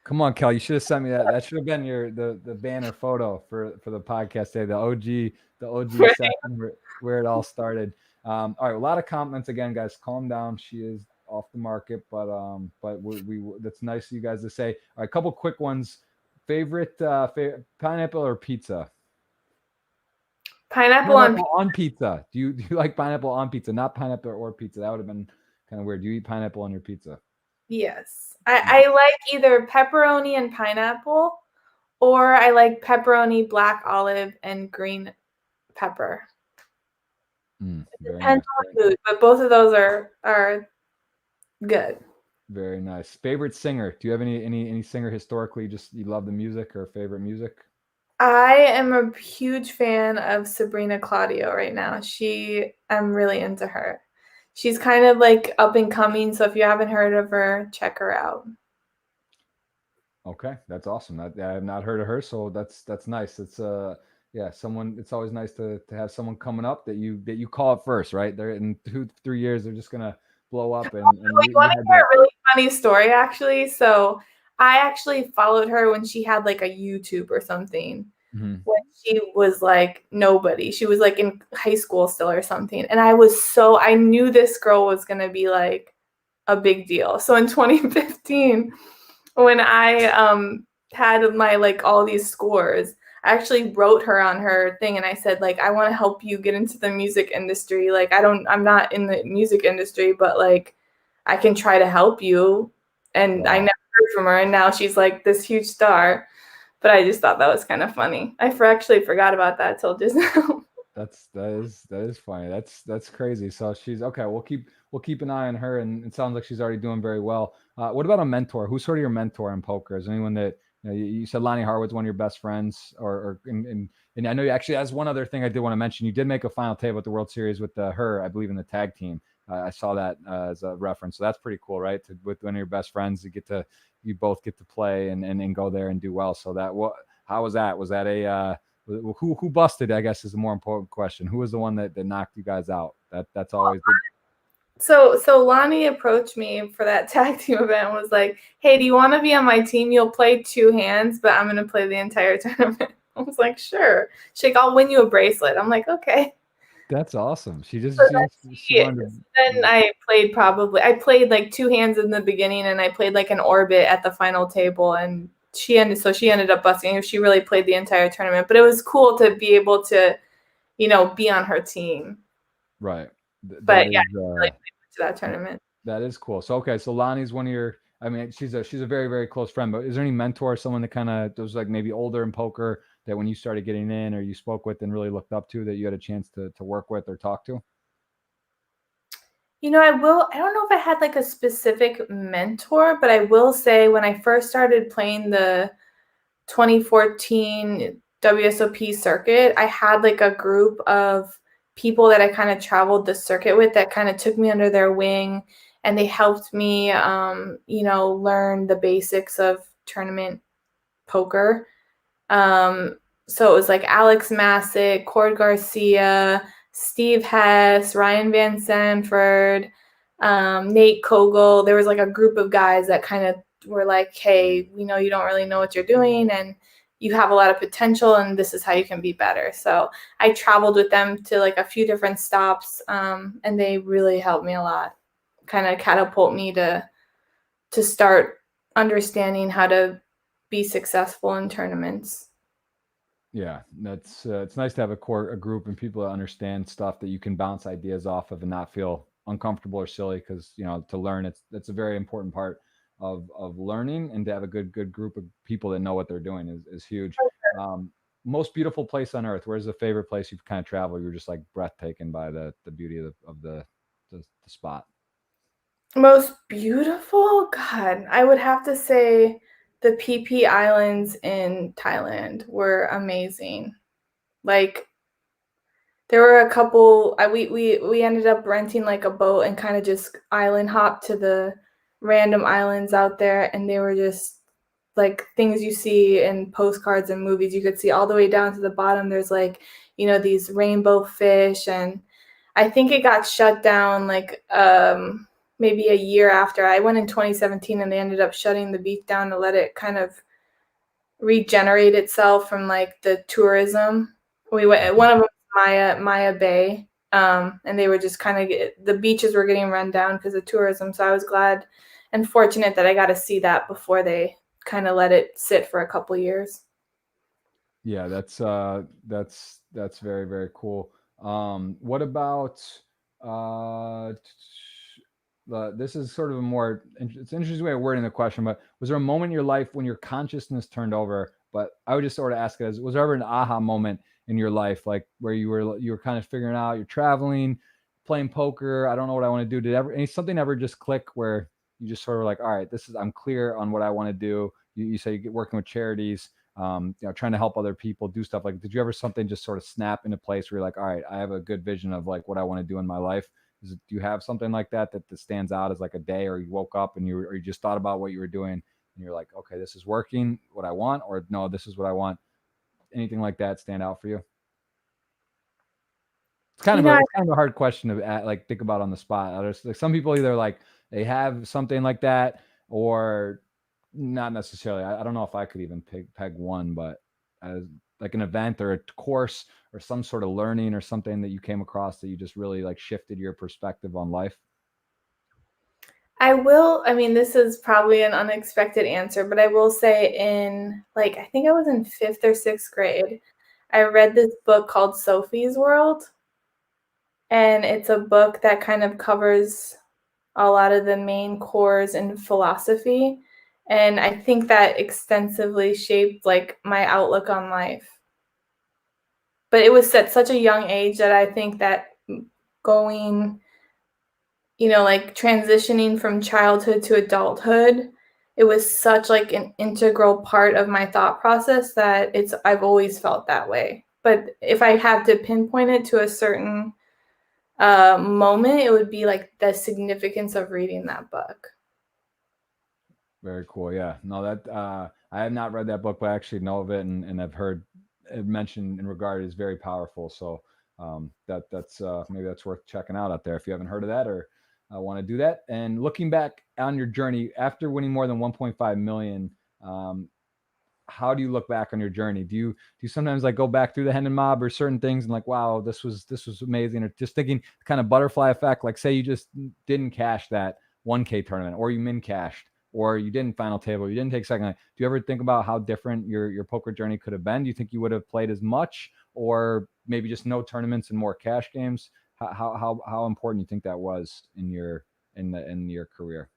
come on, Kel, you should have sent me that. That should have been the banner photo for the podcast today, the OG right. Session where it all started. All right, a lot of comments again, guys. Calm down. She is off the market, but we that's nice of you guys to say. All right, a couple quick ones. Favorite pineapple or pizza? Pineapple on pizza. Do you like pineapple on pizza? Not pineapple or pizza. That would have been kind of weird. Do you eat pineapple on your pizza? Yes. I like either pepperoni and pineapple, or I like pepperoni, black olive, and green pepper. It depends on the food, but both of those are good. Very nice. Favorite singer? Do you have any singer historically you love the music or favorite music? I am a huge fan of Sabrina Claudio right now. I'm really into her. She's kind of like up and coming, so if you haven't heard of her, check her out. Okay, that's awesome. I have not heard of her, so that's nice. It's someone. It's always nice to have someone coming up that you call it first, right? They're in 2-3 years, they're just gonna blow up. And you want to hear a really funny story, actually? So I actually followed her when she had like a YouTube or something. When she was like nobody. She was like in high school still or something. And I knew this girl was going to be like a big deal. So in 2015, when I had my like all these scores, I actually wrote her on her thing, and I said, like, I want to help you get into the music industry. Like, I'm not in the music industry, but like I can try to help you. And wow. I never heard from her, and now she's like this huge star. But I just thought that was kind of funny. I actually forgot about that till just now. That is funny. That's crazy. So she's okay. We'll keep an eye on her, and it sounds like she's already doing very well. What about a mentor? Who's sort of your mentor in poker? Is anyone that you said Lonnie Harwood's one of your best friends, and I know you actually. As one other thing I did want to mention, you did make a final table at the World Series with her, I believe, in the tag team. I saw that as a reference, so that's pretty cool, right? With one of your best friends, you both get to play and go there and do well. So how was that? Was that who busted? I guess is the more important question. Who was the one that knocked you guys out? That's always. So Lonnie approached me for that tag team event and was like, "Hey, do you want to be on my team? You'll play 2 hands, but I'm going to play the entire tournament." I was like, "Sure." She's like, "I'll win you a bracelet." I'm like, "Okay." That's awesome. She wanted to... Then I played like 2 hands in the beginning, and I played like an orbit at the final table, and she ended up busting. She really played the entire tournament, but it was cool to be able to, be on her team. Right. Really played to that tournament. That is cool. So okay, so Lonnie's one of your. I mean, she's a very, very close friend. But is there any mentor, someone that kind of was like maybe older in poker that when you started getting in, or you spoke with and really looked up to, that you had a chance to work with or talk to? I don't know if I had like a specific mentor, but I will say when I first started playing the 2014 WSOP circuit, I had like a group of people that I kind of traveled the circuit with that kind of took me under their wing, and they helped me, learn the basics of tournament poker. So it was like Alex Massick, Cord Garcia, Steve Hess, Ryan Van Sanford, Nate Kogel. There was like a group of guys that kind of were like, hey, we know you don't really know what you're doing, and you have a lot of potential, and this is how you can be better. So I traveled with them to like a few different stops, and they really helped me a lot, kind of catapult me to start understanding how to be successful in tournaments. Yeah, that's it's nice to have a group and people that understand stuff that you can bounce ideas off of and not feel uncomfortable or silly, because to learn, it's a very important part of learning, and to have a good group of people that know what they're doing is huge. Um, Most beautiful place on earth. Where's the favorite place you've kind of traveled? You're just like breathtaking by the beauty of the spot. Most beautiful? God, I would have to say the PP Islands in Thailand were amazing. Like there were a couple. We ended up renting like a boat and kind of just island hop to the random islands out there, and they were just like things you see in postcards and movies. You could see all the way down to the bottom. There's like these rainbow fish, and I think it got shut down like maybe a year after. I went in 2017, and they ended up shutting the beach down to let it kind of regenerate itself from like the tourism. We went one of them was Maya Bay, and they were just kind of the beaches were getting run down because of tourism. So I was glad and fortunate that I got to see that before they kind of let it sit for a couple years. Yeah, that's very, very cool. What about uh this is sort of a more it's an interesting way of wording the question, but was there a moment in your life when your consciousness turned over? But I would just sort of ask it as, was there ever an aha moment in your life, like where you were kind of figuring out, you're traveling, playing poker, I don't know what I want to do. Something ever just click where you just sort of like, all right, I'm clear on what I want to do? You say you get working with charities, trying to help other people do stuff. Like, did you ever something just sort of snap into place where you're like, all right, I have a good vision of like what I want to do in my life? Do you have something like that stands out as like a day, or you woke up and you just thought about what you were doing and you're like, okay, this is working, what I want, or no, this is what I want? Anything like that stand out for you? You know, It's kind of a hard question to like think about on the spot. There's like some people either like they have something like that or not necessarily. I don't know if I could even peg one, but as like an event or a course or some sort of learning or something that you came across that you just really like shifted your perspective on life. I mean, this is probably an unexpected answer, but I will say in like, I think I was in 5th or 6th grade, I read this book called Sophie's World. And it's a book that kind of covers a lot of the main cores in philosophy. And I think that extensively shaped like my outlook on life. But it was at such a young age that I think that going, like transitioning from childhood to adulthood, it was such like an integral part of my thought process that I've always felt that way. But if I had to pinpoint it to a certain moment, it would be like the significance of reading that book. Very cool. Yeah. No, that I have not read that book, but I actually know of it, and I've heard it mentioned in regard is very powerful. So that's maybe that's worth checking out there if you haven't heard of that or want to do that. And looking back on your journey after winning more than 1.5 million, how do you look back on your journey? Do you sometimes like go back through the Hendon mob or certain things and like, wow, this was amazing, or just thinking kind of butterfly effect, like say you just didn't cash that 1K tournament, or you min cashed, or you didn't final table, you didn't take second. Do you ever think about how different your poker journey could have been? Do you think you would have played as much, or maybe just no tournaments and more cash games? How important you think that was in your career?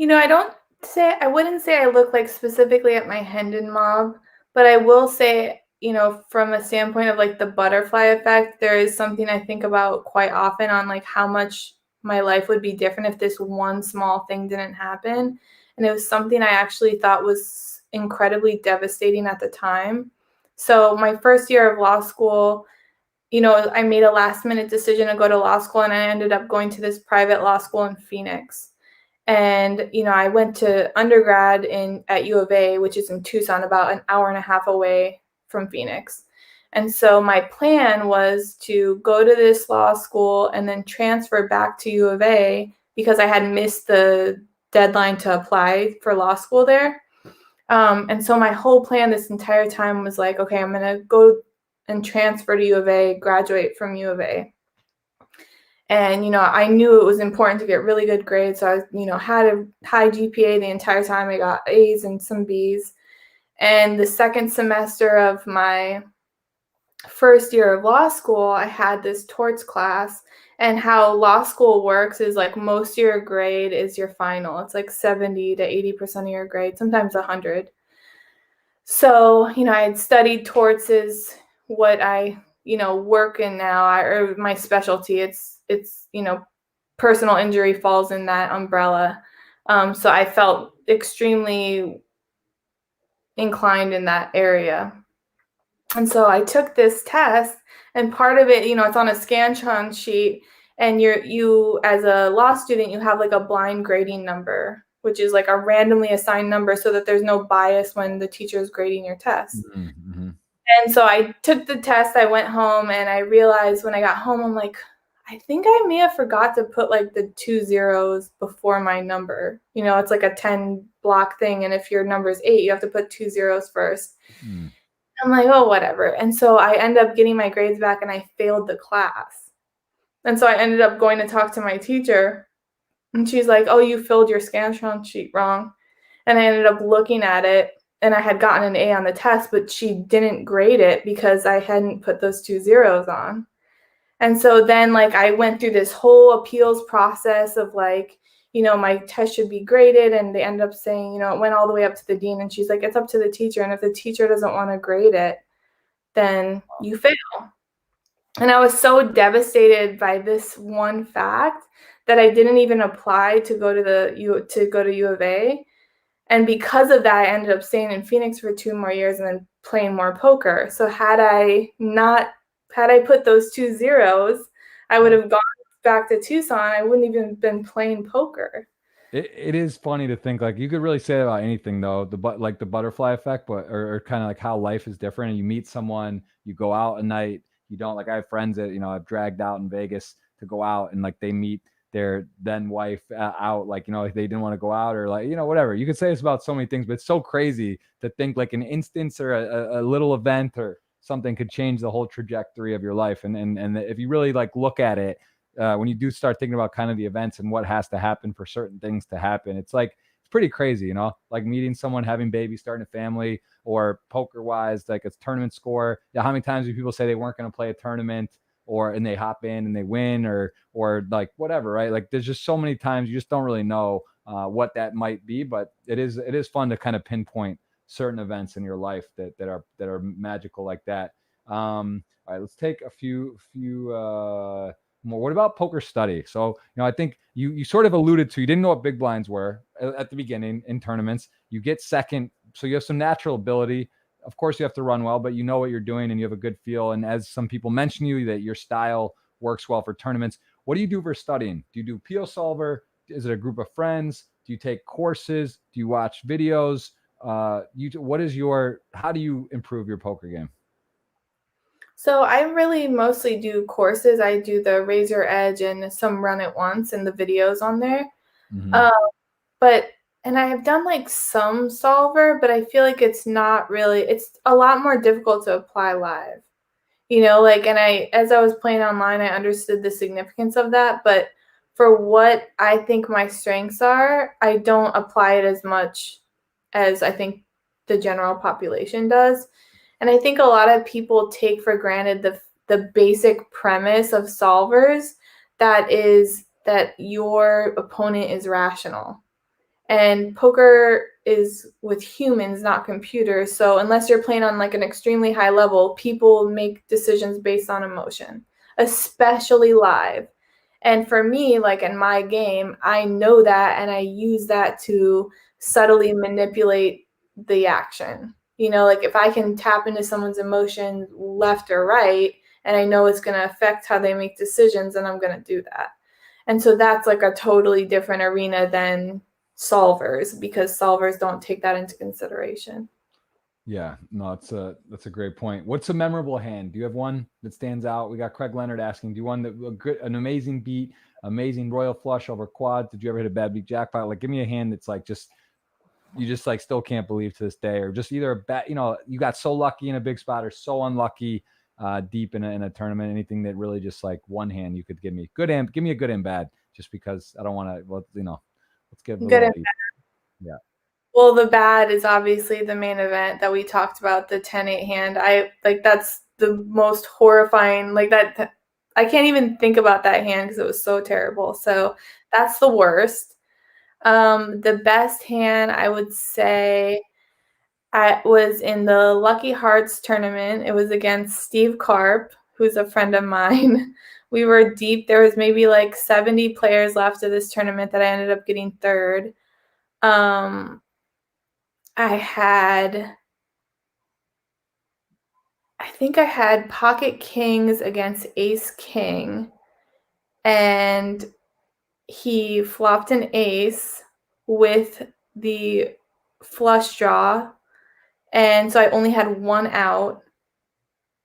I wouldn't say I look like specifically at my Hendon mob, but I will say, from a standpoint of like the butterfly effect, there is something I think about quite often on like how much my life would be different if this one small thing didn't happen. And it was something I actually thought was incredibly devastating at the time. So my first year of law school, I made a last minute decision to go to law school, and I ended up going to this private law school in Phoenix. And, I went to undergrad at U of A, which is in Tucson, about an hour and a half away from Phoenix. And so my plan was to go to this law school and then transfer back to U of A because I had missed the deadline to apply for law school there. And so my whole plan this entire time was like, okay, I'm going to go and transfer to U of A, graduate from U of A. And, I knew it was important to get really good grades. So I, had a high GPA the entire time. I got A's and some B's. And the second semester of my first year of law school, I had this torts class. And how law school works is like most of your grade is your final. It's like 70 to 80% of your grade, sometimes 100. So, I had studied torts is what I, work in now, or my specialty. It's, personal injury falls in that umbrella. So I felt extremely inclined in that area. And so I took this test, and part of it, it's on a Scantron sheet, and you as a law student, you have like a blind grading number, which is like a randomly assigned number so that there's no bias when the teacher is grading your test. Mm-hmm. And so I took the test, I went home, and I realized when I got home, I'm like, I think I may have forgot to put like the 2 zeros before my number. It's like a 10 block thing, and if your number is 8, you have to put 2 zeros first. Mm. I'm like, oh, whatever. And so I end up getting my grades back, and I failed the class. And so I ended up going to talk to my teacher, and she's like, oh, you filled your Scantron sheet wrong. And I ended up looking at it, and I had gotten an A on the test, but she didn't grade it because I hadn't put those 2 zeros on. And so then I went through this whole appeals process of my test should be graded, and they ended up saying, it went all the way up to the dean, and she's like, it's up to the teacher. And if the teacher doesn't want to grade it, then you fail. And I was so devastated by this one fact that I didn't even apply to go to U of A. And because of that, I ended up staying in Phoenix for 2 more years and then playing more poker. So had I put those 2 zeros, I would have gone back to Tucson. I wouldn't even been playing poker. It is funny to think you could really say that about anything though, the butterfly effect, but or kind of like how life is different. And you meet someone, you go out at night, you don't I have friends that I've dragged out in Vegas to go out, and they meet their then wife out, they didn't want to go out, or whatever. You could say it's about so many things, but it's so crazy to think an instance or a little event or something could change the whole trajectory of your life. And if you really look at it, when you do start thinking about kind of the events and what has to happen for certain things to happen, it's pretty crazy, meeting someone, having babies, starting a family, or poker wise, it's tournament score. Yeah, how many times do people say they weren't going to play a tournament, and they hop in and they win, or whatever, right? There's just so many times you just don't really know what that might be, but it is fun to kind of pinpoint certain events in your life that are magical like that. All right, let's take a few more. What about poker study? So, I think you sort of alluded to, you didn't know what big blinds were at the beginning in tournaments. You get second, so you have some natural ability. Of course, you have to run well, but you know what you're doing and you have a good feel. And as some people mention you, that your style works well for tournaments. What do you do for studying? Do you do Peel Solver? Is it a group of friends? Do you take courses? Do you watch videos? How do you improve your poker game? So I really mostly do courses. I do the Raise Your Edge and some Run It Once and the videos on there. Mm-hmm. And I have done some solver, but I feel like it's not really, it's a lot more difficult to apply live. As I was playing online, I understood the significance of that, but for what I think my strengths are, I don't apply it as much as I think the general population does. And I think a lot of people take for granted the basic premise of solvers, that is that your opponent is rational. And poker is with humans, not computers. So unless you're playing on an extremely high level, people make decisions based on emotion, especially live. And for me, in my game, I know that, and I use that to subtly manipulate the action. Like if I can tap into someone's emotion left or right, and I know it's going to affect how they make decisions, then I'm going to do that. And so that's like a totally different arena than solvers, because solvers don't take that into consideration. Yeah, no, that's a great point. What's a memorable hand? Do you have one that stands out? We got Craig Leonard asking, do you want an amazing beat, amazing royal flush over quads? Did you ever hit a bad beat jackpot? Like, give me a hand that's like you just like still can't believe to this day, or just either a bad, you got so lucky in a big spot or so unlucky deep in a tournament. Anything that really just like one hand you could give me give me a good and bad, just because I don't want to. Well, let's give a Good. little. Yeah. Well, the bad is obviously the main event that we talked about, the 10-8 hand. That's the most horrifying, like that. I can't even think about that hand because it was so terrible. So that's the worst. The best hand, I would say, I was in the Lucky Hearts tournament. It was against Steve Karp, who's a friend of mine. We were deep. There was maybe like 70 players left of this tournament that I ended up getting third. I think I had pocket kings against ace king, and he flopped an ace with the flush draw, and so I only had one out,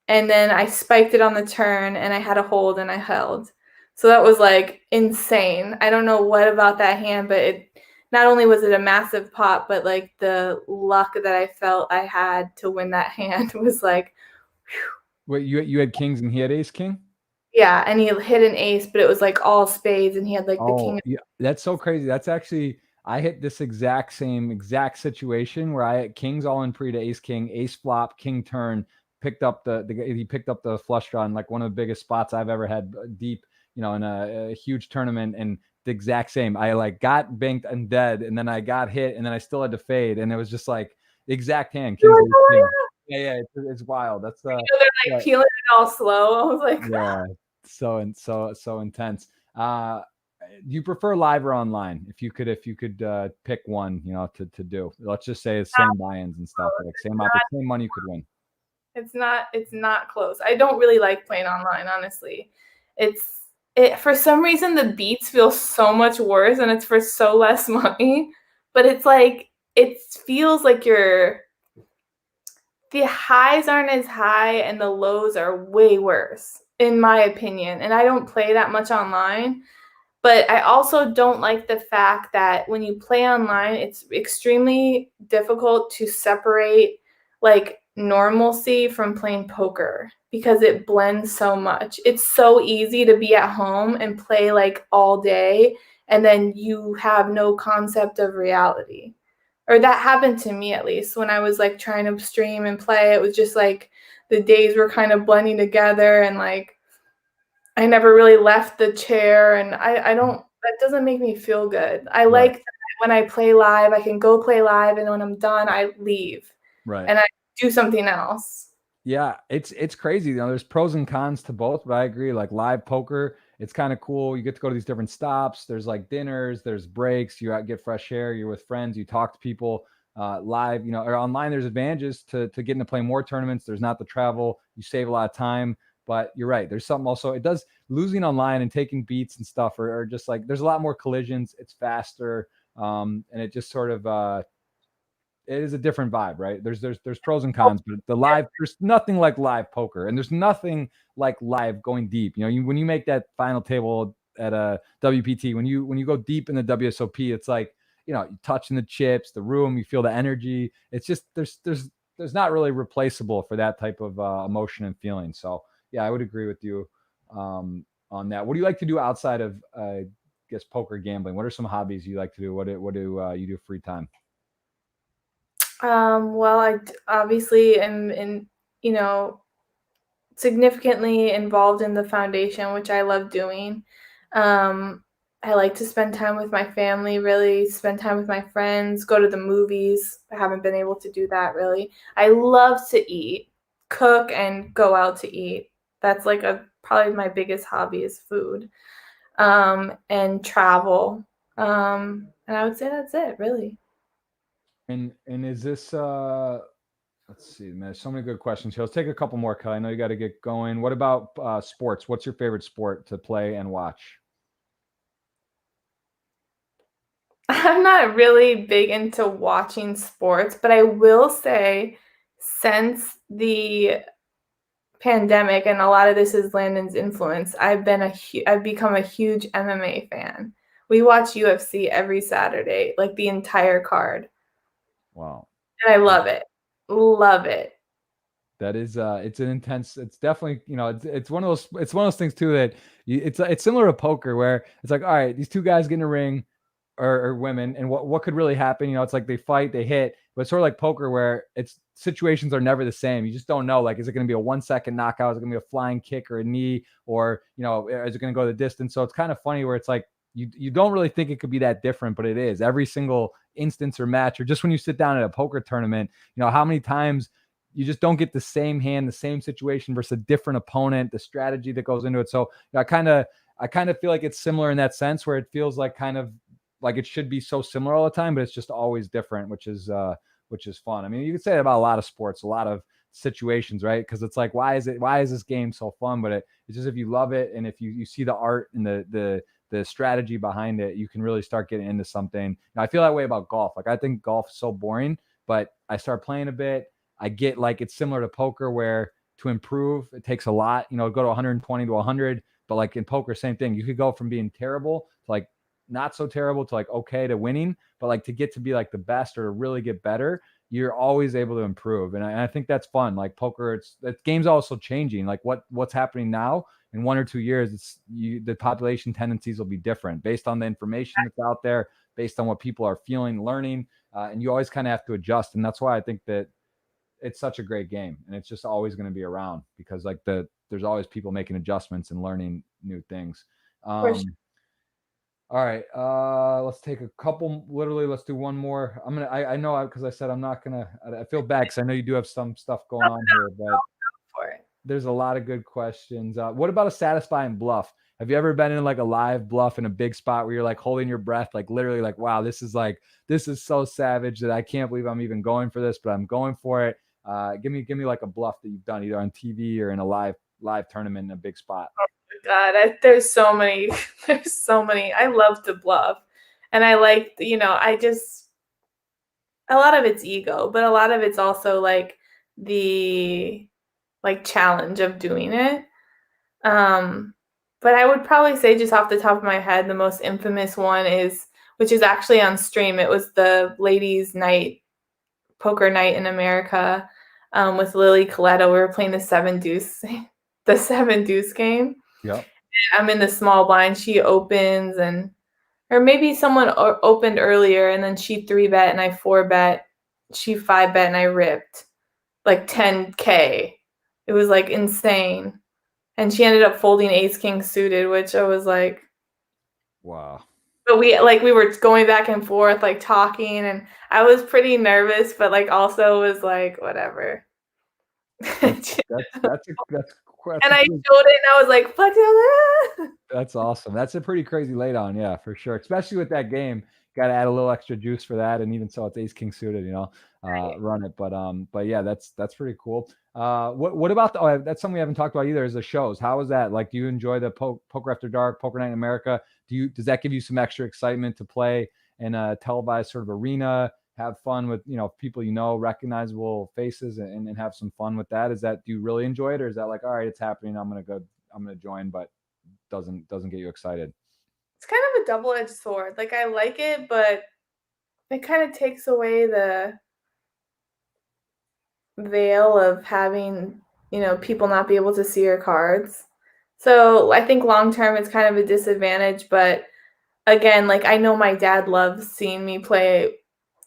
and then I spiked it on the turn, and I had a hold, and I held. So that was like insane. I don't know what about that hand, but not only was it a massive pot, but like the luck that I felt I had to win that hand was like, whew. Wait, you had kings and he had ace king? Yeah, and he hit an ace, but it was like all spades, and he had like the king. Yeah, that's so crazy. That's actually, I hit this exact situation where I had kings all in pre to ace king, ace flop, king turn, picked up he picked up the flush draw in like one of the biggest spots I've ever had deep, in a huge tournament, and the exact same. I like got banked and dead, and then I got hit, and then I still had to fade, and it was just like the exact hand, kings, ace, king. Yeah, it's wild. That's They're like peeling it all slow. I was like, yeah, so intense. Do you prefer live or online? If you could pick one, to do. Let's just say it's same buy-ins and stuff, like same money you could win. It's not close. I don't really like playing online, honestly. For some reason the beats feel so much worse, and it's for so less money. But it's like it feels like the highs aren't as high and the lows are way worse, in my opinion. And I don't play that much online. But I also don't like the fact that when you play online, it's extremely difficult to separate like normalcy from playing poker, because it blends so much. It's so easy to be at home and play like all day, and then you have no concept of reality. Or that happened to me, at least when I was like trying to stream and play. It was just like the days were kind of blending together, and like I never really left the chair, and I don't that doesn't make me feel good. I Right. like that when I play live, I can go play live, and when I'm done, I leave. Right. And I do something else. Yeah, it's crazy. There's pros and cons to both, but I agree. Like live poker, it's kind of cool. You get to go to these different stops. There's like dinners, there's breaks. You out get fresh air. You're with friends. You talk to people. Live, or online. There's advantages to getting to play more tournaments. There's not the travel. You save a lot of time. But you're right. There's something also. It does losing online and taking beats and stuff, or just like there's a lot more collisions. It's faster, and it just sort of it is a different vibe, right? There's pros and cons, but there's nothing like live poker, and there's nothing like live going deep. When you make that final table at a WPT, when you go deep in the WSOP, it's like you're touching the chips, the room, you feel the energy. It's just there's not really replaceable for that type of emotion and feeling. So yeah, I would agree with you on that. What do you like to do outside of I guess poker gambling? What are some hobbies you like to do? What do you do free time? Well, obviously am significantly involved in the foundation, which I love doing. I like to spend time with my family, really spend time with my friends, go to the movies. I haven't been able to do that really. I love to eat, cook, and go out to eat. That's like probably my biggest hobby is food, and travel. And I would say that's it, really. And is this Let's see, man. There's so many good questions here. Let's take a couple more, Kelly. I know you got to get going. What about sports? What's your favorite sport to play and watch? I'm not really big into watching sports, but I will say since the pandemic, and a lot of this is Landon's influence, I've become a huge MMA fan. We watch UFC every Saturday, like the entire card. Wow. And I love it. Love it. That is it's an intense, it's definitely, it's one of those things too that it's similar to poker where it's like, all right, these two guys get in a ring, or women, and what could really happen, it's like they fight, they hit, but it's sort of like poker where it's situations are never the same. You just don't know, like, is it going to be a 1 second knockout, is it going to be a flying kick or a knee, or is it going to go the distance? So it's kind of funny where it's like you don't really think it could be that different, but it is every single instance or match, or just when you sit down at a poker tournament, how many times you just don't get the same hand, the same situation versus a different opponent, the strategy that goes into it. So I kind of feel like it's similar in that sense where it feels like kind of like it should be so similar all the time, but it's just always different, which is fun. I mean, you could say that about a lot of sports, a lot of situations, right? Because it's like, why is this game so fun? But it's just, if you love it and if you see the art and the strategy behind it, you can really start getting into something. I feel that way about golf. Like, I think golf is so boring, but I start playing a bit. I get like, it's similar to poker where to improve, it takes a lot, go to 120 to 100. But like in poker, same thing. You could go from being terrible to like not so terrible to like okay to winning, but like to get to be like the best or to really get better, you're always able to improve. And I think that's fun. Like poker, the game's also changing. Like what's happening now in 1 or 2 years, the population tendencies will be different based on the information that's out there, based on what people are feeling, learning, and you always kind of have to adjust. And that's why I think that it's such a great game, and it's just always going to be around because like there's always people making adjustments and learning new things. For sure. All right, let's take a couple. Literally, let's do one more. I know, because I said I'm not gonna. I feel bad because I know you do have some stuff going on here, but For it. there's a lot of good questions. What about a satisfying bluff? Have you ever been in like a live bluff in a big spot where you're like holding your breath, like literally like, wow, this is so savage that I can't believe I'm even going for this, but I'm going for it. Give me like a bluff that you've done either on TV or in a live tournament in a big spot. God, there's so many. There's so many. I love to bluff, and I like, I just, a lot of it's ego, but a lot of it's also like the challenge of doing it. But I would probably say, just off the top of my head, the most infamous one which is actually on stream. It was the ladies' night, poker night in America, with Lily Coletta. We were playing the 7-deuce, the 7-deuce game. Yep. I'm in the small blind. She opens, or maybe someone opened earlier, and then she 3-bet and I 4-bet. She 5-bet and I ripped like 10K. It was like insane. And she ended up folding ace king suited, which I was like, wow. But we were going back and forth, like talking, and I was pretty nervous, but like also was like, whatever. That's And I showed it, and I was like, "Fuck it!" That's awesome. That's a pretty crazy lay down, yeah, for sure. Especially with that game, got to add a little extra juice for that, and even so, it's ace king suited, Right. run it. But yeah, that's pretty cool. What about that's something we haven't talked about either, is the shows. How is that? Like, do you enjoy the Poker After Dark, Poker Night in America? Does that give you some extra excitement to play in a televised sort of arena? Have fun with people, recognizable faces, and have some fun with that. Do you really enjoy it, or is that like, all right, it's happening, I'm gonna join, but doesn't get you excited? It's kind of a double-edged sword. Like, I like it, but it kind of takes away the veil of having, people not be able to see your cards. So I think long term it's kind of a disadvantage, but again, like, I know my dad loves seeing me play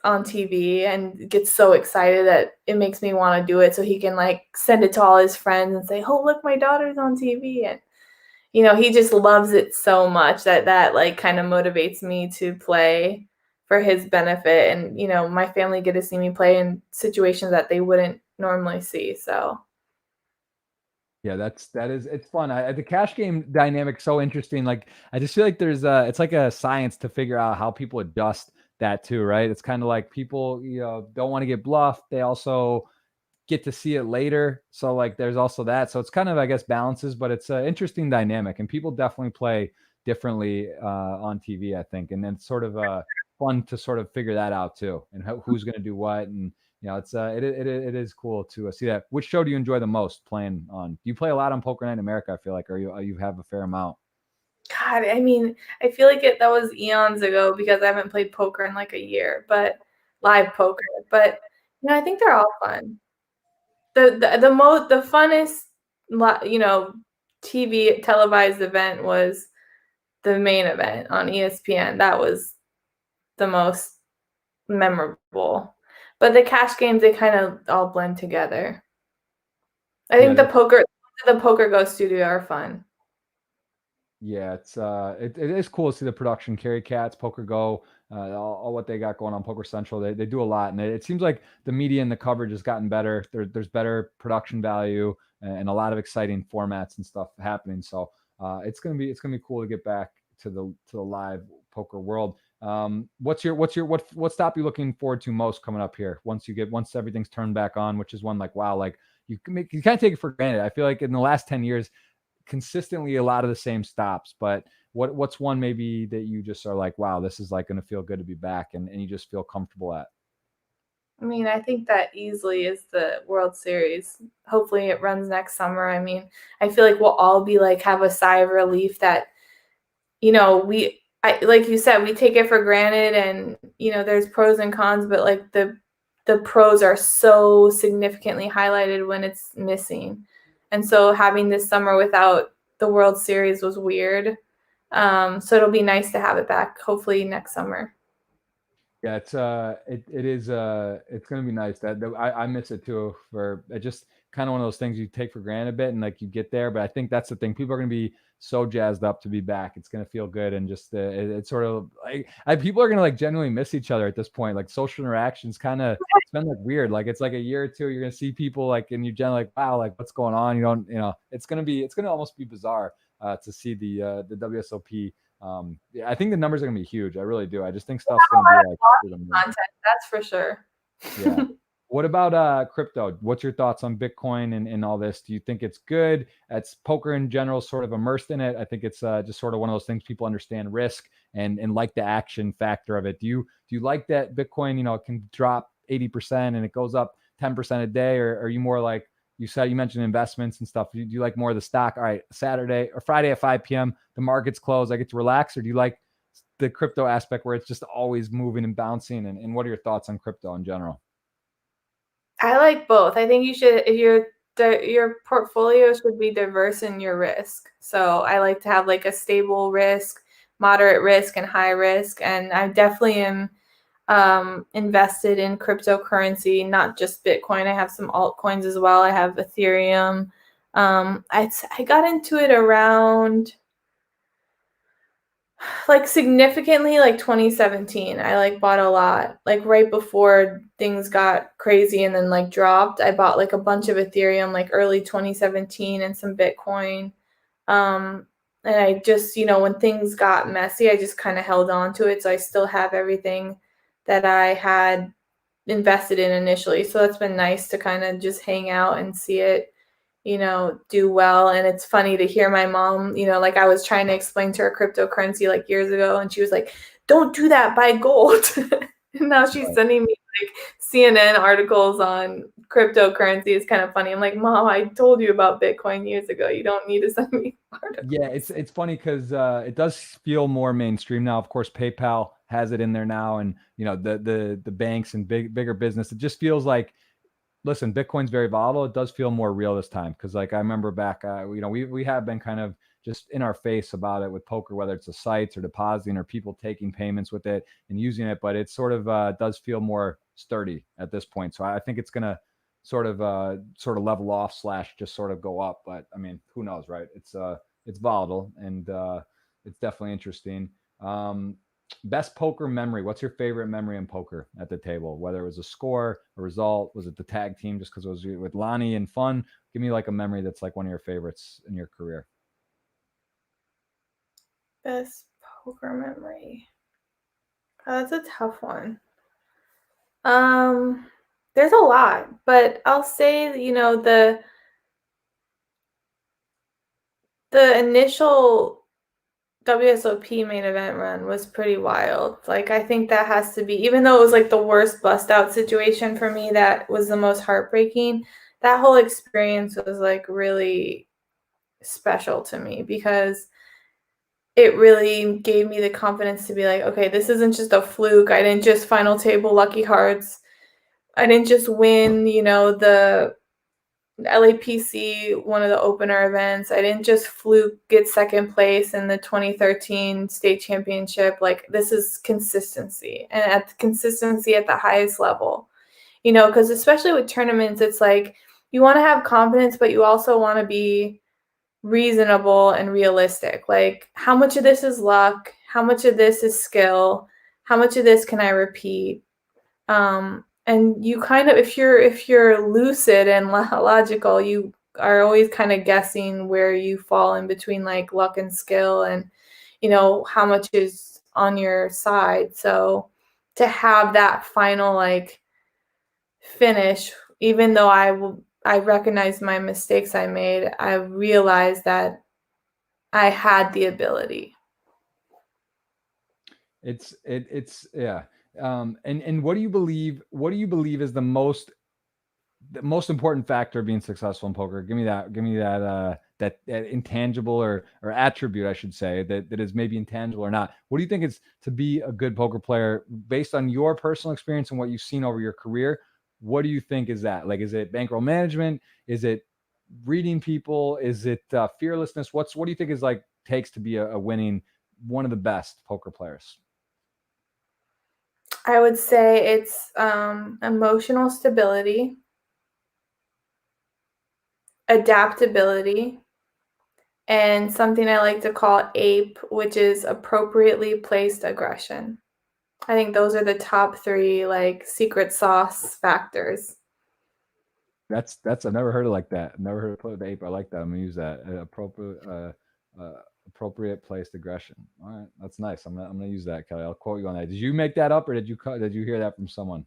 on TV and gets so excited that it makes me want to do it, so he can like send it to all his friends and say, "Oh, look, my daughter's on TV." And he just loves it so much that like kind of motivates me to play for his benefit, and my family get to see me play in situations that they wouldn't normally see. So Yeah, it's fun. The cash game dynamic so interesting. Like, I just feel like it's like a science to figure out how people adjust that too, right? It's kind of like people, don't want to get bluffed. They also get to see it later. So like there's also that. So it's kind of, I guess, balances, but it's an interesting dynamic, and people definitely play differently on TV, I think. And then sort of fun to sort of figure that out too, and who's going to do what. And it's it is cool to see that. Which show do you enjoy the most playing on? Do you play a lot on Poker Night in America? I feel like, or you have a fair amount. God, I mean, I feel like that was eons ago because I haven't played poker in like a year, but live poker. But I think they're all fun. The funnest TV televised event was the main event on ESPN. That was the most memorable. But the cash games, they kind of all blend together. I think the Poker Go studio are fun. Yeah, it's it is cool to see the production. Carry Cats, Poker Go, all what they got going on Poker Central. They do a lot, and it seems like the media and the coverage has gotten better. There's better production value and a lot of exciting formats and stuff happening. So it's gonna be cool to get back to the live poker world. What stop you looking forward to most coming up here once everything's turned back on? Which is one like, wow, like you kind of take it for granted. I feel like in the last 10 years consistently a lot of the same stops, but what's one maybe that you just are like, wow, this is like going to feel good to be back, and you just feel comfortable at? I mean, I think that easily is the World Series. Hopefully it runs next summer. I mean, I feel like we'll all be like, have a sigh of relief that, like you said, we take it for granted, and, there's pros and cons, but like the pros are so significantly highlighted when it's missing. And so having this summer without the World Series was weird. So it'll be nice to have it back, hopefully next summer. Yeah, it's it's gonna be nice. That I miss it too. For it just kind of one of those things you take for granted a bit, and like you get there. But I think that's the thing. People are gonna be so jazzed up to be back. It's gonna feel good, and just it's sort of like people are gonna like genuinely miss each other at this point. Like social interactions, kind of it's been like weird. Like it's like a year or two, you're gonna see people like, and you're generally like, wow, like what's going on? You don't, it's gonna almost be bizarre to see the WSOP. Yeah, I think the numbers are gonna be huge. I really do. I just think stuff's gonna be like Content, that's for sure. yeah. What about crypto? What's your thoughts on Bitcoin and all this? Do you think it's good? It's poker in general, sort of immersed in it. I think it's just sort of one of those things people understand risk and like the action factor of it. Do you like that Bitcoin, it can drop 80% and it goes up 10% a day, or are you more like you mentioned investments and stuff? Do you like more of the stock? All right, Saturday or Friday at 5 p.m. the market's closed, I get to relax, or do you like the crypto aspect where it's just always moving and bouncing? And what are your thoughts on crypto in general? I like both. I think you should, if your portfolio should be diverse in your risk. So I like to have like a stable risk, moderate risk, and high risk. And I definitely am invested in cryptocurrency, not just Bitcoin. I have some altcoins as well. I have Ethereum. I got into it around like significantly like 2017. I like bought a lot like right before things got crazy and then like dropped. I bought like a bunch of Ethereum like early 2017 and some Bitcoin. And I just, when things got messy, I just kind of held on to it. So I still have everything that I had invested in initially. So that's been nice to kind of just hang out and see it do well. And it's funny to hear my mom, like I was trying to explain to her cryptocurrency like years ago, and she was like, don't do that, buy gold. And now she's sending me like CNN articles on cryptocurrency. It's kind of funny. I'm like, Mom, I told you about Bitcoin years ago. You don't need to send me articles. Yeah, it's funny because it does feel more mainstream now. Of course, PayPal has it in there now, and the banks and bigger business. It just feels like, listen, Bitcoin's very volatile. It does feel more real this time because, like, I remember back, we have been kind of just in our face about it with poker, whether it's the sites or depositing or people taking payments with it and using it. But it sort of does feel more sturdy at this point. So I think it's gonna sort of level off slash just sort of go up. But I mean, who knows, right? It's volatile, and it's definitely interesting. Best poker memory. What's your favorite memory in poker at the table? Whether it was a score, a result, was it the tag team just because it was with Lonnie and fun? Give me like a memory that's like one of your favorites in your career. Best poker memory. Oh, that's a tough one. Um, There's a lot, but I'll say, you know, the initial WSOP main event run was pretty wild. Like, I think that has to be, even though it was like the worst bust out situation for me, that was the most heartbreaking. That whole experience was like really special to me because it really gave me the confidence to be like, okay, this isn't just a fluke. I didn't just final table Lucky Hearts. I didn't just win, you know, the LAPC, one of the opener events. I didn't just fluke get second place in the 2013 state championship. Like, this is consistency, and at consistency at the highest level, you know, because especially with tournaments, it's like you want to have confidence, but you also want to be reasonable and realistic. Like, how much of this is luck? How much of this is skill? How much of this can I repeat? And you kind of, if you're lucid and logical, you are always kind of guessing where you fall in between like luck and skill, and you know how much is on your side. So to have that final like finish, even though I recognize my mistakes I made, I realized that I had the ability. It's yeah. And what do you believe? What do you believe is the most important factor of being successful in poker? Give me that. Give me that. That intangible or attribute, I should say, that is maybe intangible or not. What do you think is to be a good poker player based on your personal experience and what you've seen over your career? What do you think is that? Like, is it bankroll management? Is it reading people? Is it fearlessness? What do you think is like takes to be a winning, one of the best poker players? I would say it's emotional stability, adaptability, and something I like to call APE, which is appropriately placed aggression. I think those are the top three like secret sauce factors. That's I've never heard it like that. I've never heard of put the ape. I like that. I'm gonna use that. Appropriate placed aggression. All right, that's nice. I'm gonna use that, Kelly. I'll quote you on that. Did you make that up, or did you hear that from someone?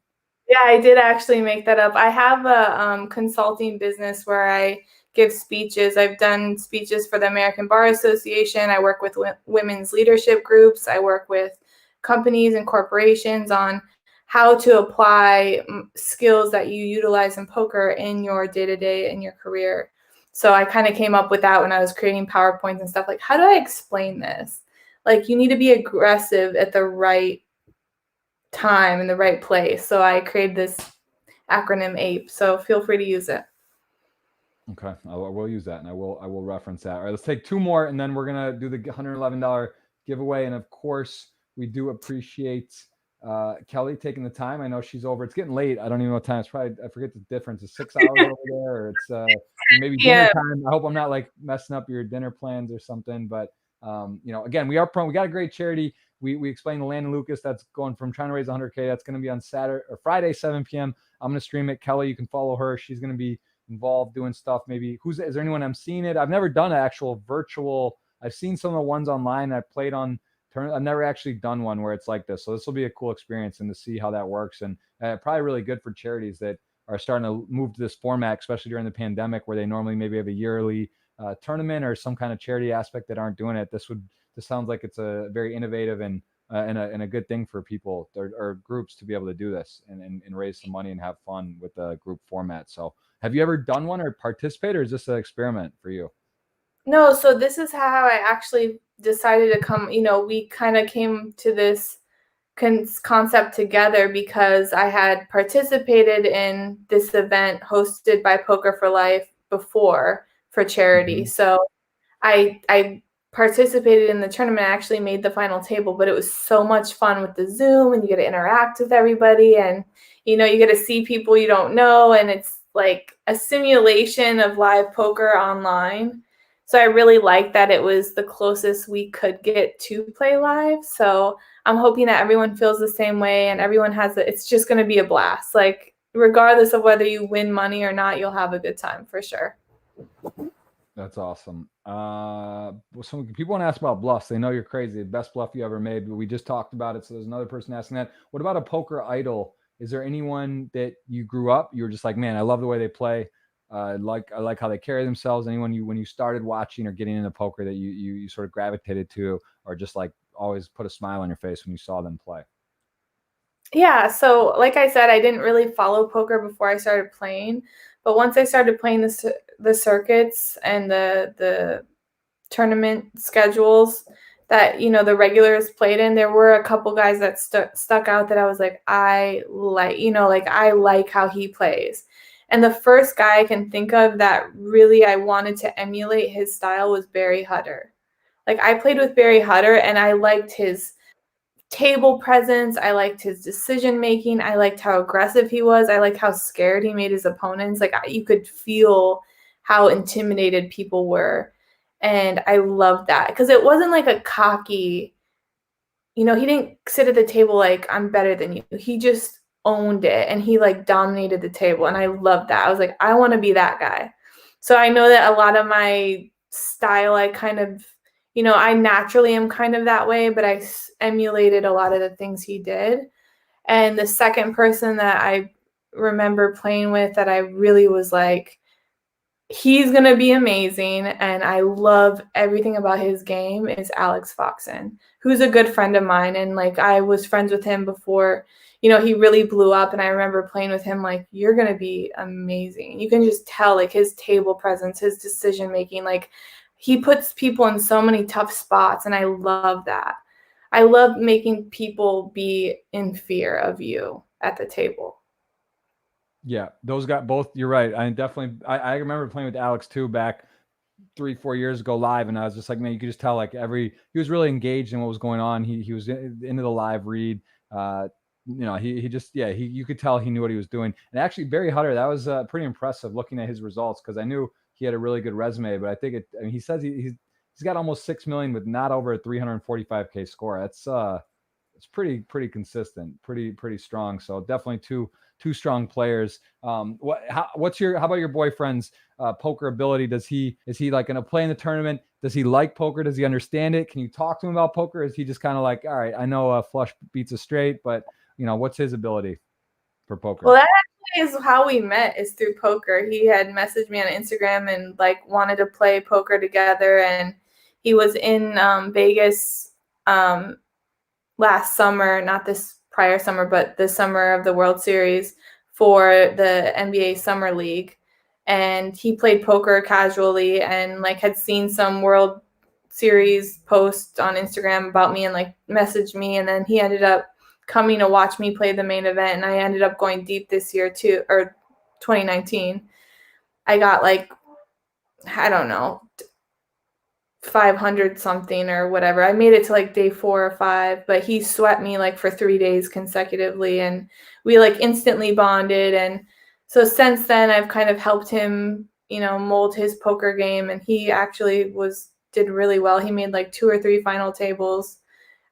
Yeah, I did actually make that up. I have a consulting business where I give speeches. I've done speeches for the American Bar Association. I work with women's leadership groups. I work with companies and corporations on how to apply skills that you utilize in poker in your day-to-day in your career. So I kind of came up with that when I was creating PowerPoints and stuff. Like, how do I explain this? Like, you need to be aggressive at the right time in the right place. So I created this acronym APE. So feel free to use it. Okay, I will use that, and I will reference that. All right, let's take two more, and then we're gonna do the $111 giveaway. And of course, we do appreciate Kelly taking the time. I know she's over. It's getting late. I don't even know what time. It's probably, I forget the difference. It's 6 hours over there, or it's maybe dinner time. I hope I'm not like messing up your dinner plans or something. But you know, again, we got a great charity. We explained the Landon Lucas that's going from trying to raise 100K. That's going to be on Saturday or Friday, 7 p.m. I'm going to stream it. Kelly, you can follow her. She's going to be involved doing stuff. Maybe is there anyone I'm seeing it? I've never done an actual virtual. I've seen some of the ones online. I've played on turn. I've never actually done one where it's like this. So this will be a cool experience and to see how that works. And probably really good for charities that are starting to move to this format, especially during the pandemic, where they normally maybe have a yearly tournament or some kind of charity aspect that aren't doing it. This sounds like it's a very innovative and a good thing for people or groups to be able to do this and raise some money and have fun with the group format. So have you ever done one or participated, or is this an experiment for you? No, so this is how I actually decided to come. You know, we kind of came to this concept together because I had participated in this event hosted by Poker for Life before for charity. Mm-hmm. So I participated in the tournament. I actually made the final table, but it was so much fun with the Zoom, and you get to interact with everybody, and you know, you get to see people you don't know, and it's like a simulation of live poker online. So I really liked that it was the closest we could get to play live. So I'm hoping that everyone feels the same way and everyone it's just going to be a blast. Like, regardless of whether you win money or not, you'll have a good time for sure. That's awesome. Some people want to ask about bluffs. They know you're crazy. The best bluff you ever made, but we just talked about it. So there's another person asking that. What about a poker idol is there anyone that you grew up, you were just like, man, I love the way they play. I like how they carry themselves. Anyone when you started watching or getting into poker that you sort of gravitated to, or just like always put a smile on your face when you saw them play? Yeah, so like I said, I didn't really follow poker before I started playing, but once I started playing the circuits and the tournament schedules that the regulars played in, there were a couple guys that stuck out that I was like, I like how he plays. And the first guy I can think of that really I wanted to emulate his style was Barry Hutter. Like, I played with Barry Hutter and I liked his table presence. I liked his decision making. I liked how aggressive he was. I liked how scared he made his opponents. Like, you could feel how intimidated people were. And I loved that because it wasn't like a cocky, he didn't sit at the table like, I'm better than you. He just owned it and he like dominated the table. And I loved that. I was like, I want to be that guy. So I know that a lot of my style, I kind of, I naturally am kind of that way, but I emulated a lot of the things he did. And the second person that I remember playing with that I really was like, he's going to be amazing, and I love everything about his game, is Alex Foxen, who's a good friend of mine. And like, I was friends with him before, he really blew up. And I remember playing with him, like, you're going to be amazing. You can just tell, like, his table presence, his decision making, like, he puts people in so many tough spots. And I love that. I love making people be in fear of you at the table. Yeah, those got both. You're right. I remember playing with Alex too back 3-4 years ago live, and I was just like, man, you could just tell like he was really engaged in what was going on. He was into the live read. He just you could tell he knew what he was doing. And actually, Barry Hutter, that was pretty impressive looking at his results, because I knew he had a really good resume, but I think he says he's got almost 6 million with not over a 345K score. That's it's pretty consistent, pretty strong. So definitely two strong players. How about your boyfriend's poker ability? Is he like going to play in the tournament? Does he like poker? Does he understand it? Can you talk to him about poker? Is he just kind of like, all right, I know a flush beats a straight, but what's his ability for poker? Well, that actually is how we met, is through poker. He had messaged me on Instagram and like wanted to play poker together, and he was in Vegas last summer, not this prior summer, but the summer of the World Series for the NBA Summer League. And he played poker casually and like had seen some World Series posts on Instagram about me and like messaged me. And then he ended up coming to watch me play the main event. And I ended up going deep this year too, or 2019. I got like, I don't know, 500 something or whatever. I made it to like day 4 or 5, but he swept me like for 3 days consecutively, and we like instantly bonded. And so since then I've kind of helped him, mold his poker game, and he actually did really well. He made like 2 or 3 final tables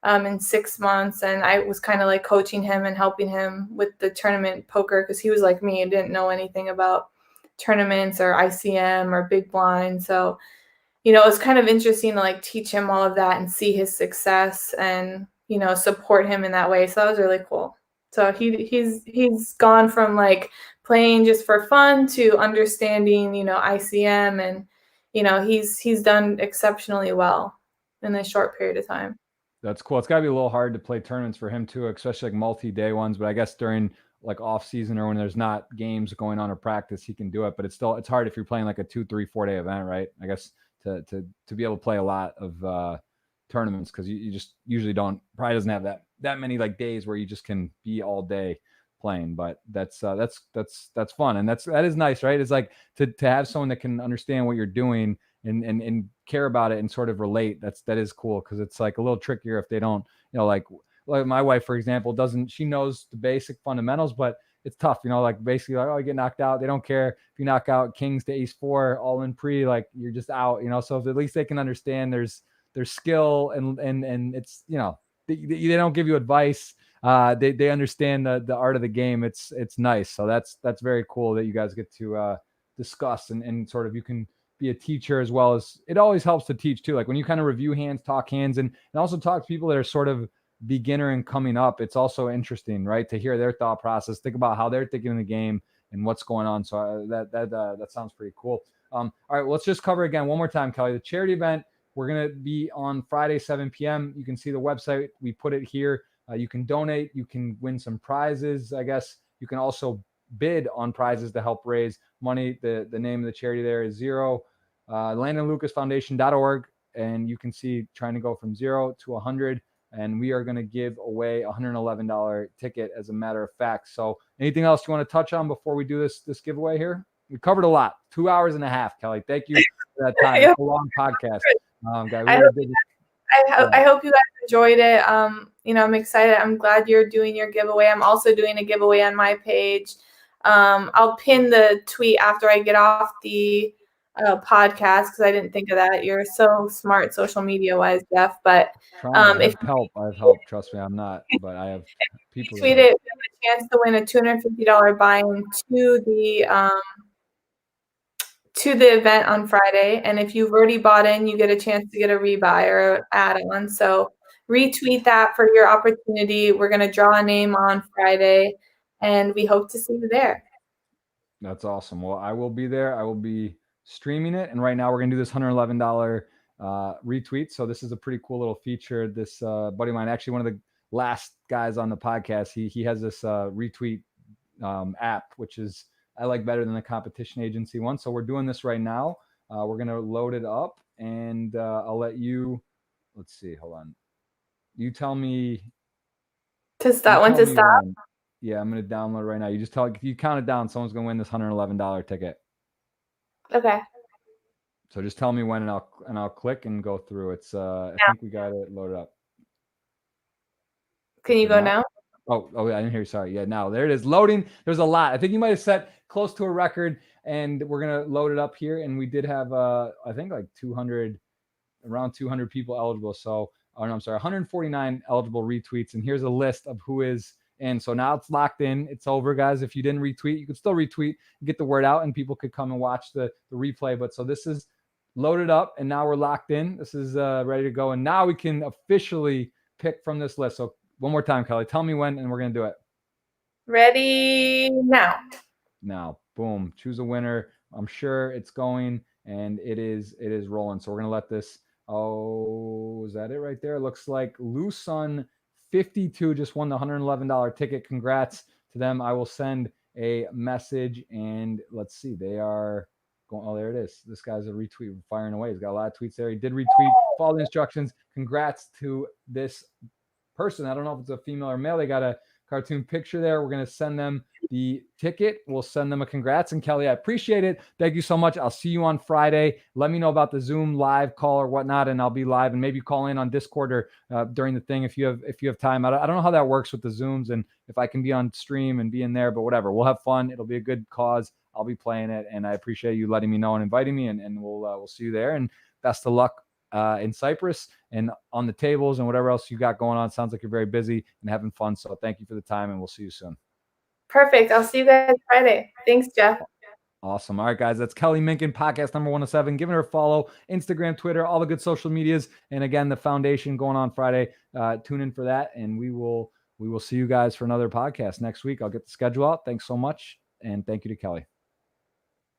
in 6 months, and I was kind of like coaching him and helping him with the tournament poker, because he was like me and didn't know anything about tournaments or ICM or big blind. So it was kind of interesting to like teach him all of that and see his success and, support him in that way. So that was really cool. So he's gone from like playing just for fun to understanding, ICM, and, he's done exceptionally well in this short period of time. That's cool. It's got to be a little hard to play tournaments for him too, especially like multi-day ones. But I guess during like off season or when there's not games going on or practice, he can do it. But it's hard if you're playing like a 2, 3, 4 day event, right? I guess to be able to play a lot of tournaments, because you just usually probably doesn't have that many like days where you just can be all day playing. But that's fun, and that is nice, right? It's like to have someone that can understand what you're doing and care about it and sort of relate. That is cool, because it's like a little trickier if they don't, like my wife, for example, she knows the basic fundamentals, but it's tough, like basically like, oh, you get knocked out. They don't care if you knock out kings to ace 4 all in pre, like you're just out, so if at least they can understand there's skill and it's, they don't give you advice. They understand the art of the game. It's nice. So that's very cool that you guys get to discuss and sort of, you can be a teacher as well as it always helps to teach too. Like when you kind of review hands, talk hands, and also talk to people that are sort of beginner and coming up, it's also interesting, right, to hear their thought process, think about how they're thinking in the game and what's going on. So that sounds pretty cool. All right, let's just cover again one more time, Kelly. The charity event, we're going to be on Friday, 7 p.m. You can see the website. We put it here. You can donate. You can win some prizes, I guess. You can also bid on prizes to help raise money. The name of the charity there is LandonLucasFoundation.org. And you can see trying to go from 0 to 100. And we are going to give away a $111 ticket as a matter of fact. So anything else you want to touch on before we do this giveaway here? We covered a lot. 2 hours and a half, Kelly. Thank you for that time. It's a long podcast. Guy, I hope you guys enjoyed it. I'm excited. I'm glad you're doing your giveaway. I'm also doing a giveaway on my page. I'll pin the tweet after I get off the podcast because I didn't think of that. You're so smart social media wise, Jeff. But I have help. Trust me, I'm not, but I have people. Tweet it. We have a chance to win a $250 buy-in to the event on Friday. And if you've already bought in, you get a chance to get a rebuy or add-on. So retweet that for your opportunity. We're going to draw a name on Friday, and we hope to see you there. That's awesome. Well, I will be there. I will be streaming it. And right now we're going to do this $111 retweet. So this is a pretty cool little feature. This buddy of mine, actually one of the last guys on the podcast, he has this retweet app, which is I like better than the competition agency one. So we're doing this right now. We're going to load it up, and I'll let you, let's see, hold on. You tell me. To stop. When to stop? Yeah, I'm going to download right now. You just you count it down. Someone's going to win this $111 ticket. Okay. So just tell me when, and I'll click and go through. It's I think we got it loaded up. Can you go now? Oh, I didn't hear you. Sorry. Yeah, now there it is loading. There's a lot. I think you might have set close to a record, and we're gonna load it up here. And we did have I think like around 200 people eligible. So I'm sorry, 149 eligible retweets. And here's a list of who is in. So now it's locked in. It's over, guys. If you didn't retweet, you could still retweet and get the word out, and people could come and watch the replay. But so this is loaded up, and now we're locked in. This is ready to go, and now we can officially pick from this list. So one more time, Kelly, tell me when, and we're going to do it. Ready now. Now, boom, choose a winner. I'm sure it's going, and it is rolling. So we're going to let this, is that it right there? It looks like Lusun52 just won the $111 ticket. Congrats to them. I will send a message, and let's see. They are going, there it is. This guy's a retweet firing away. He's got a lot of tweets there. He did retweet, follow the instructions. Congrats to this person. I don't know if it's a female or male. They got a cartoon picture there. We're going to send them the ticket. We'll send them a congrats. And Kelly, I appreciate it. Thank you so much. I'll see you on Friday. Let me know about the Zoom live call or whatnot, and I'll be live, and maybe call in on Discord or during the thing if you have time. I don't know how that works with the Zooms, and if I can be on stream and be in there, but whatever. We'll have fun. It'll be a good cause. I'll be playing it, and I appreciate you letting me know and inviting me, and we'll see you there. And best of luck in Cyprus and on the tables and whatever else you got going on. Sounds like you're very busy and having fun. So thank you for the time, and we'll see you soon. Perfect. I'll see you guys Friday. Thanks, Jeff. Awesome. All right, guys, that's Kelly Minkin, podcast number 107. Giving her a follow, Instagram, Twitter, all the good social medias. And again, the foundation going on Friday. Tune in for that. And we will see you guys for another podcast next week. I'll get the schedule out. Thanks so much. And thank you to Kelly.